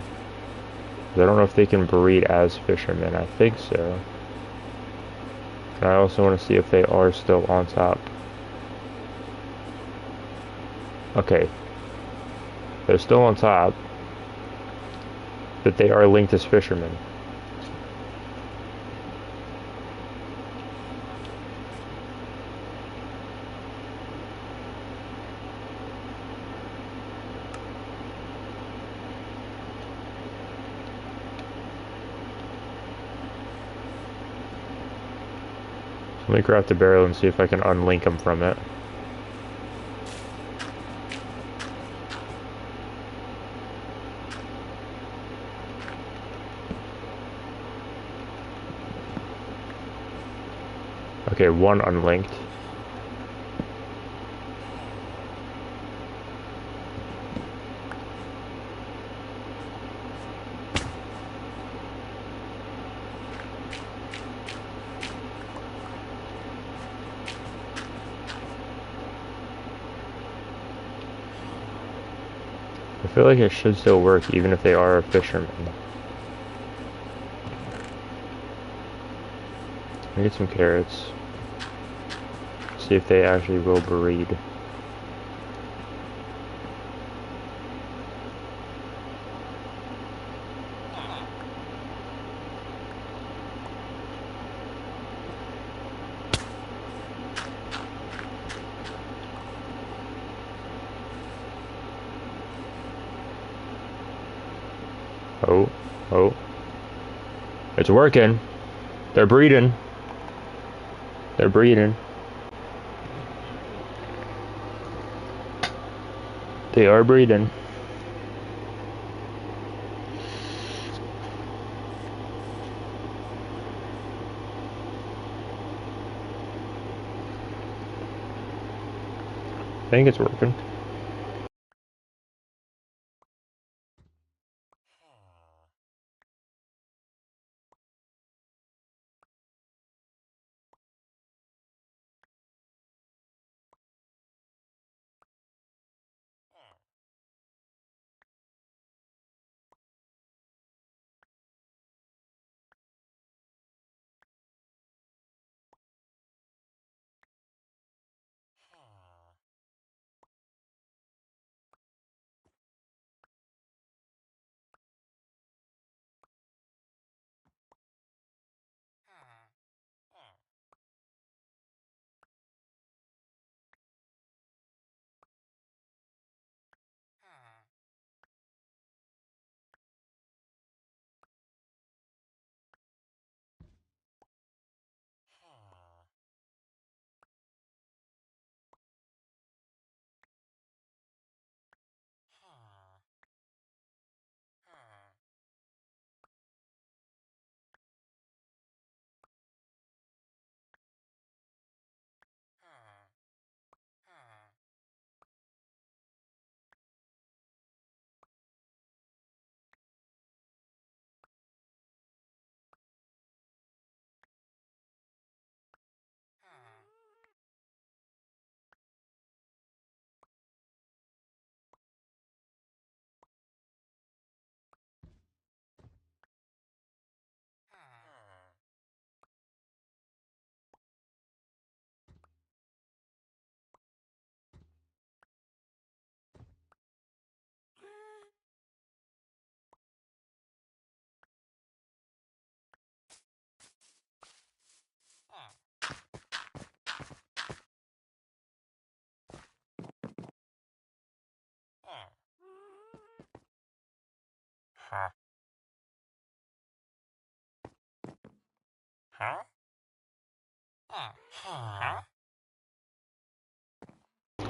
I don't know if they can breed as fishermen. I think so. And I also want to see if they are still on top. Okay. They're still on top, but they are linked as fishermen. Let me grab the barrel and see if I can unlink them from it. Okay, one unlinked. I feel like it should still work even if they are a fisherman. Let me get some carrots. See if they actually will breed. Oh, oh. It's working. They're breeding. They're breeding. They are breeding. I think it's working.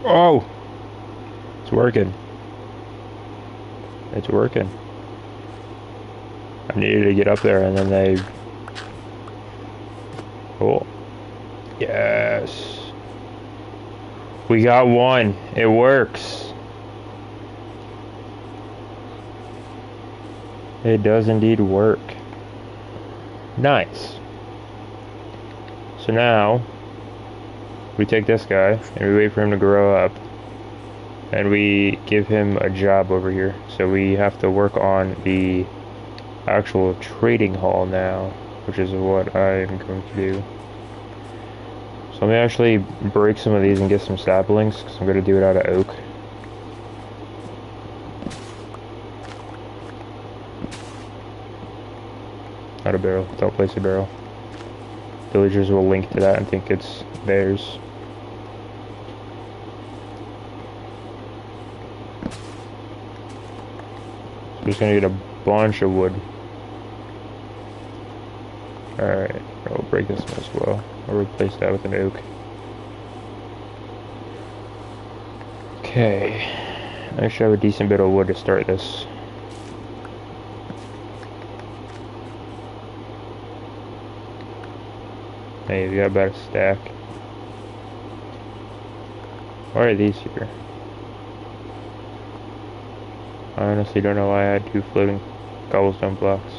Oh! It's working. It's working. I needed to get up there and then they... Cool. Yes. We got one. It works. It does indeed work. Nice. So now, we take this guy and we wait for him to grow up. And we give him a job over here. So we have to work on the actual trading hall now, which is what I am going to do. So let me actually break some of these and get some saplings, because I'm going to do it out of oak. Not a barrel. Don't place a barrel. Villagers will link to that and think it's theirs. So we're just going to get a bunch of wood. Alright, I'll break this one as well. I'll replace that with an oak. Okay. I should have a decent bit of wood to start this. Hey, we got about a stack. Why are these here? I honestly don't know why I had 2 floating cobblestone blocks.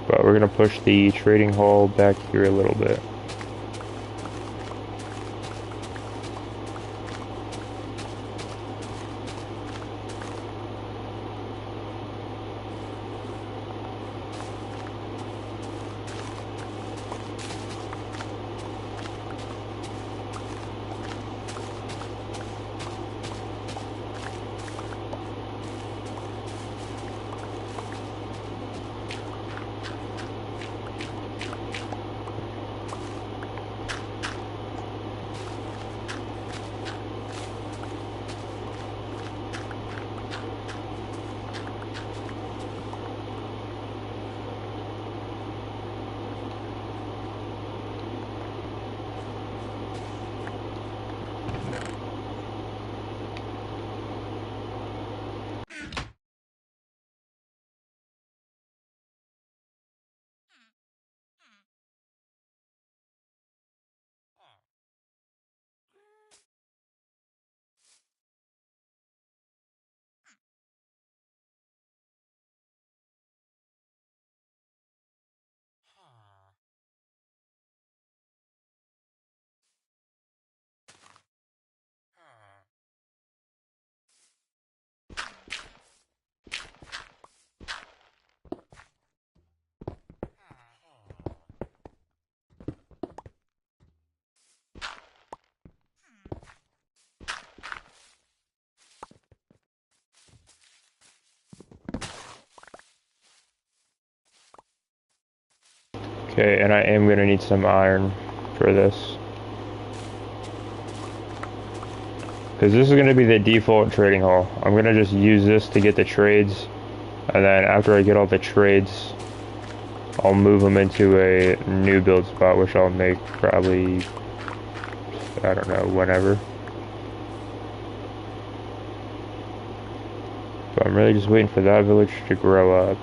But we're gonna push the trading hall back here a little bit. Okay, and I am gonna need some iron for this. Because this is gonna be the default trading hall. I'm gonna just use this to get the trades. And then after I get all the trades, I'll move them into a new build spot, which I'll make probably, I don't know, whenever. But I'm really just waiting for that village to grow up.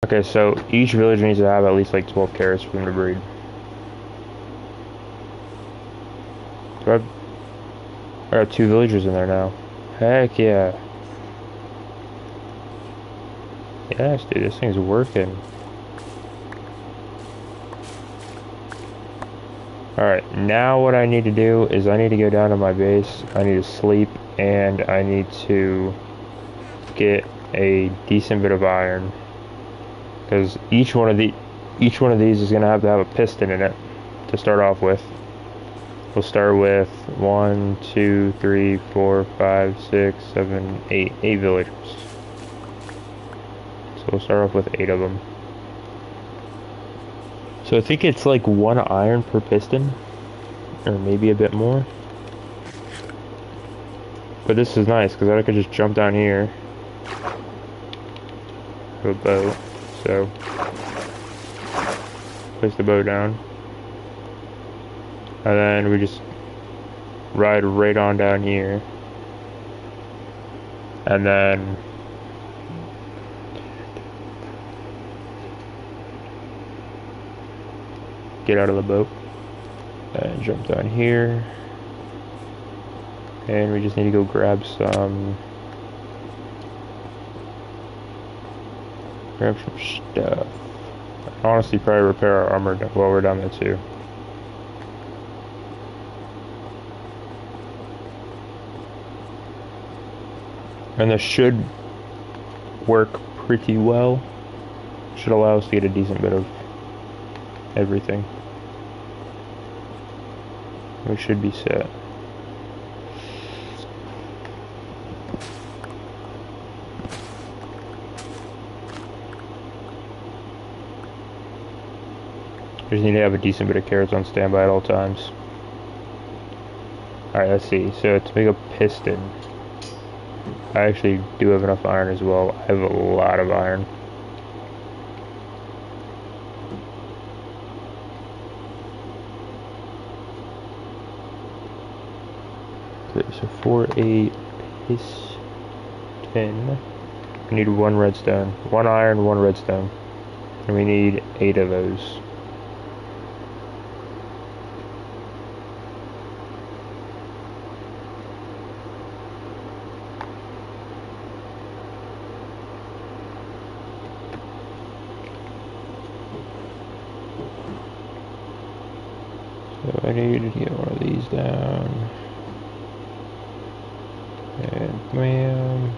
Okay, so each village needs to have at least like 12 carrots for them to breed. Do I got 2 villagers in there now. Heck yeah. Yes, dude, this thing's working. Alright, now what I need to do is I need to go down to my base, I need to sleep, and I need to get a decent bit of iron. Because each one of these is gonna have to have a piston in it to start off with. We'll start with 1, 2, 3, 4, 5, 6, 7, 8. 8 villagers. So we'll start off with 8 of them. So I think it's like 1 iron per piston, or maybe a bit more. But this is nice because I could just jump down here to a boat. So place the boat down, and then we just ride right on down here, and then get out of the boat and jump down here, and we just need to go grab some stuff. Honestly, probably repair our armor while we're down there too. And this should work pretty well. Should allow us to get a decent bit of everything. We should be set. We just need to have a decent bit of carrots on standby at all times. Alright, let's see. So to make a piston, I actually do have enough iron as well. I have a lot of iron. Okay, so 4, 8 piston. We need 1 redstone. 1 iron, 1 redstone. And we need 8 of those. So I need to get one of these down. And bam.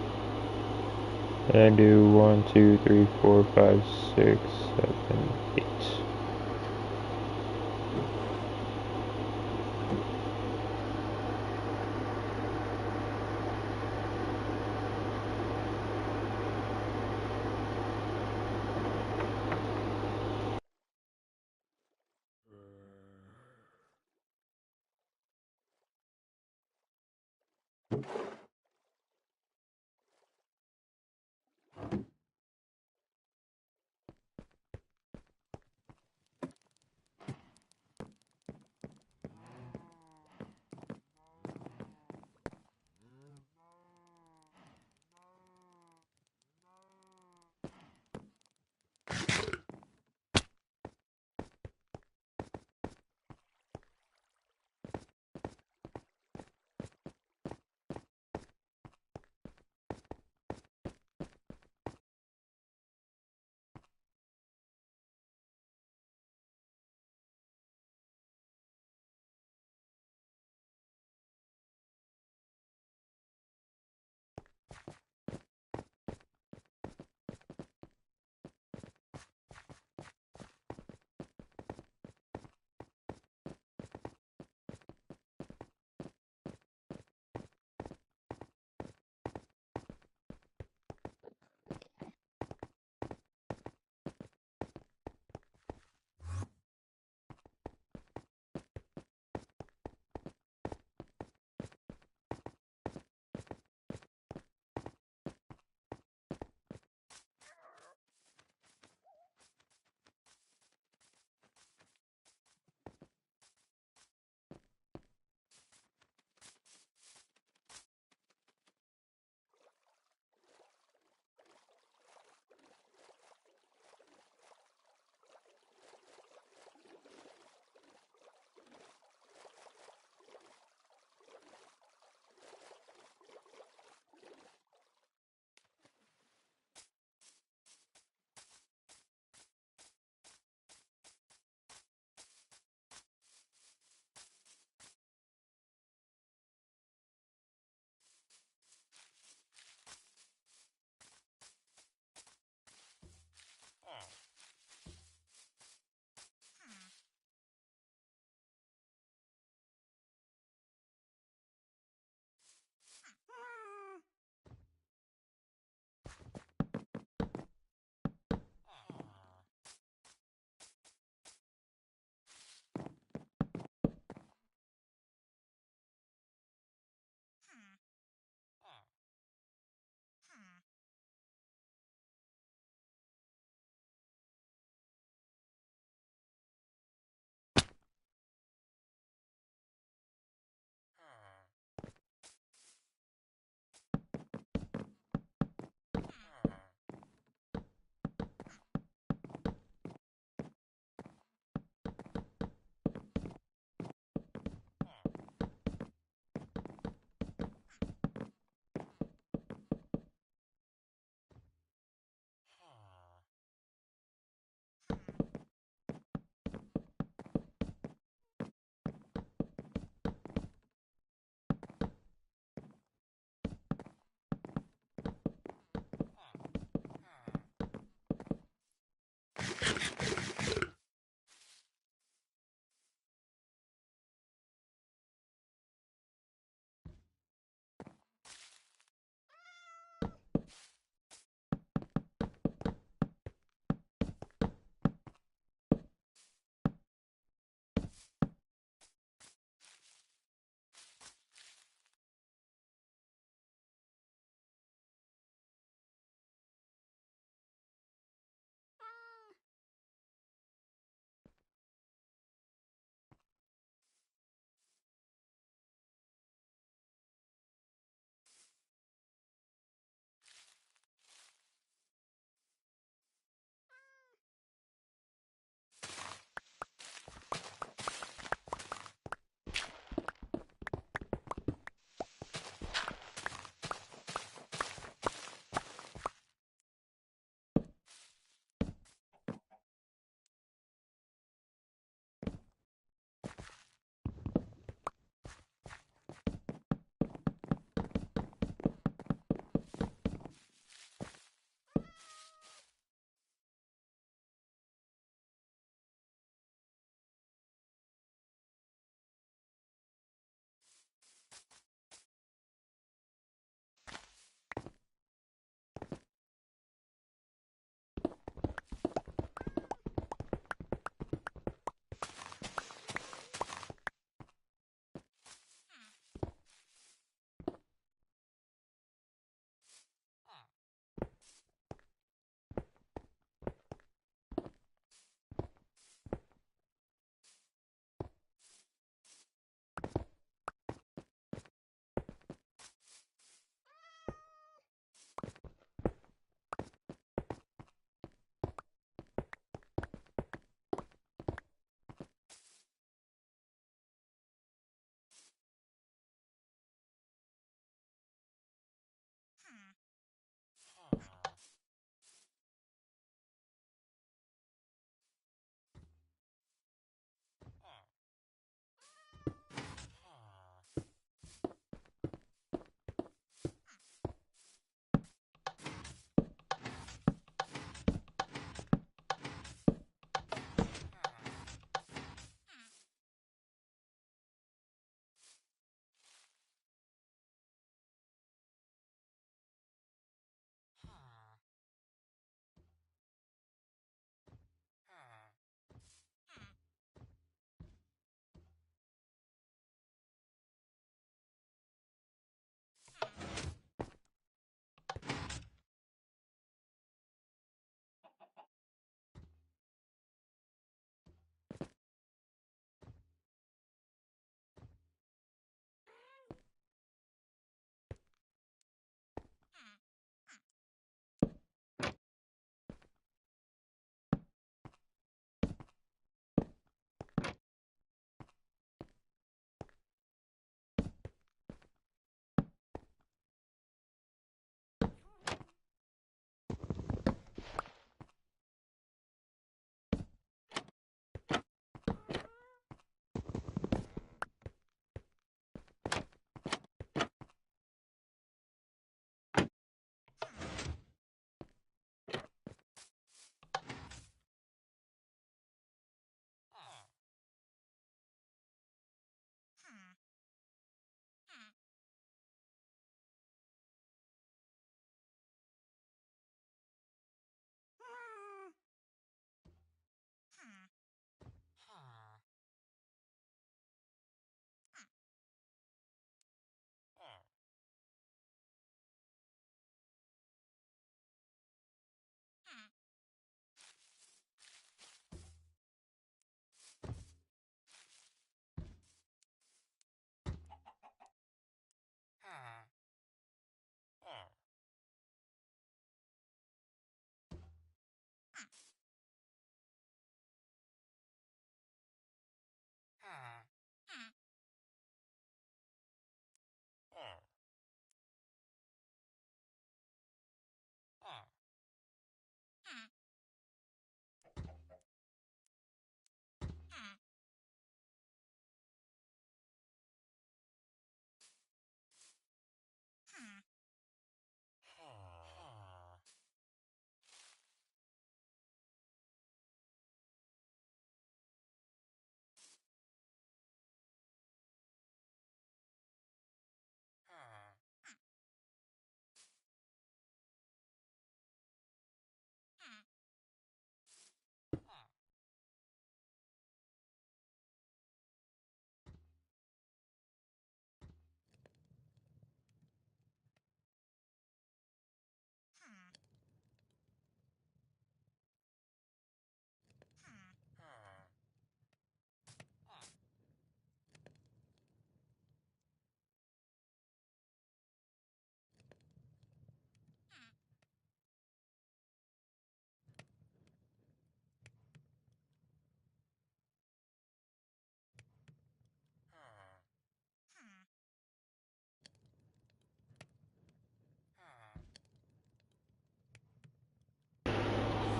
And do 1, 2, 3, 4, 5, 6, 7, 8.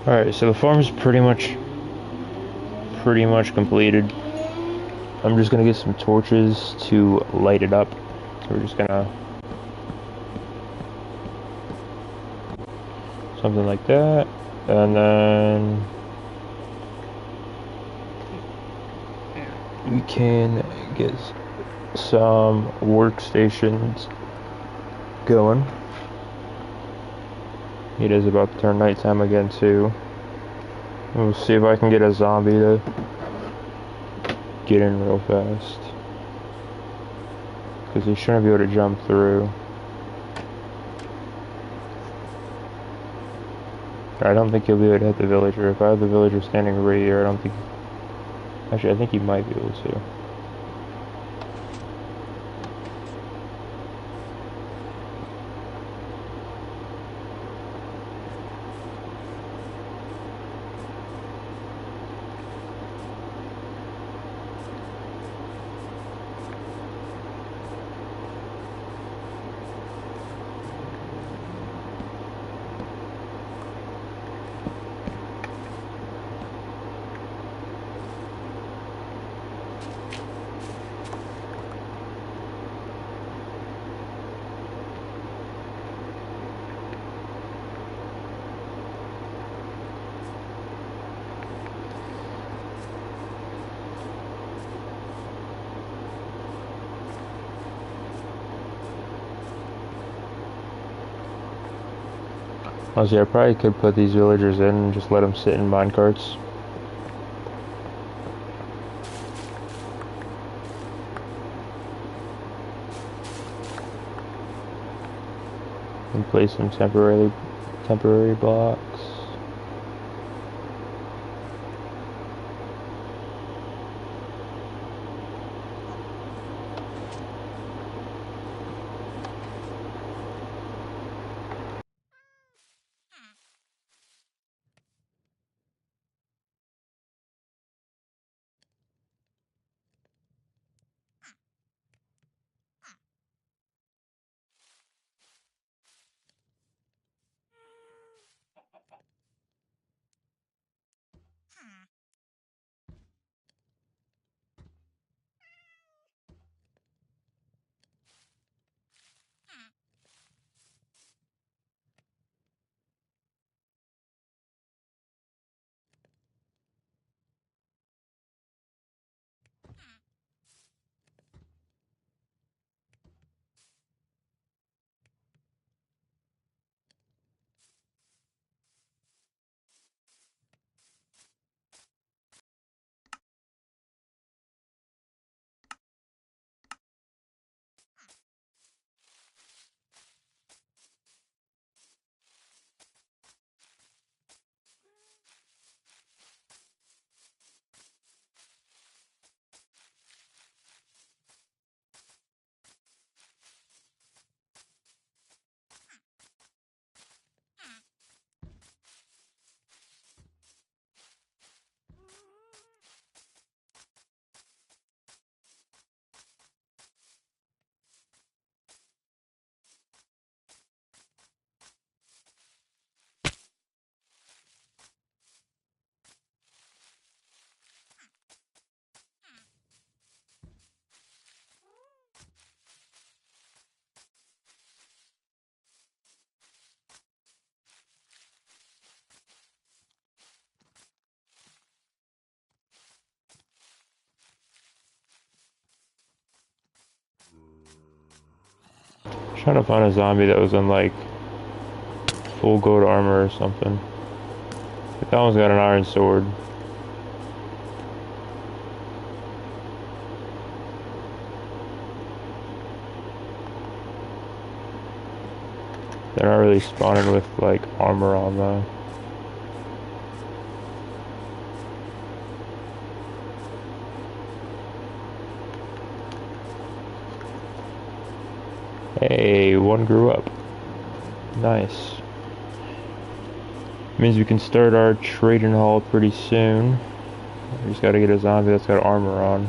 Alright, so the farm's pretty much completed. I'm just gonna get some torches to light it up. So we're just gonna something like that, and then we can get some workstations going. It is about to turn nighttime again too. We'll see if I can get a zombie to get in real fast, because he shouldn't be able to jump through. I don't think he'll be able to hit the villager. If I have the villager standing right here, I don't think... Actually, I think he might be able to. Honestly, I probably could put these villagers in and just let them sit in minecarts. And place some temporary blocks. Trying to find a zombie that was in like full gold armor or something. But that one's got an iron sword. They're not really spawning with like armor on though. Hey, one grew up. Nice. Means we can start our trading hall pretty soon. We just gotta get a zombie that's got armor on.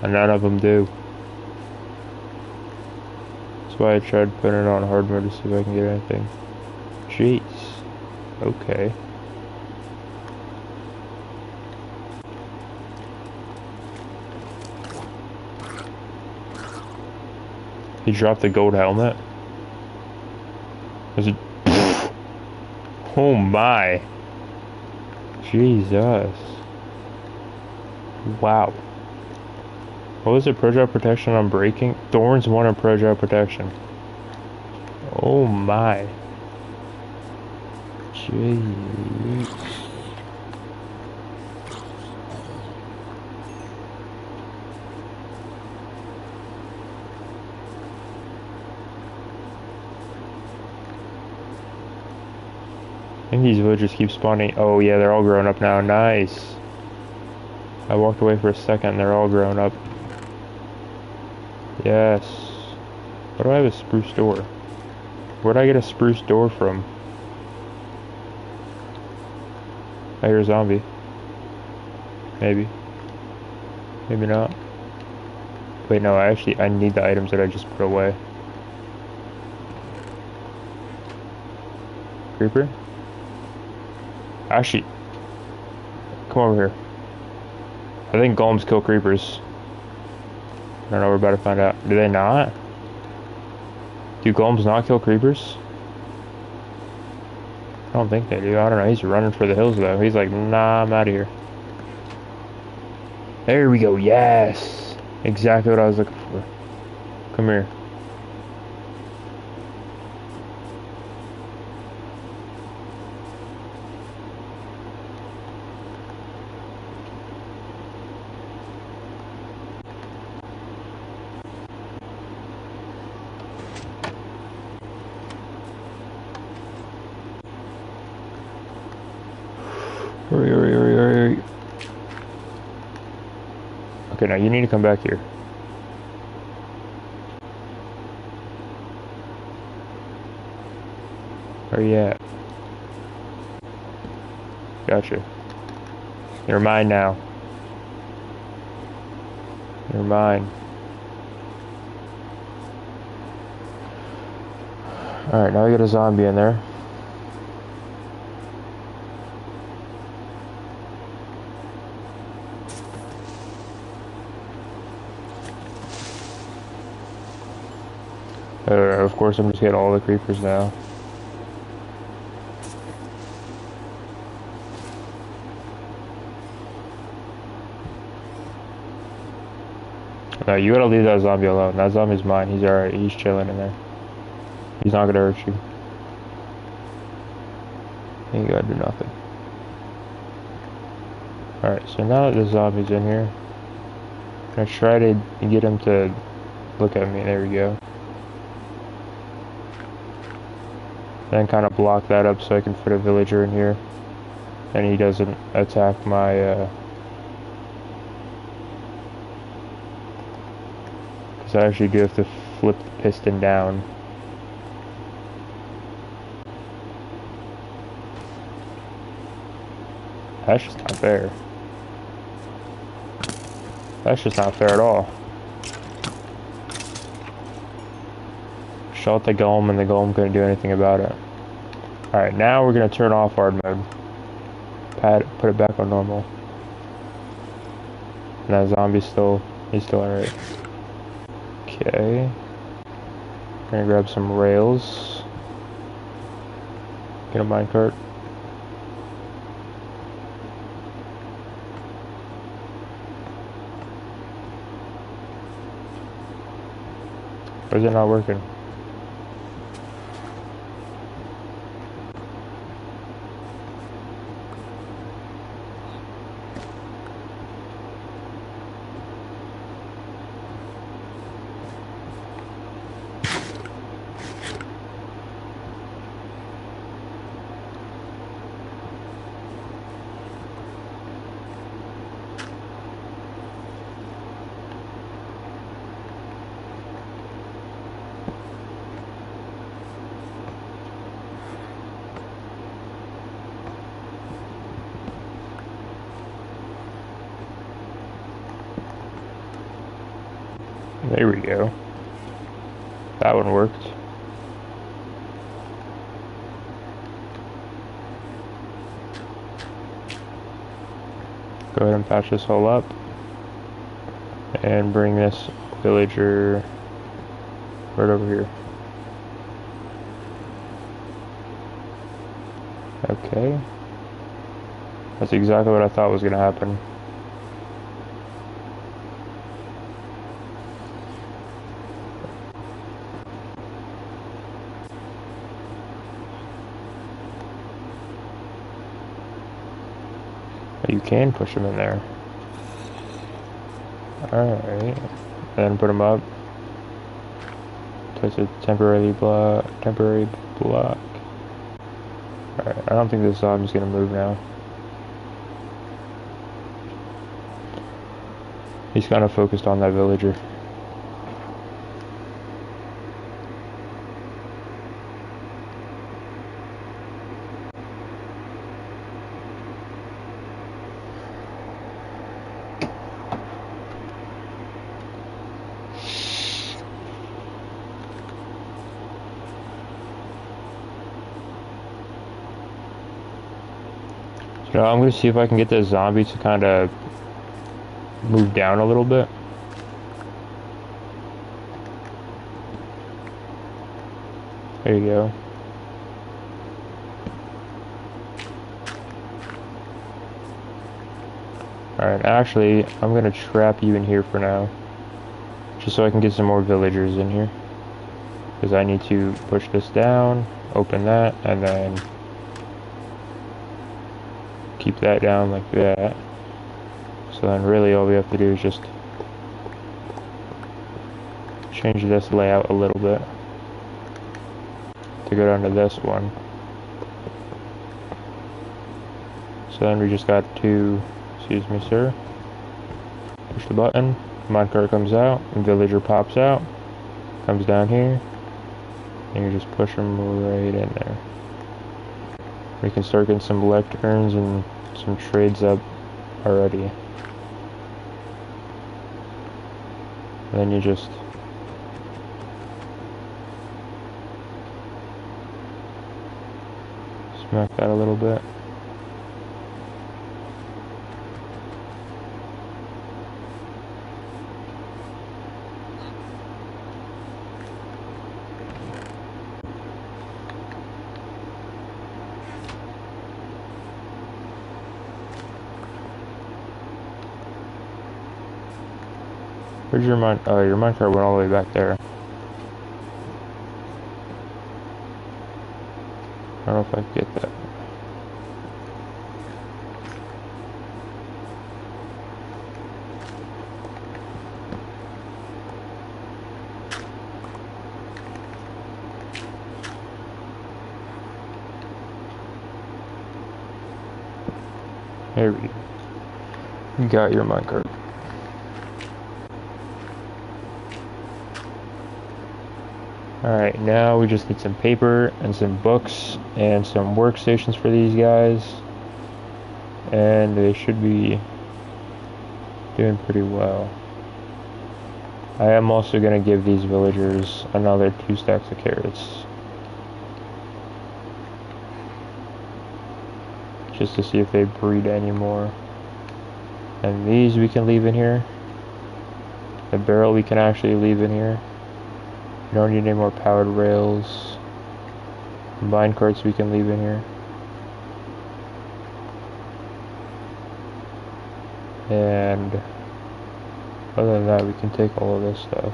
And none of them do. That's why I tried putting it on hard mode to see if I can get anything. Jeez. Okay. He dropped the gold helmet. Is it? Oh my. Jesus. Wow. What was it? Project protection on braking? Thorns 1 on project protection. Oh my. Jeez. I think these villagers keep spawning. Oh yeah, they're all grown up now. Nice. I walked away for a second. They're all grown up. Yes. Why do I have a spruce door? Where'd I get a spruce door from? I hear a zombie. Maybe. Maybe not. Wait, no, I need the items that I just put away. Creeper? Actually, come over here. I think golems kill creepers. I don't know, we're about to find out. Do they not? Do golems not kill creepers? I don't think they do. I don't know. He's running for the hills though. He's like, nah, I'm out of here. There we go. Yes. Exactly what I was looking for. Come here. Hurry, hurry, hurry, hurry. Okay, now you need to come back here. Where you at? Gotcha. You're mine now. You're mine. Alright, now we got a zombie in there. Of course, I'm just getting all the creepers now. No, you gotta leave that zombie alone. That zombie's mine. He's alright. He's chilling in there. He's not gonna hurt you. He ain't gotta do nothing. Alright, so now that the zombie's in here, I'm gonna try to get him to look at me. There we go. Then kind of block that up so I can fit a villager in here. And he doesn't attack my, because I actually do have to flip the piston down. That's just not fair. That's just not fair at all. Shot the golem and the golem couldn't do anything about it. Alright, now we're gonna turn off hard mode. Put it back on normal. And that zombie's he's still alright. Okay. Gonna grab some rails. Get a minecart. Or is it not working? There we go. That one worked. Go ahead and patch this hole up. And bring this villager Right over here. Okay. That's exactly what I thought was gonna happen. You can push them in there. Alright. Then put them up. Touch a temporary block. Alright, I don't think this zombie's gonna move now. He's kind of focused on that villager. You know, I'm gonna see if I can get the zombie to kind of move down a little bit. There you go. Alright, actually, I'm gonna trap you in here for now. Just so I can get some more villagers in here. Because I need to push this down, open that, and then keep that down like that. So then really all we have to do is just change this layout a little bit to go down to this one. So then we just got to, excuse me sir, push the button, minecart comes out, and villager pops out, comes down here, and you just push them right in there. We can start getting some lecterns and some trades up already. And then you just smack that a little bit. Where's your your minecart went all the way back there. I don't know if I can get that. There we go. You got your minecart. Alright, now we just need some paper and some books and some workstations for these guys. And they should be doing pretty well. I am also going to give these villagers another 2 stacks of carrots. Just to see if they breed anymore. And these we can leave in here. The barrel we can actually leave in here. We don't need any more powered rails. Mine carts we can leave in here. And other than that, we can take all of this stuff.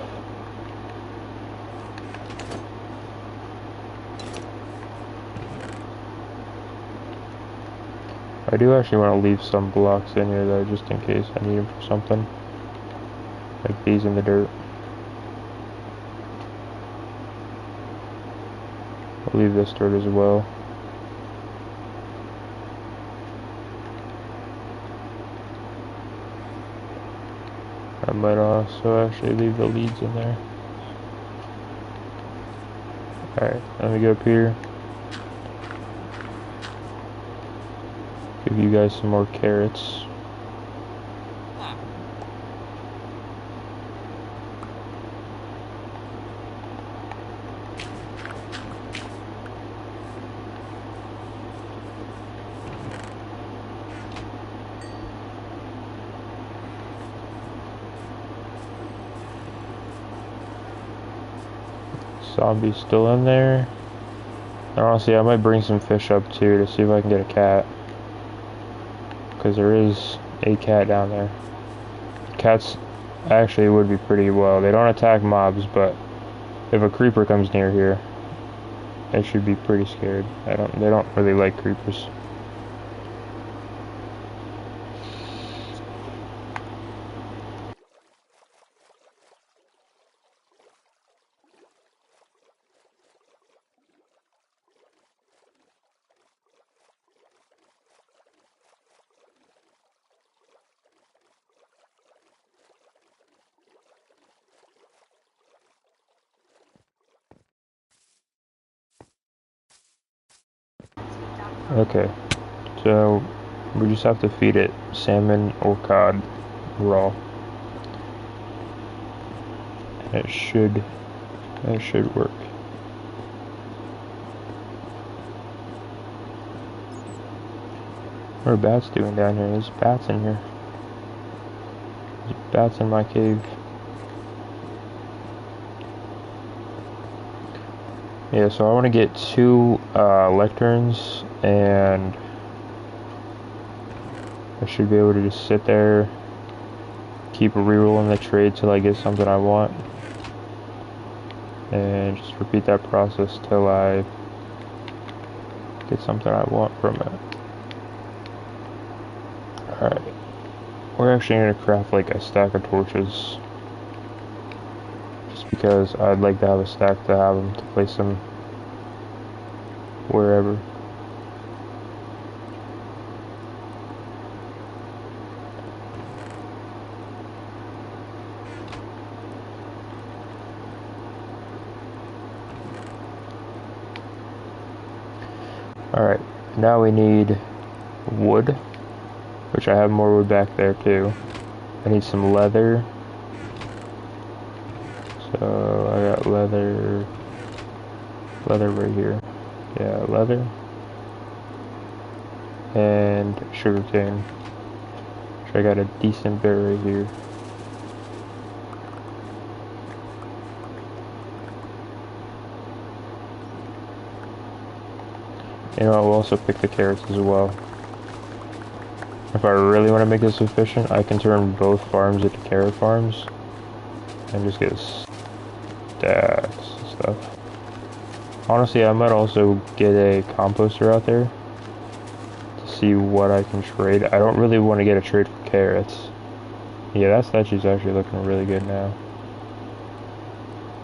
I do actually want to leave some blocks in here though, just in case I need them for something. Like these in the dirt. I'll leave this dirt as well. I might also actually leave the leads in there. Alright, let me go up here. Give you guys some more carrots. Zombie's still in there. And honestly, I might bring some fish up too to see if I can get a cat. Because there is a cat down there. Cats actually would be pretty well. They don't attack mobs, but if a creeper comes near here, they should be pretty scared. They don't really like creepers. Okay, so we just have to feed it salmon or cod raw. And it should work. What are bats doing down here? There's bats in here. There's bats in my cave. Yeah, so I want to get 2 lecterns, and I should be able to just sit there, keep rerolling the trade till I get something I want, and just repeat that process till I get something I want from it. Alright, we're actually going to craft like a stack of torches, just because I'd like to have a stack to have them to place them wherever. Alright, now we need wood, which I have more wood back there too. I need some leather. So I got leather right here. Yeah, leather. And sugarcane. So I got a decent bit right here. You know, I'll also pick the carrots as well. If I really want to make this efficient, I can turn both farms into carrot farms and just get stacks of stuff. Honestly, I might also get a composter out there to see what I can trade. I don't really want to get a trade for carrots. Yeah, that statue's actually looking really good now.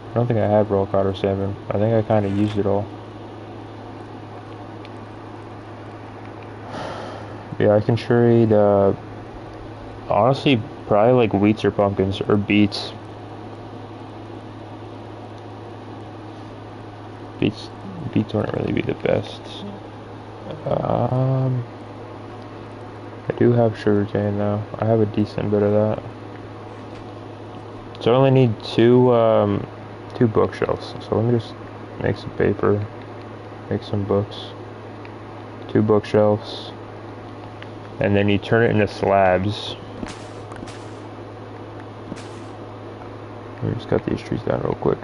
I don't think I had raw cod or salmon. I think I kind of used it all. Yeah, I can trade, honestly, probably like wheats or pumpkins, or beets. Beets wouldn't really be the best. I do have sugarcane though. I have a decent bit of that. So I only need 2 bookshelves. So let me just make some paper, make some books. 2 bookshelves. And then you turn it into slabs. Let me just cut these trees down real quick.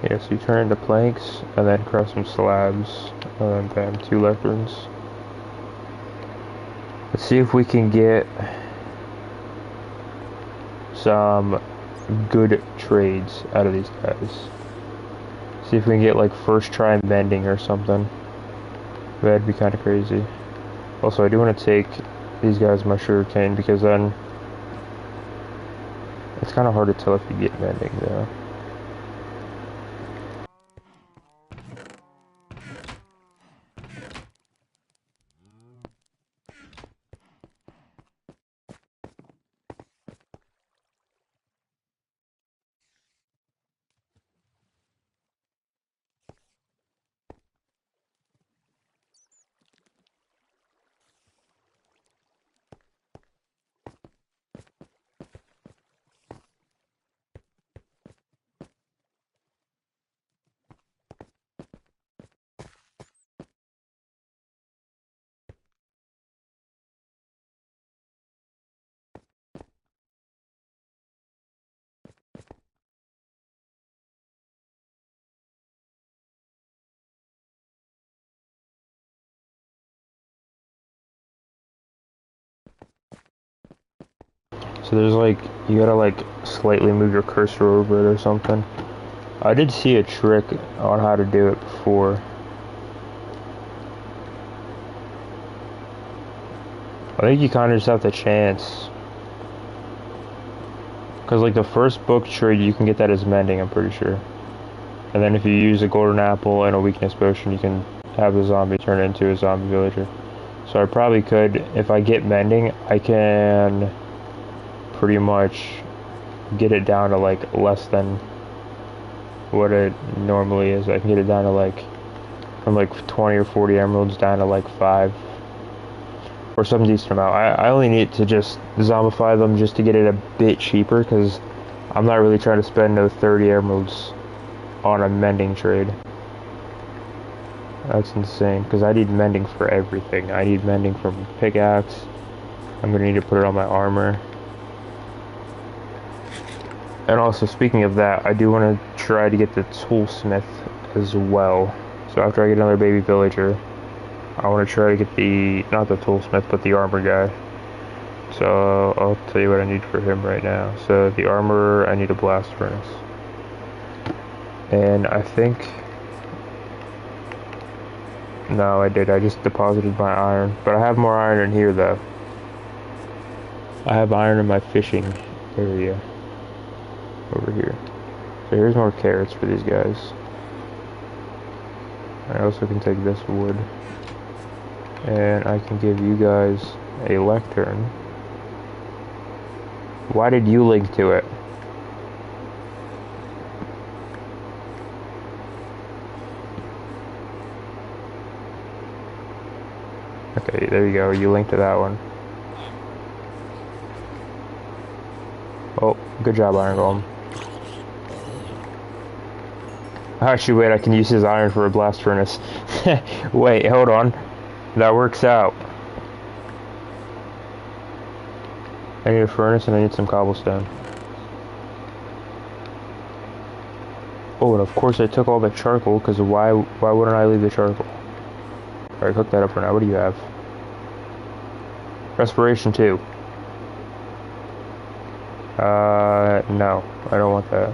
Yeah, so you turn into planks, and then craft some slabs, and then 2 lecterns. Let's see if we can get some good trades out of these guys. See if we can get like first try mending or something. That'd be kind of crazy. Also, I do want to take these guys my sugarcane, because then it's kind of hard to tell if you get mending though. So there's like, you gotta like slightly move your cursor over it or something. I did see a trick on how to do it before. I think you kind of just have the chance. Because like the first book trade, you can get that as mending, I'm pretty sure. And then if you use a golden apple and a weakness potion, you can have the zombie turn into a zombie villager. So I probably could, if I get mending, I can pretty much get it down to like less than what it normally is. I can get it down to like, from like 20 or 40 emeralds down to like 5. Or some decent amount. I only need to just zombify them just to get it a bit cheaper, because I'm not really trying to spend no 30 emeralds on a mending trade. That's insane, because I need mending for everything. I need mending from pickaxe. I'm going to need to put it on my armor. And also, speaking of that, I do want to try to get the toolsmith as well. So after I get another baby villager, I want to try to get the, not the toolsmith, but the armor guy. So I'll tell you what I need for him right now. So the armor, I need a blast furnace. And I think, no I did, I just deposited my iron. But I have more iron in here though. I have iron in my fishing area. Over here. So here's more carrots for these guys. I also can take this wood. And I can give you guys a lectern. Why did you link to it? Okay, there you go. You linked to that one. Oh, good job, Iron Golem. Actually, wait, I can use his iron for a blast furnace. Wait, hold on. That works out. I need a furnace and I need some cobblestone. Oh, and of course I took all the charcoal, because why wouldn't I leave the charcoal? Alright, cook that up for now. What do you have? Respiration 2. No. I don't want that.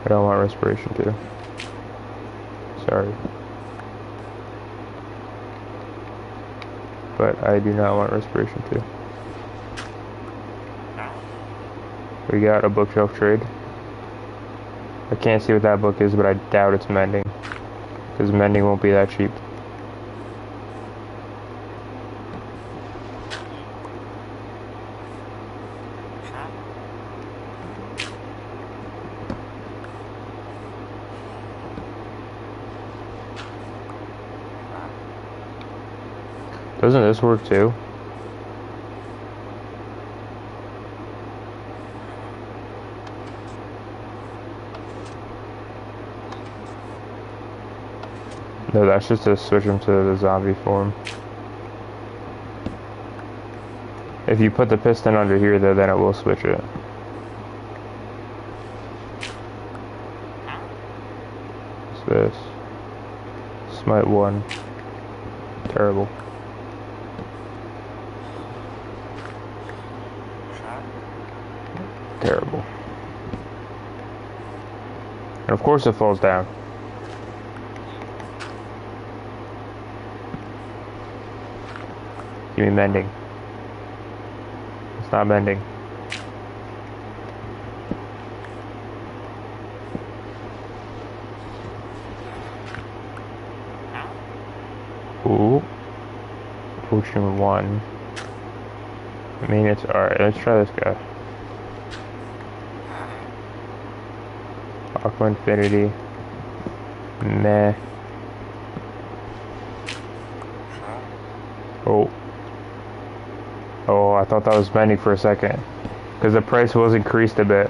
I don't want respiration 2. Sorry. But I do not want respiration 2. We got a bookshelf trade. I can't see what that book is, but I doubt it's mending. Because mending won't be that cheap. Doesn't this work too? No, that's just to switch them to the zombie form. If you put the piston under here though, then it will switch it. What's this? Smite 1. Terrible. Terrible. And of course it falls down. Give me mending. It's not mending. Ooh. Potion 1. I mean, it's alright. Let's try this guy. Aqua Infinity. Meh. Oh. Oh, I thought that was mending for a second. Because the price was increased a bit.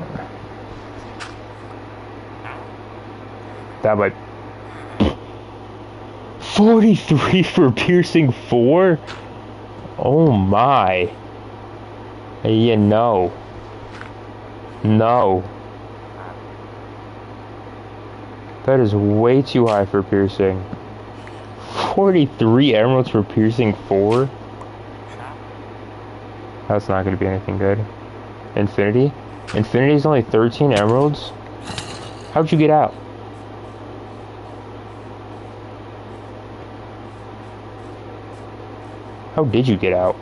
That might... 43 for piercing 4? Oh my. Yeah, no. No. That is way too high for piercing. 43 emeralds for piercing 4? That's not going to be anything good. Infinity? Infinity's only 13 emeralds? How'd you get out? How did you get out?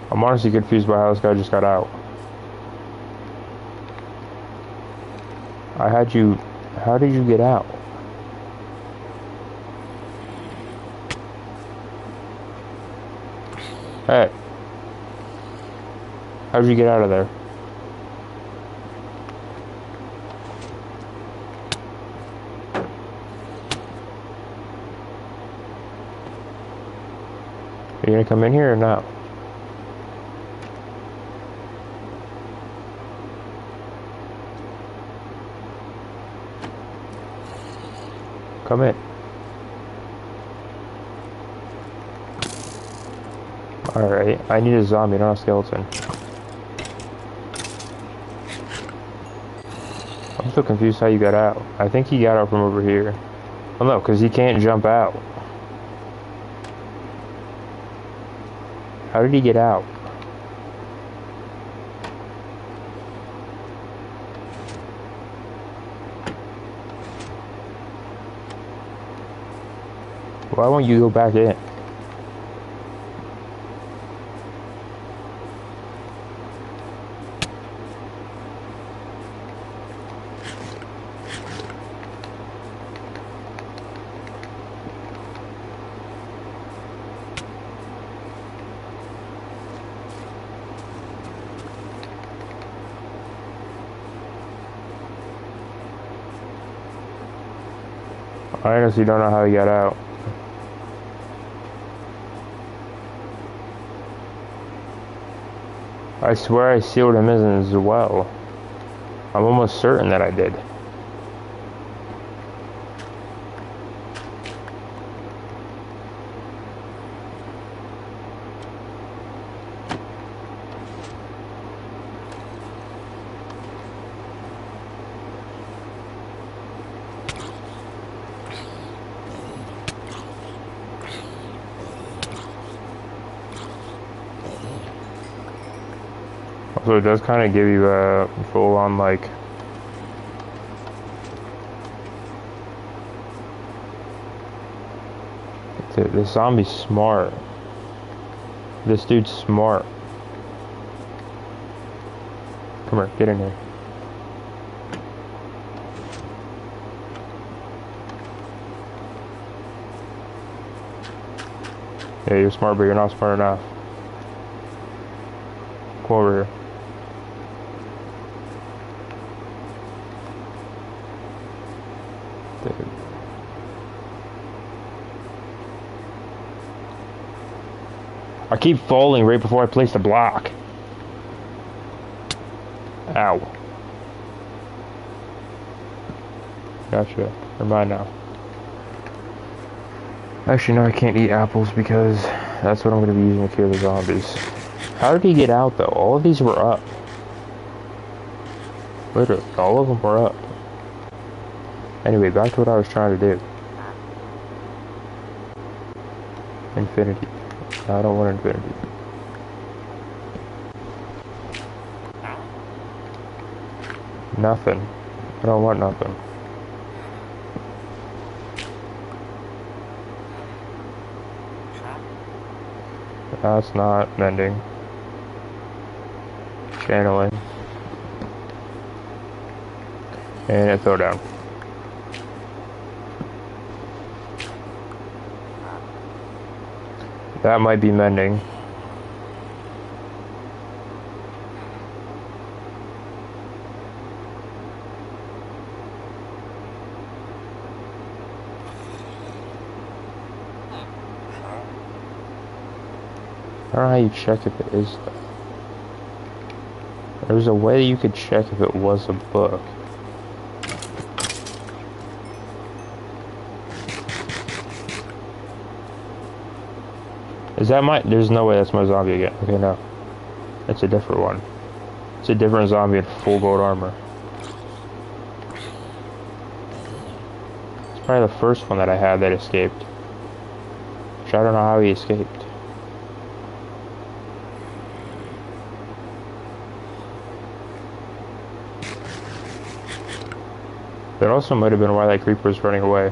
I'm honestly confused by how this guy just got out. I had you... How did you get out? Hey. How did you get out of there? Are you gonna come in here or not? Come in. Alright, I need a zombie, not a skeleton. I'm so confused how you got out. I think he got out from over here. Well, no, because he can't jump out. How did he get out? Why won't you go back in? I honestly don't know how he got out. I swear I sealed him in as well. I'm almost certain that I did. So it does kind of give you a full-on, like, this zombie's smart. This dude's smart. Come here, get in here. Yeah, you're smart, but you're not smart enough. Come over here. I keep falling right before I place the block. Ow. Gotcha. Never mind now. Actually, no, I can't eat apples because that's what I'm going to be using to kill the zombies. How did he get out, though? All of these were up. Literally, all of them were up. Anyway, back to what I was trying to do. Infinity. I don't want infinity. Nothing. I don't want nothing. That's not mending. Channeling. And a throwdown. That might be mending. I don't know how you check if it is though. There's a way you could check if it was a book. Is that my... There's no way that's my zombie again. Okay, no. It's a different one. It's a different zombie in full gold armor. It's probably the first one that I had that escaped. Which I don't know how he escaped. That also might have been why that creeper was running away.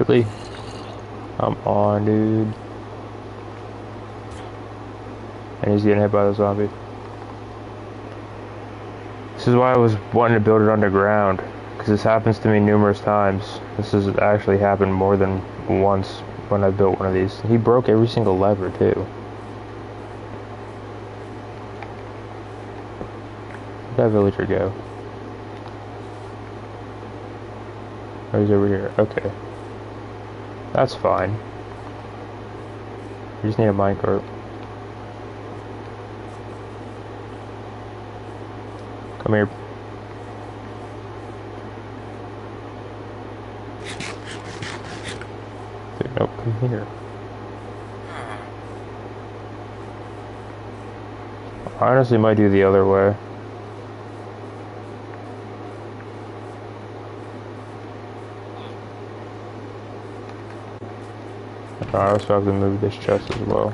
Really? Come on, dude. And he's getting hit by the zombie. This is why I was wanting to build it underground, because this happens to me numerous times. This has actually happened more than once when I built one of these. He broke every single lever, too. Where'd that villager go? Oh, he's over here. Okay. That's fine. We just need a minecart. Come here. Dude, nope, come here. I honestly might do the other way. I also have to move this chest as well.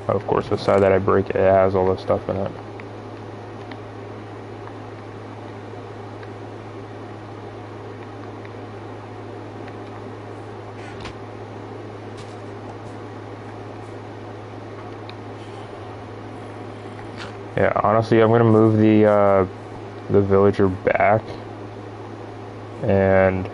Of course, the side that I break it has all this stuff in it. Yeah, honestly, I'm gonna move the villager back, and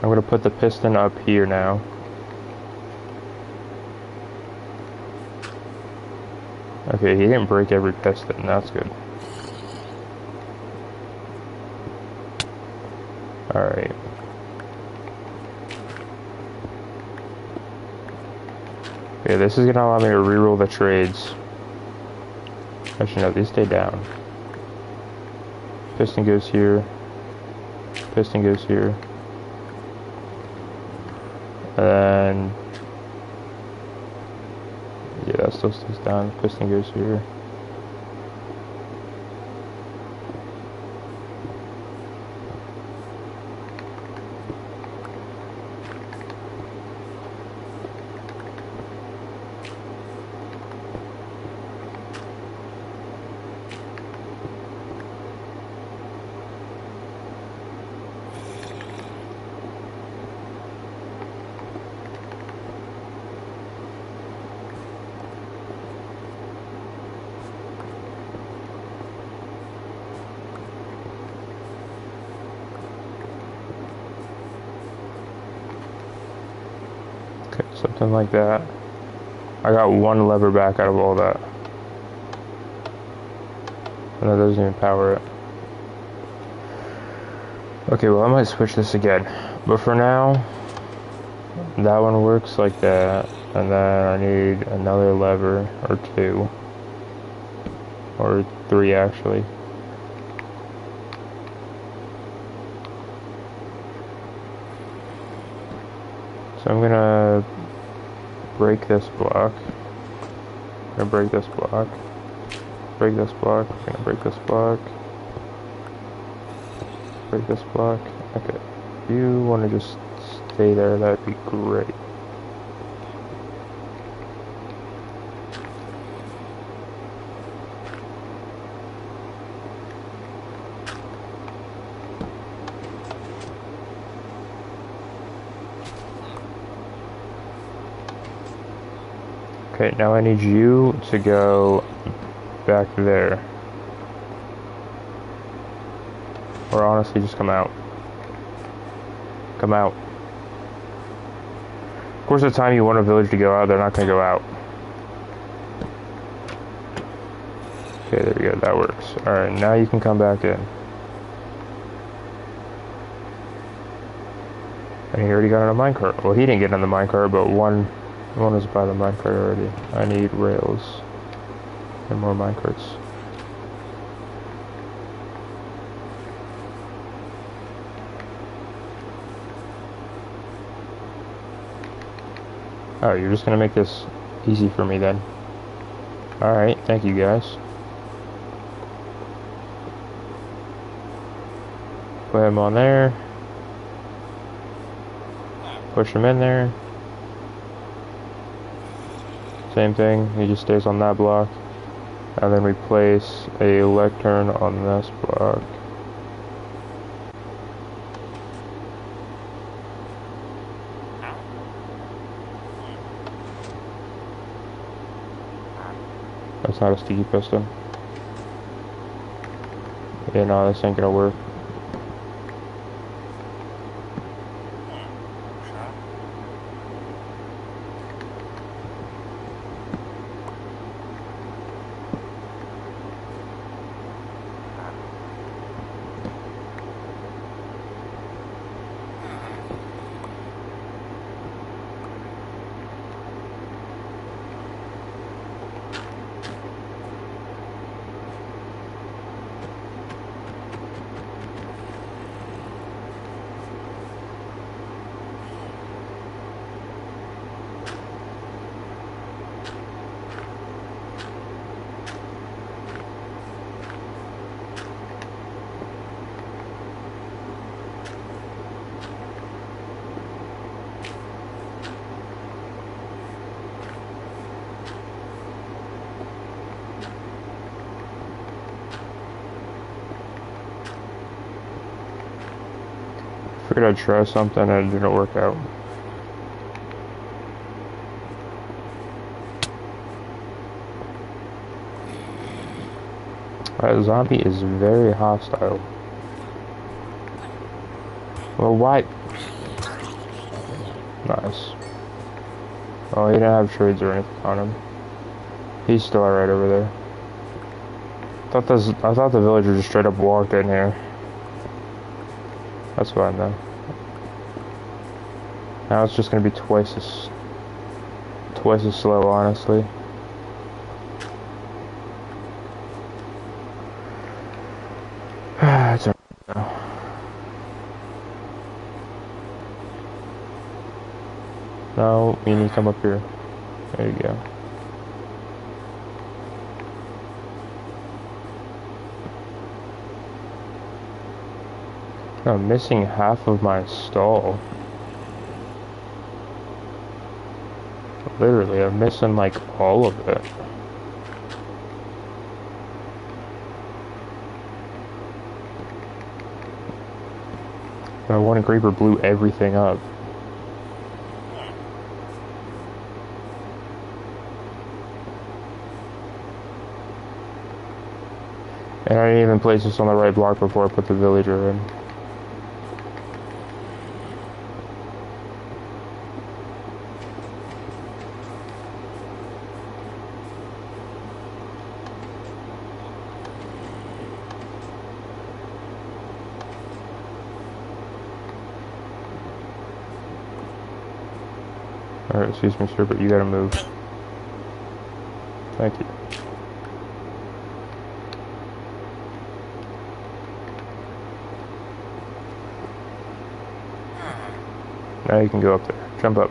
I'm gonna put the piston up here now. Okay, he didn't break every piston, that's good. Alright. Okay, this is gonna allow me to reroll the trades. Actually, no, these stay down. Piston goes here. Piston goes here. And yeah, that still stays down. Piston goes here. Something like that. I got one lever back out of all that. And that doesn't even power it. Okay, well I might switch this again. But for now, that one works like that. And then I need another lever, or two. Or three actually. So I'm gonna break this block. I'm gonna break this block. Break this block. I'm gonna break this block. Break this block. Okay. If you want to just stay there, that'd be great. Okay, now I need you to go back there. Or honestly, just come out. Come out. Of course, the time you want a village to go out, they're not going to go out. Okay, there we go. That works. Alright, now you can come back in. And he already got on a minecart. Well, he didn't get on the minecart, but one was by the minecart already. I need rails. And more minecarts. Oh, you're just gonna make this easy for me then. Alright, thank you guys. Put him on there. Push him in there. Same thing, he just stays on that block. And then we place a lectern on this block. That's not a sticky piston. Yeah, no, this ain't gonna work. Figured I'd try something and it didn't work out. That zombie is very hostile. Well, why? Nice. Oh, he didn't have trades or anything on him. He's still right over there. I thought the villager just straight up walked in here. That's fine though. Now it's just gonna be twice as slow, honestly. It's alright now. Now you need to come up here. There you go. I'm missing half of my stall. Literally, I'm missing like all of it. My one creeper blew everything up. And I didn't even place this on the right block before I put the villager in. Alright, excuse me, sir, but you gotta move. Thank you. Now you can go up there. Jump up.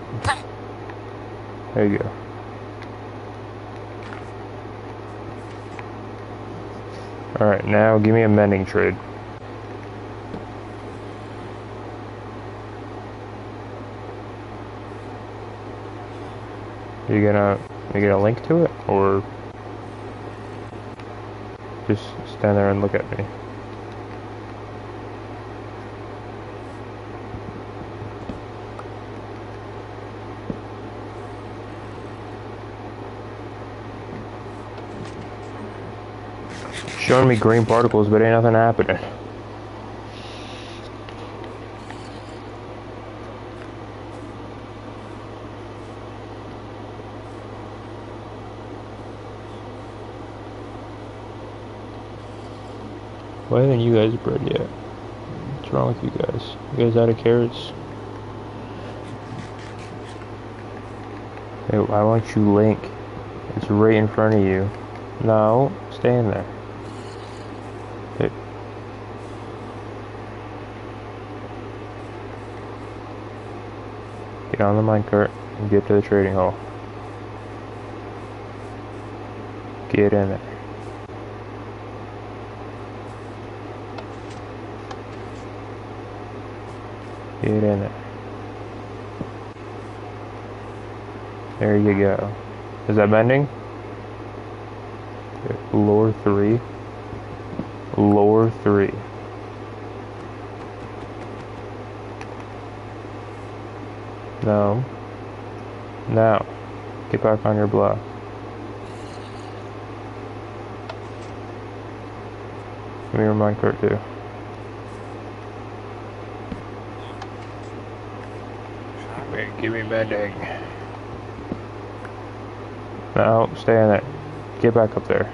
There you go. Alright, now give me a mending trade. You gonna link to it, or just stand there and look at me? Showing me green particles, but ain't nothing happening. Why haven't you guys bred yet? What's wrong with you guys? You guys out of carrots? Hey, why won't you link? It's right in front of you. No, stay in there. Hey. Get on the minecart and get to the trading hall. Get in there. Get in there. There you go. Is that bending? Lore 3. Lore 3. No. Now. Get back on your block. Give me your minecart too. Give me bending. No, stay in it. Get back up there.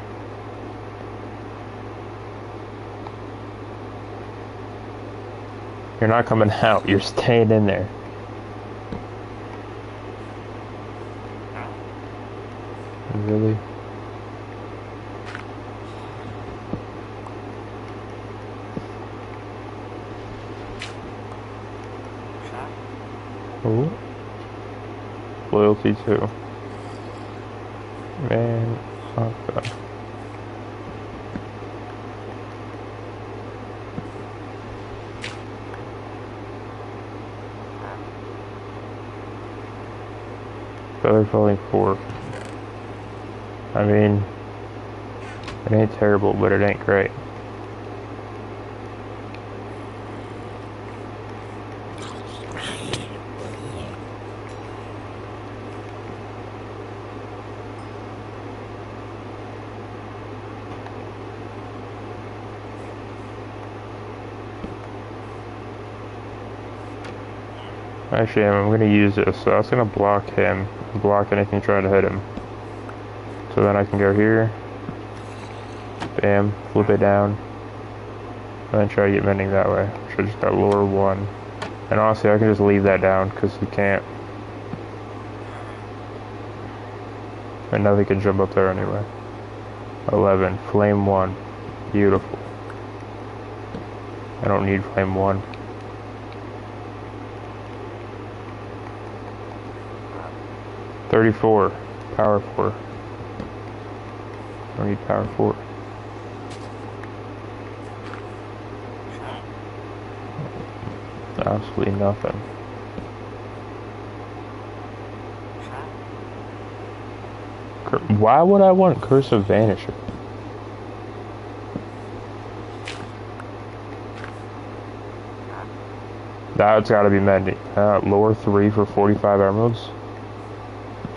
You're not coming out, you're staying in there. Really? Ooh. Loyalty too. Man, okay. Feather falling 4. I mean, it ain't terrible, but it ain't great. Actually, I'm going to use this, so that's going to block him, block anything trying to hit him. So then I can go here, bam, flip it down, and then try to get mending that way. So I just got lure 1. And honestly, I can just leave that down, because he can't. And nothing can jump up there anyway. 11, flame 1, beautiful. I don't need flame 1. 34, power 4. I don't need power 4. Absolutely nothing. Why would I want Curse of Vanisher? That's gotta be mending. Lure 3 for 45 emeralds.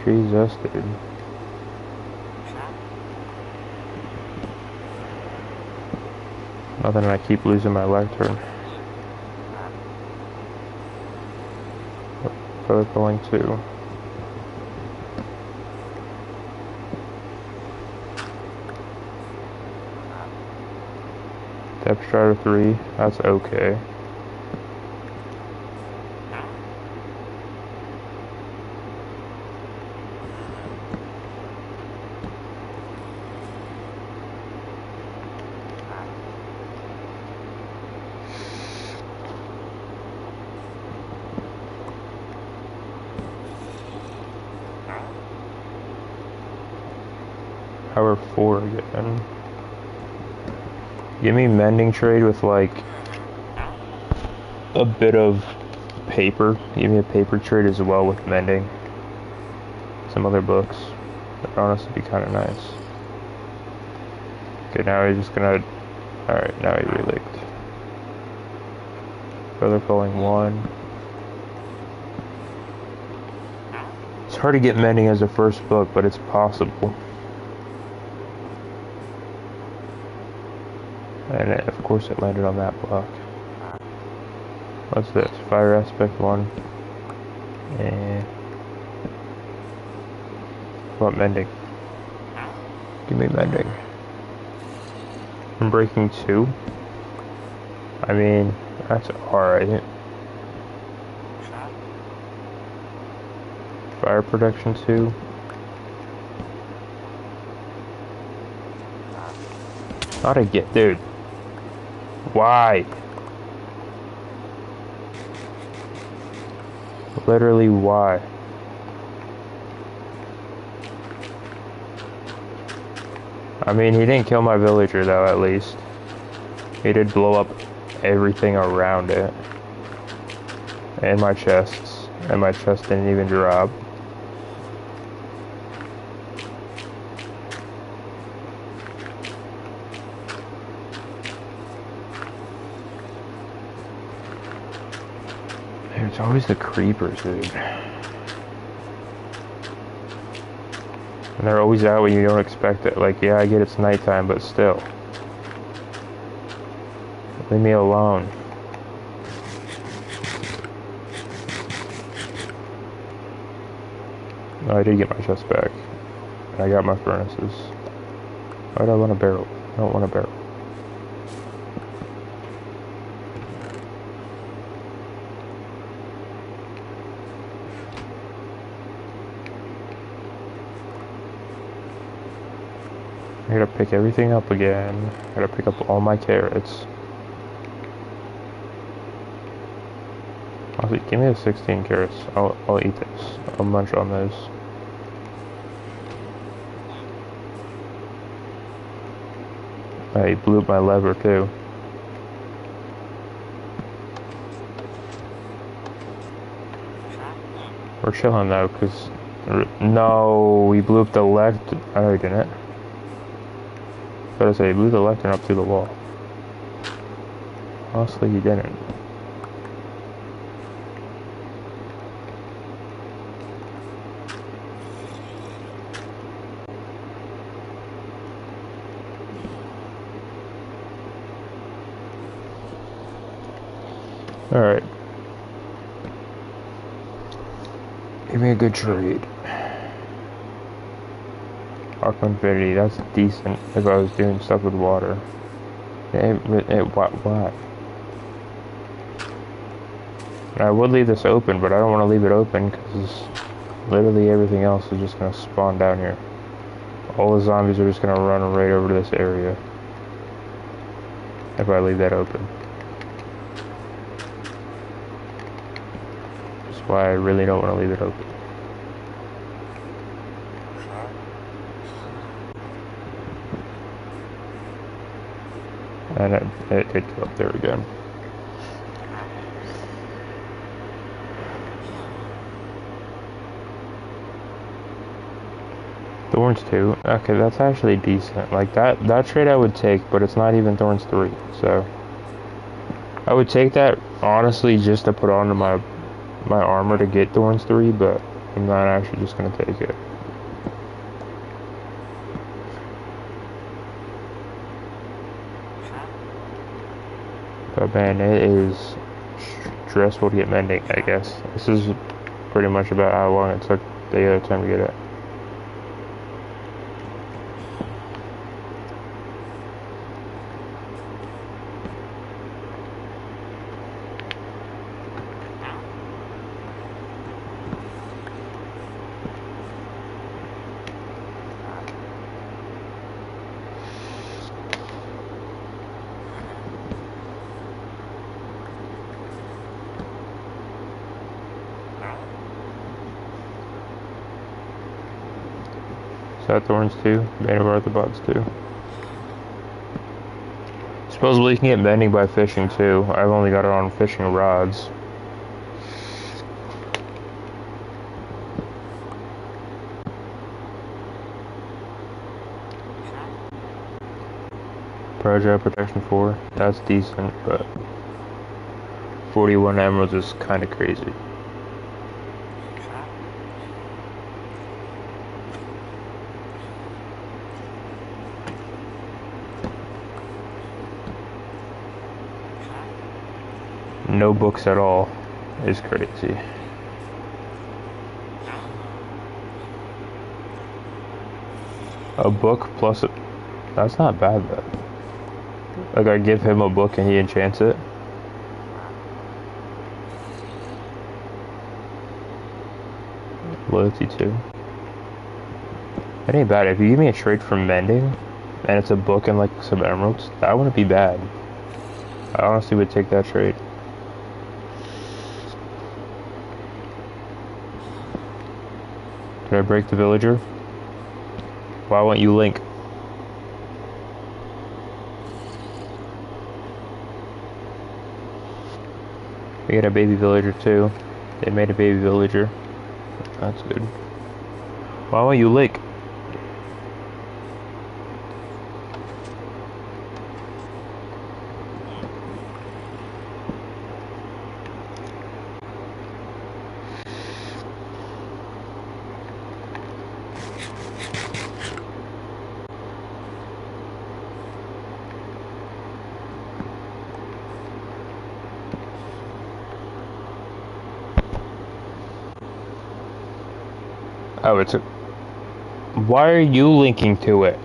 Jesus, dude. Other than I keep losing my lectern. Feather falling 2. Depth strider 3. That's okay. power 4 again. Give me mending trade with like a bit of paper. Give me a paper trade as well with mending. Some other books. That'd honestly be kind of nice. Okay, now he's just gonna... Alright, now he relinked. Feather Falling 1. It's hard to get mending as a first book, but it's possible. And of course it landed on that block. What's this? Fire Aspect 1. And... what mending? Give me mending. I'm breaking 2. I mean, that's alright. Fire protection 2. How'd I get, dude? Why? Literally, why? I mean, he didn't kill my villager, though, at least. He did blow up everything around it. And my chests. And my chest didn't even drop. It's always the creepers, dude. And they're always out when you don't expect it. Like, yeah, I get it's nighttime, but still. Leave me alone. No, I did get my chest back. And I got my furnaces. Why do I want a barrel? I don't want a barrel. I gotta pick everything up again. I gotta pick up all my carrots. Honestly, give me the 16 carrots. I'll eat this. I'll munch on those. I blew up my lever too. We're chilling though, cause no, we blew up the left. I know he didn't. I was gonna say, he blew the left and up through the wall. Honestly, he didn't. Alright. Give me a good trade. Aqua Infinity, that's decent if I was doing stuff with water. Why? I would leave this open, but I don't want to leave it open because literally everything else is just going to spawn down here. All the zombies are just going to run right over to this area if I leave that open. That's why I really don't want to leave it open. And it did go up there again. Thorns 2. Okay, that's actually decent. Like that trade I would take, but it's not even Thorns 3. So I would take that honestly just to put onto my armor to get Thorns 3, but I'm not actually just gonna take it. But man, it is stressful to get mending, I guess. This is pretty much about how long it took the other time to get it. Sad Thorns too. Bane of Arthropods too. Supposedly you can get bending by fishing too. I've only got it on fishing rods. Project Protection 4. That's decent, but 41 emeralds is kind of crazy. No books at all is crazy. A book plus a... That's not bad though. Like I give him a book and he enchants it. Loyalty 2. That ain't bad. If you give me a trade for mending and it's a book and like some emeralds, that wouldn't be bad. I honestly would take that trade. Did I break the villager? Why won't you link? We got a baby villager too. They made a baby villager. That's good. Why won't you link? Oh, it's a... Why are you linking to it?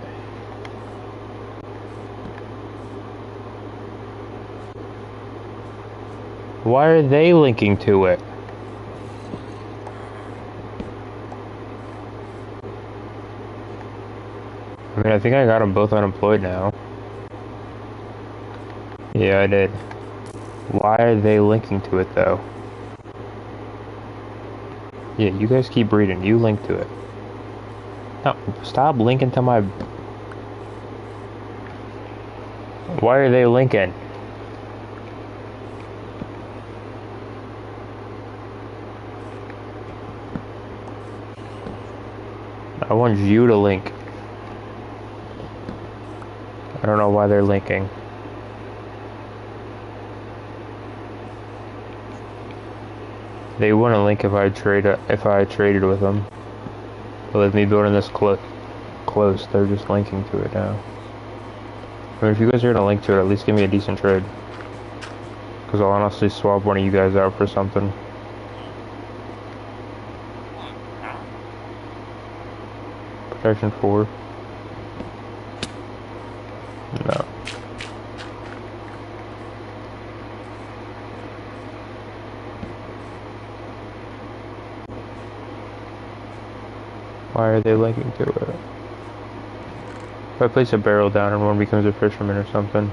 Why are they linking to it? I mean, I think I got them both unemployed now. Yeah, I did. Why are they linking to it, though? Yeah, you guys keep reading. You link to it. No, stop linking to my... Why are they linking? I want you to link. I don't know why they're linking. They wouldn't link if I traded with them. But with me building this close, they're just linking to it now. I mean, if you guys are gonna link to it, at least give me a decent trade. Because I'll honestly swap one of you guys out for something. Protection 4. No. Why are they linking to it? If I place a barrel down and one becomes a fisherman or something.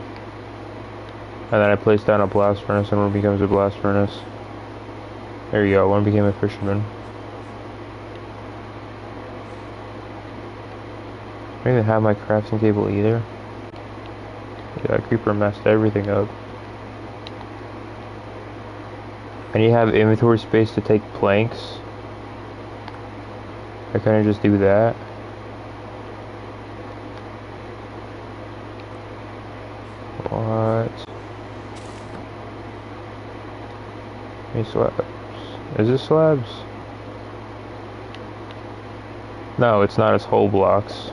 And then I place down a blast furnace and one becomes a blast furnace. There you go, one became a fisherman. I don't even have my crafting table either. Yeah, that creeper messed everything up. And you have inventory space to take planks. I couldn't just do that. What? Any slabs? Is this slabs? No, it's not. It's whole blocks.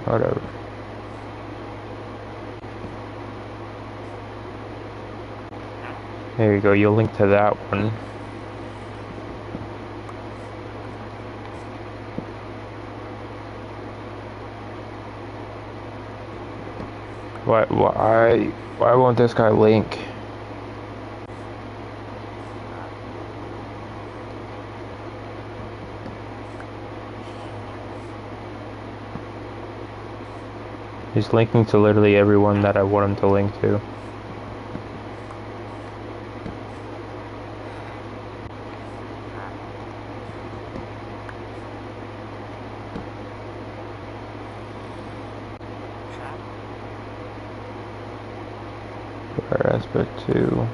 Whatever. There you go. You'll link to that one. Why won't this guy link? He's linking to literally everyone that I want him to link to. Fire aspect 2.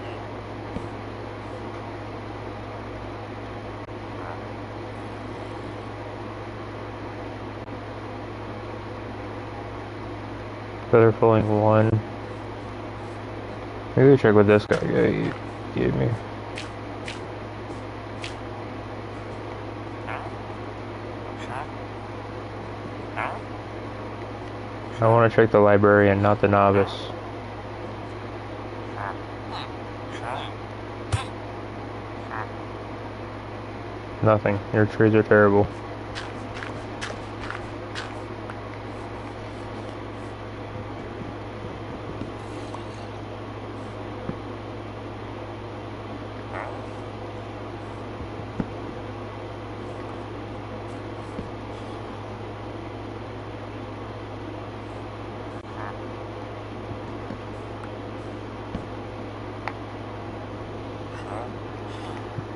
Feather falling 1. Maybe check what this guy gave me. I want to check the librarian, not the novice. Nothing. Your trees are terrible.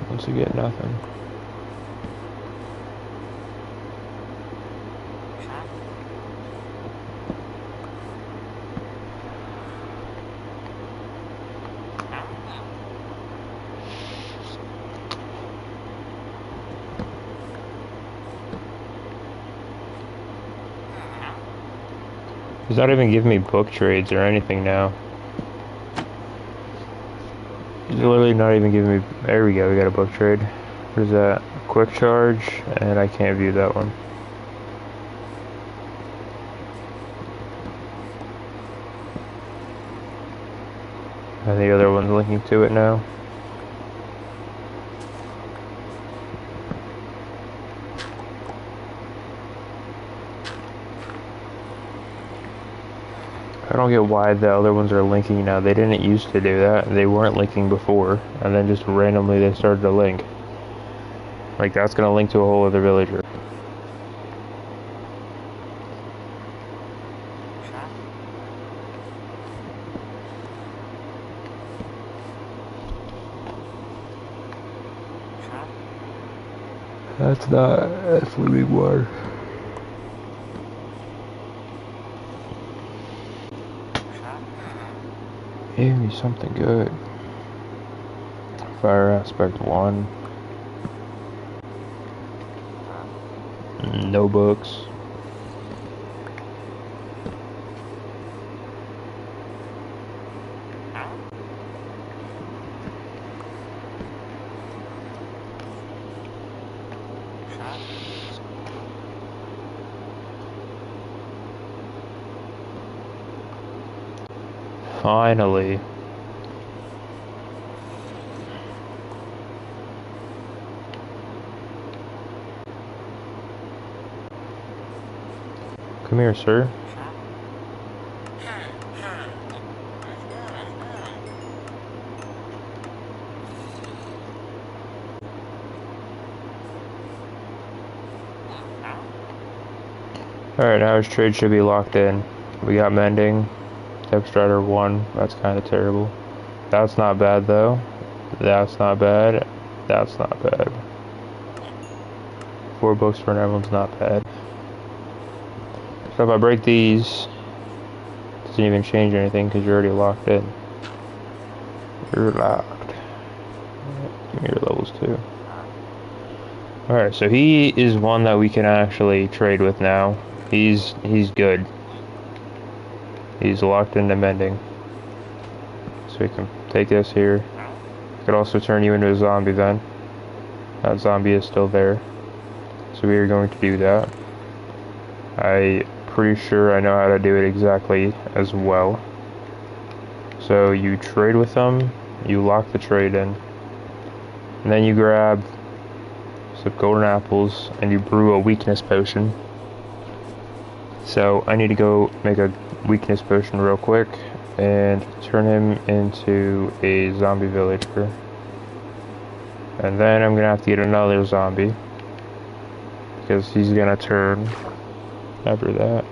Once again, nothing. He's not even giving me book trades or anything now. He's literally not even giving me... There we go, we got a book trade. There's that quick charge, and I can't view that one. And the other one's linking to it now. I don't get why the other ones are linking now. They didn't used to do that. They weren't linking before, and then just randomly they started to link. Like, that's gonna link to a whole other villager. That's living water. Give me something good. Fire aspect 1. No books. Finally. Come here, sir. Alright, now his trade should be locked in. We got mending. Depth Strider 1. That's kind of terrible. That's not bad, though. That's not bad. That's not bad. 4 books for everyone's not bad. So if I break these, it doesn't even change anything because you're already locked in. You're locked. Give me your levels too. Alright, so he is one that we can actually trade with now. He's good. He's locked into mending. So we can take this here. Could also turn you into a zombie then. That zombie is still there. So we are going to do that. I'm pretty sure I know how to do it exactly as well. So you trade with them, you lock the trade in, and then you grab some golden apples and you brew a weakness potion. So I need to go make a weakness potion real quick and turn him into a zombie villager. And then I'm gonna have to get another zombie because he's gonna turn after that.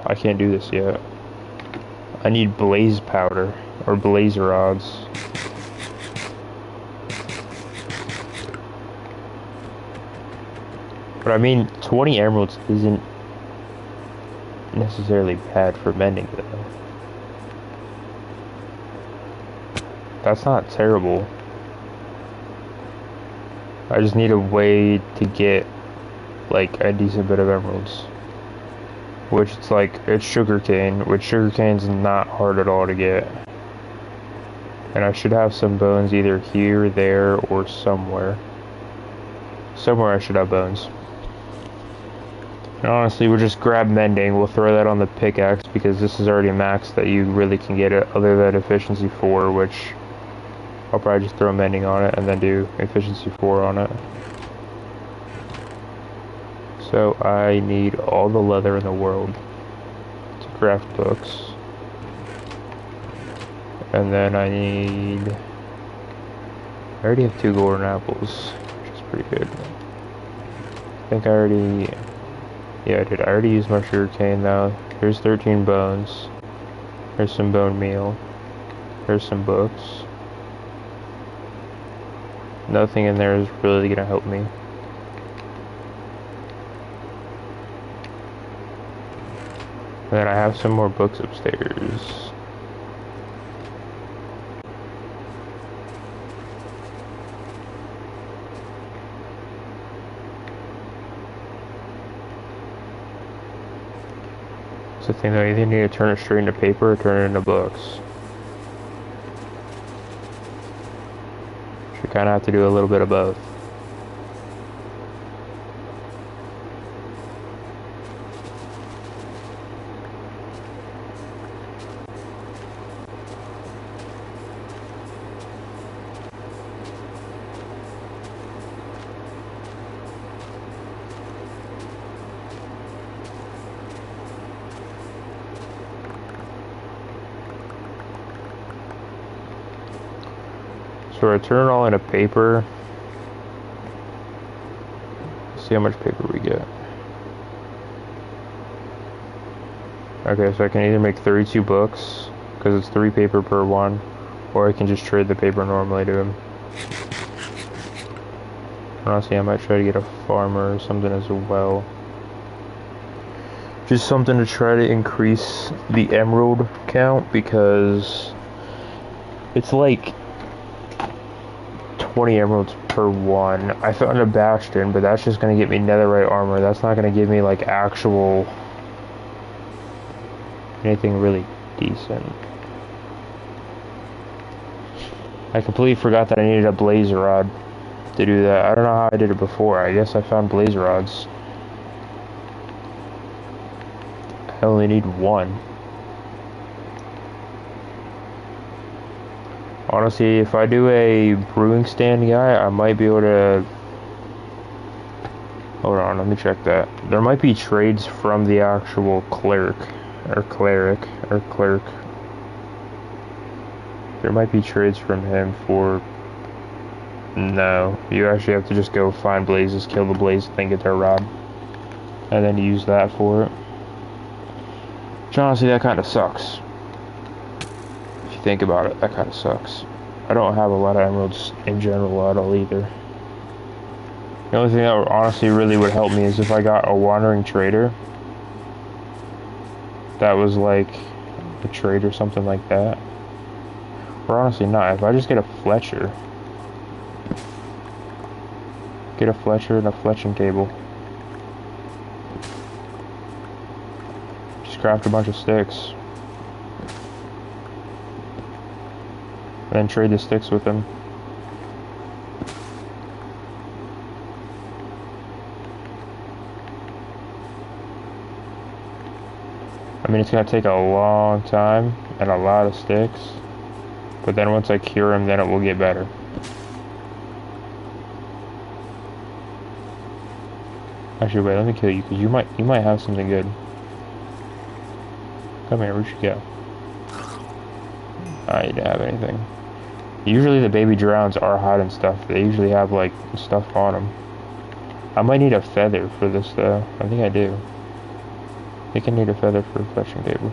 I can't do this yet. I need blaze powder, or blaze rods. But I mean, 20 emeralds isn't necessarily bad for mending, though. That's not terrible. I just need a way to get, like, a decent bit of emeralds. Which it's like, it's sugarcane, which sugarcane's not hard at all to get. And I should have some bones either here, there, or somewhere. Somewhere I should have bones. And honestly, we'll just grab mending, we'll throw that on the pickaxe, because this is already max that you really can get it, other than efficiency 4, which I'll probably just throw mending on it, and then do efficiency 4 on it. So I need all the leather in the world to craft books. And then I already have 2 golden apples, which is pretty good. I think I already, yeah I did, I already used my sugar cane though. Here's 13 bones. Here's some bone meal. Here's some books. Nothing in there is really gonna help me. And then I have some more books upstairs. That's the thing though, you either need to turn it straight into paper or turn it into books. You kind of have to do a little bit of both. So I turn it all into paper. See how much paper we get. Okay, so I can either make 32 books, because it's 3 paper per one, or I can just trade the paper normally to him. Honestly, I might try to get a farmer or something as well. Just something to try to increase the emerald count, because it's like 20 emeralds per one. I found a bastion, but that's just gonna get me netherite armor. That's not gonna give me like actual anything really decent. I completely forgot that I needed a blaze rod to do that. I don't know how I did it before. I guess I found blaze rods. I only need 1. Honestly, if I do a brewing stand guy, I might be able to... Hold on, let me check that. There might be trades from the actual cleric. There might be trades from him for... No, you actually have to just go find blazes, kill the blaze, then get their rod. And then use that for it. Which honestly, that kind of sucks. If you think about it, that kind of sucks. I don't have a lot of emeralds in general at all either. The only thing that honestly really would help me is if I got a wandering trader. That was like a trade or something like that. Or honestly not, if I just get a Fletcher. Get a Fletcher and a fletching table. Just craft a bunch of sticks. And then trade the sticks with them. I mean, it's gonna take a long time and a lot of sticks. But then once I cure them, then it will get better. Actually, wait, let me kill you, because you might have something good. Come here, where'd you go? I didn't have anything. Usually the baby drowns are hot and stuff. They usually have, like, stuff on them. I might need a feather for this, though. I think I do. think I need a feather for a fetching table.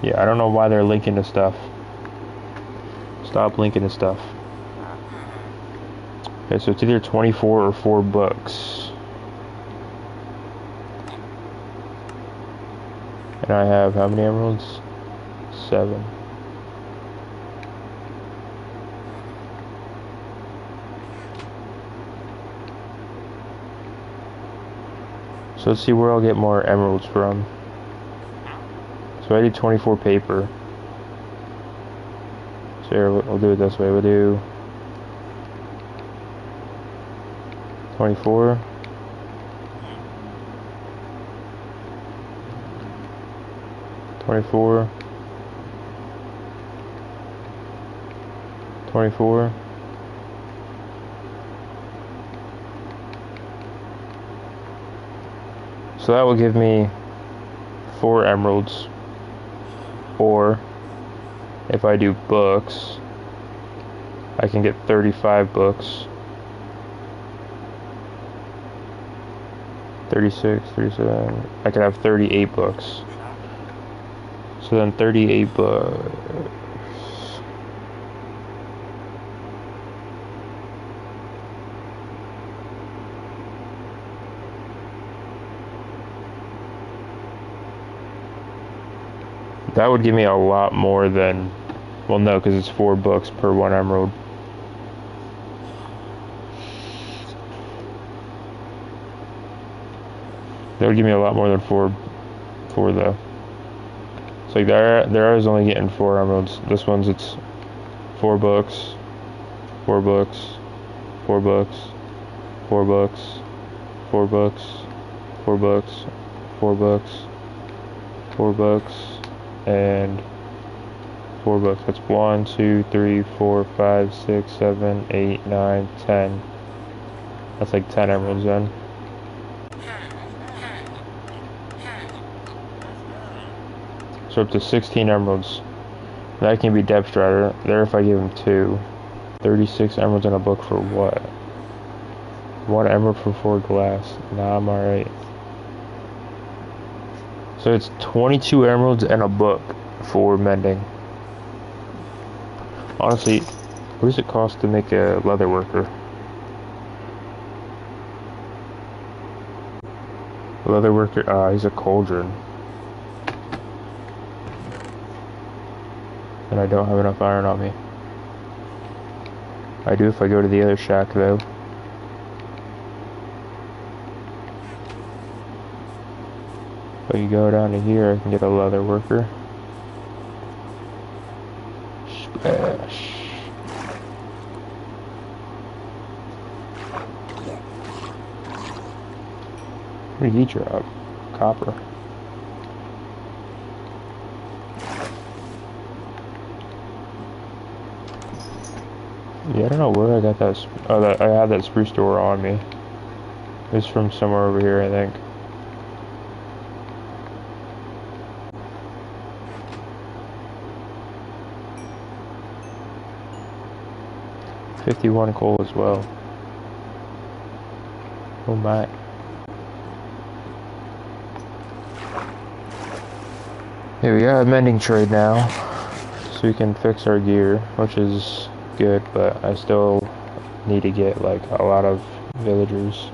Yeah, I don't know why they're linking to stuff. Stop linking to stuff. Okay, so it's either 24 or 4 books. And I have how many emeralds? 7. So let's see where I'll get more emeralds from. So I did 24 paper. So here, we'll do it this way. We'll do 24. 24. 24. So that will give me 4 emeralds. Or if I do books, I can get 35 books. 36, 37. I could have 38 books. So then 38 books. That would give me a lot more than, well, no, because it's 4 books per 1 emerald. That would give me a lot more than 4 though. It's like there I was only getting 4 emeralds. This one's it's 4 books, 4 books, 4 books, 4 books, 4 books, 4 books, 4 books, 4 books, and 4 books. That's 1, 2, 3, 4, 5, 6, 7, 8, 9, 10. That's like 10 emeralds then. So up to 16 emeralds. That can be depth strider. There if I give him 2. 36 emeralds in a book for what? 1 emerald for 4 glass. Nah, I'm alright. So it's 22 emeralds and a book for mending. Honestly, what does it cost to make a leather worker? A leather worker, he's a cauldron. And I don't have enough iron on me. I do if I go to the other shack though. If I go down to here, I can get a leather worker. Splash. What did he drop? Copper. Yeah, I don't know where I got that. Oh, I had that spruce door on me. It's from somewhere over here, I think. $51 coal as well. Oh my. Here we got a mending trade now. So we can fix our gear, which is good, but I still need to get like a lot of villagers.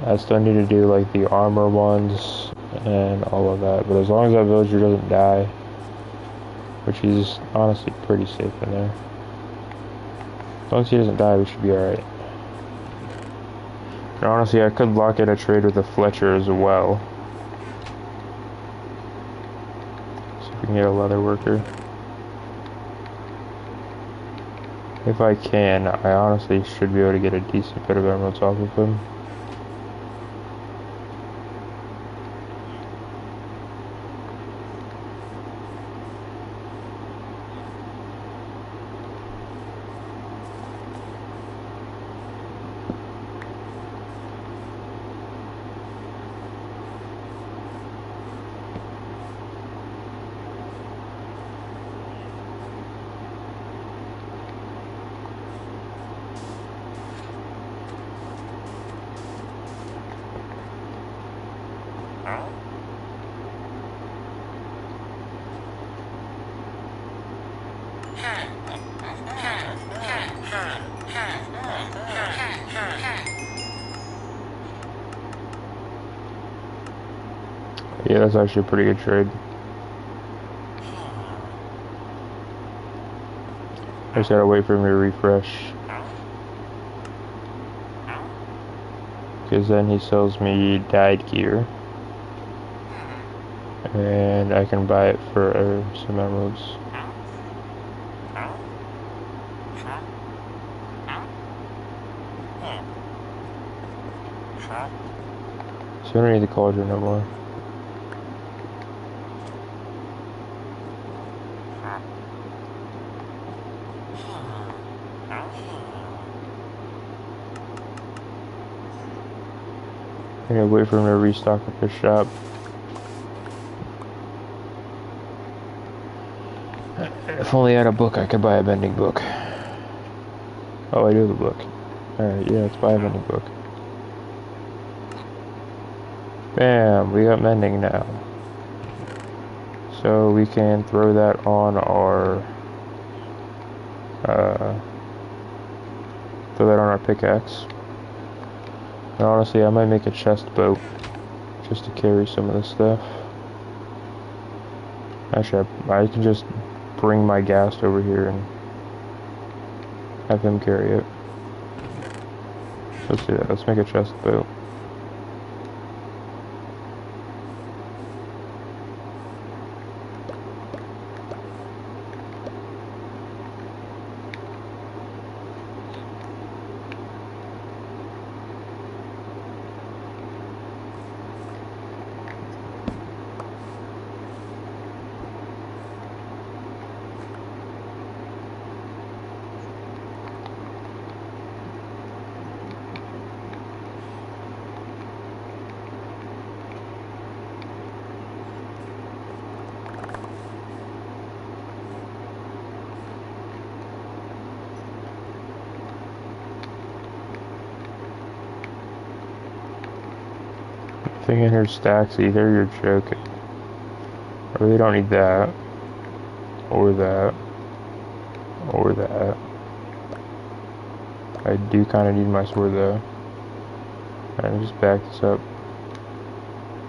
I still need to do like the armor ones and all of that, but as long as that villager doesn't die, which he's honestly pretty safe in there. As long as he doesn't die, we should be alright. And honestly, I could lock in a trade with a Fletcher as well. See if we can get a leather worker. If I can, I honestly should be able to get a decent bit of emeralds off of him. Yeah, that's actually a pretty good trade. I just gotta wait for him to refresh. Because then he sells me dyed gear. And I can buy it for some emeralds. So I don't need the cauldron no more. I gotta wait for him to restock at the shop. If only I had a book, I could buy a bending book. Oh, I do have a book. Alright, yeah, let's buy a mending book. Bam, we got mending now. So we can throw that on our pickaxe. And honestly, I might make a chest boat just to carry some of this stuff. Actually, I can just bring my ghast over here and have him carry it. Let's do that. Let's make a chest boat. Thing in here stacks either, you're joking. I really don't need that. Or that. Or that. I do kind of need my sword though. And just back this up.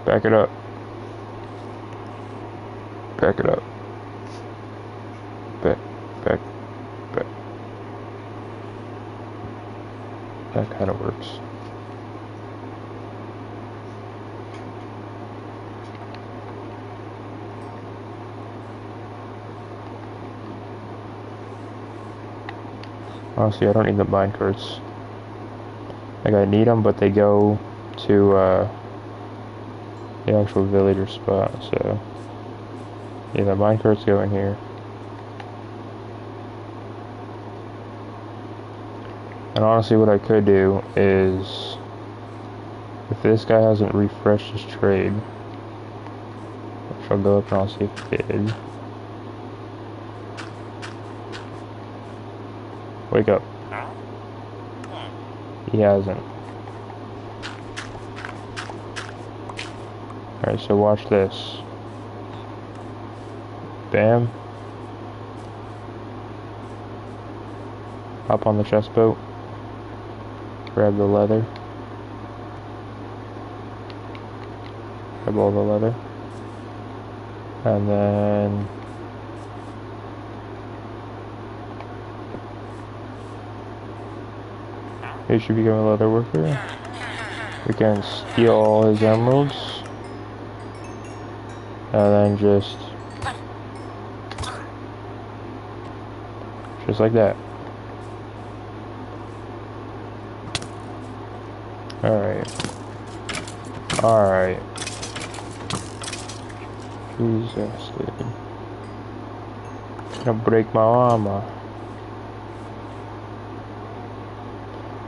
Back it up. Back it up. Back. That kind of works. Honestly, I don't need the minecarts. Like, I need them, but they go to the actual villager spot, so yeah, the minecarts go in here. And honestly, what I could do is, if this guy hasn't refreshed his trade, which I'll go up and I'll see if he did. Wake up. He hasn't. Alright, so watch this. Bam. Hop on the chest boat. Grab the leather. Grab all the leather. And then he should become a leather worker. We can steal all his emeralds. And then just like that. Alright. Jesus, dude. Gonna break my armor.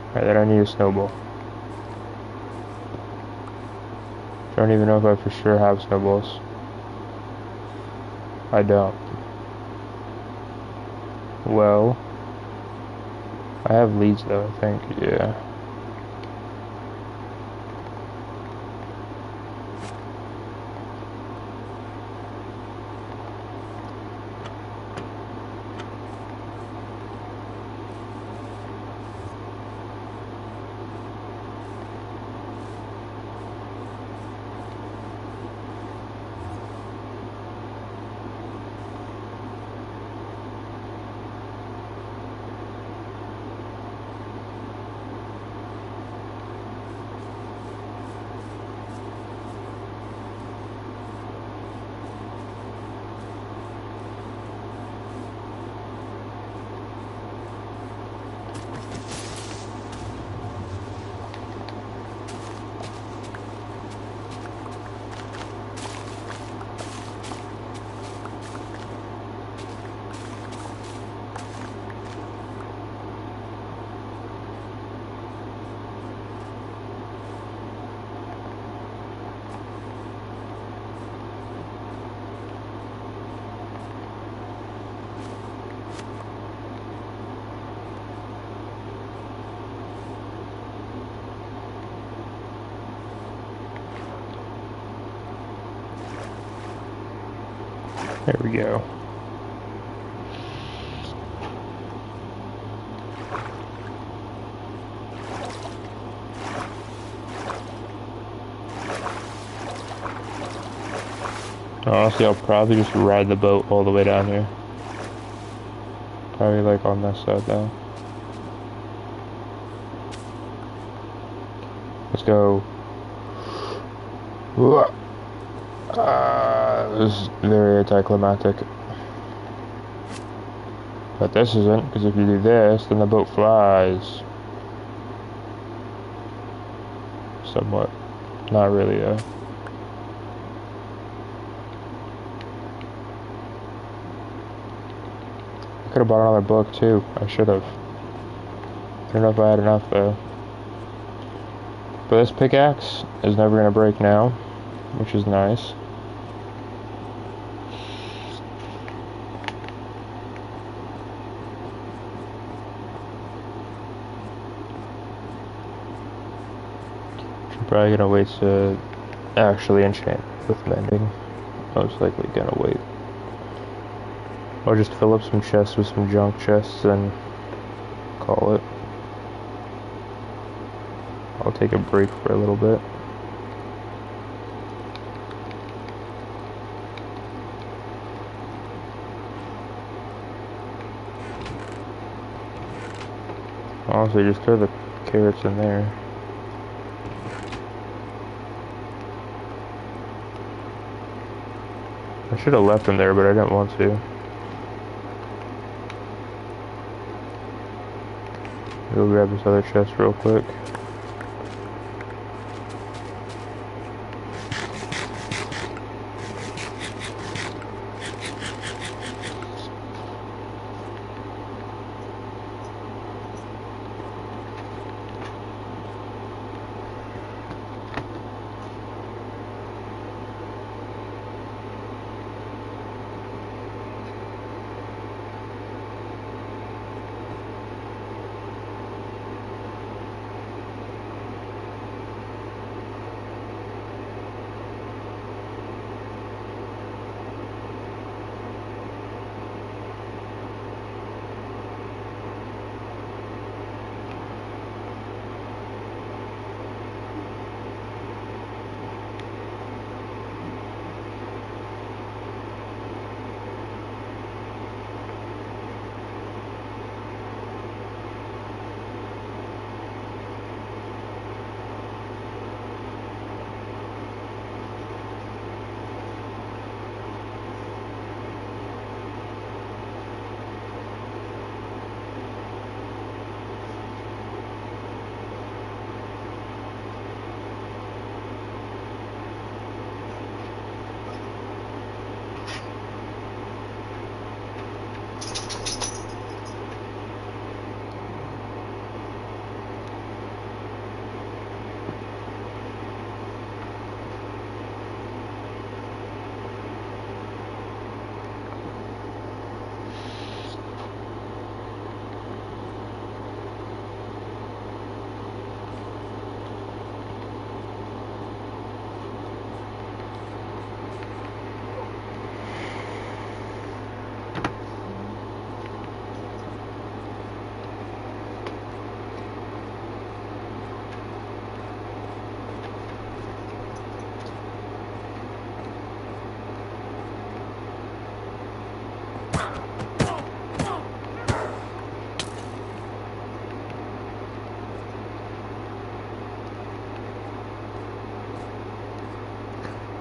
Alright, then I need a snowball. Don't even know if I for sure have snowballs. I don't. Well, I have leads though, I think, yeah. There we go. Honestly, I'll probably just ride the boat all the way down here. Probably like on this side though. Let's go. This is very anticlimactic. But this isn't, because if you do this, then the boat flies. Somewhat. Not really though. I could have bought another book too. I should have. I don't know if I had enough though. But this pickaxe is never going to break now, which is nice. I'm probably going to wait to actually enchant with mending. Most likely going to wait. I'll just fill up some chests with some junk chests and call it. I'll take a break for a little bit. Honestly, just throw the carrots in there. I should have left them there, but I didn't want to. Go grab this other chest real quick.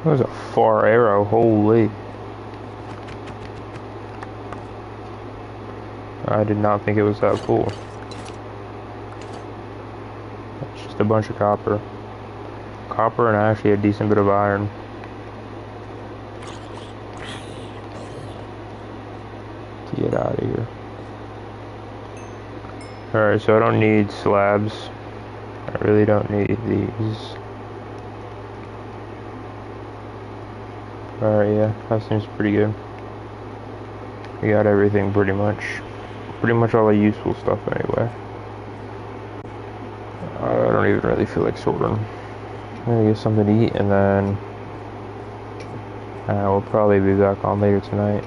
That was a far arrow, holy. I did not think it was that cool. It's just a bunch of copper. Copper and actually a decent bit of iron. To get out of here. Alright, so I don't need slabs. I really don't need these. Alright, yeah, that seems pretty good. We got everything pretty much. Pretty much all the useful stuff anyway. I don't even really feel like sorting. I'm gonna get something to eat and then We'll probably be back on later tonight.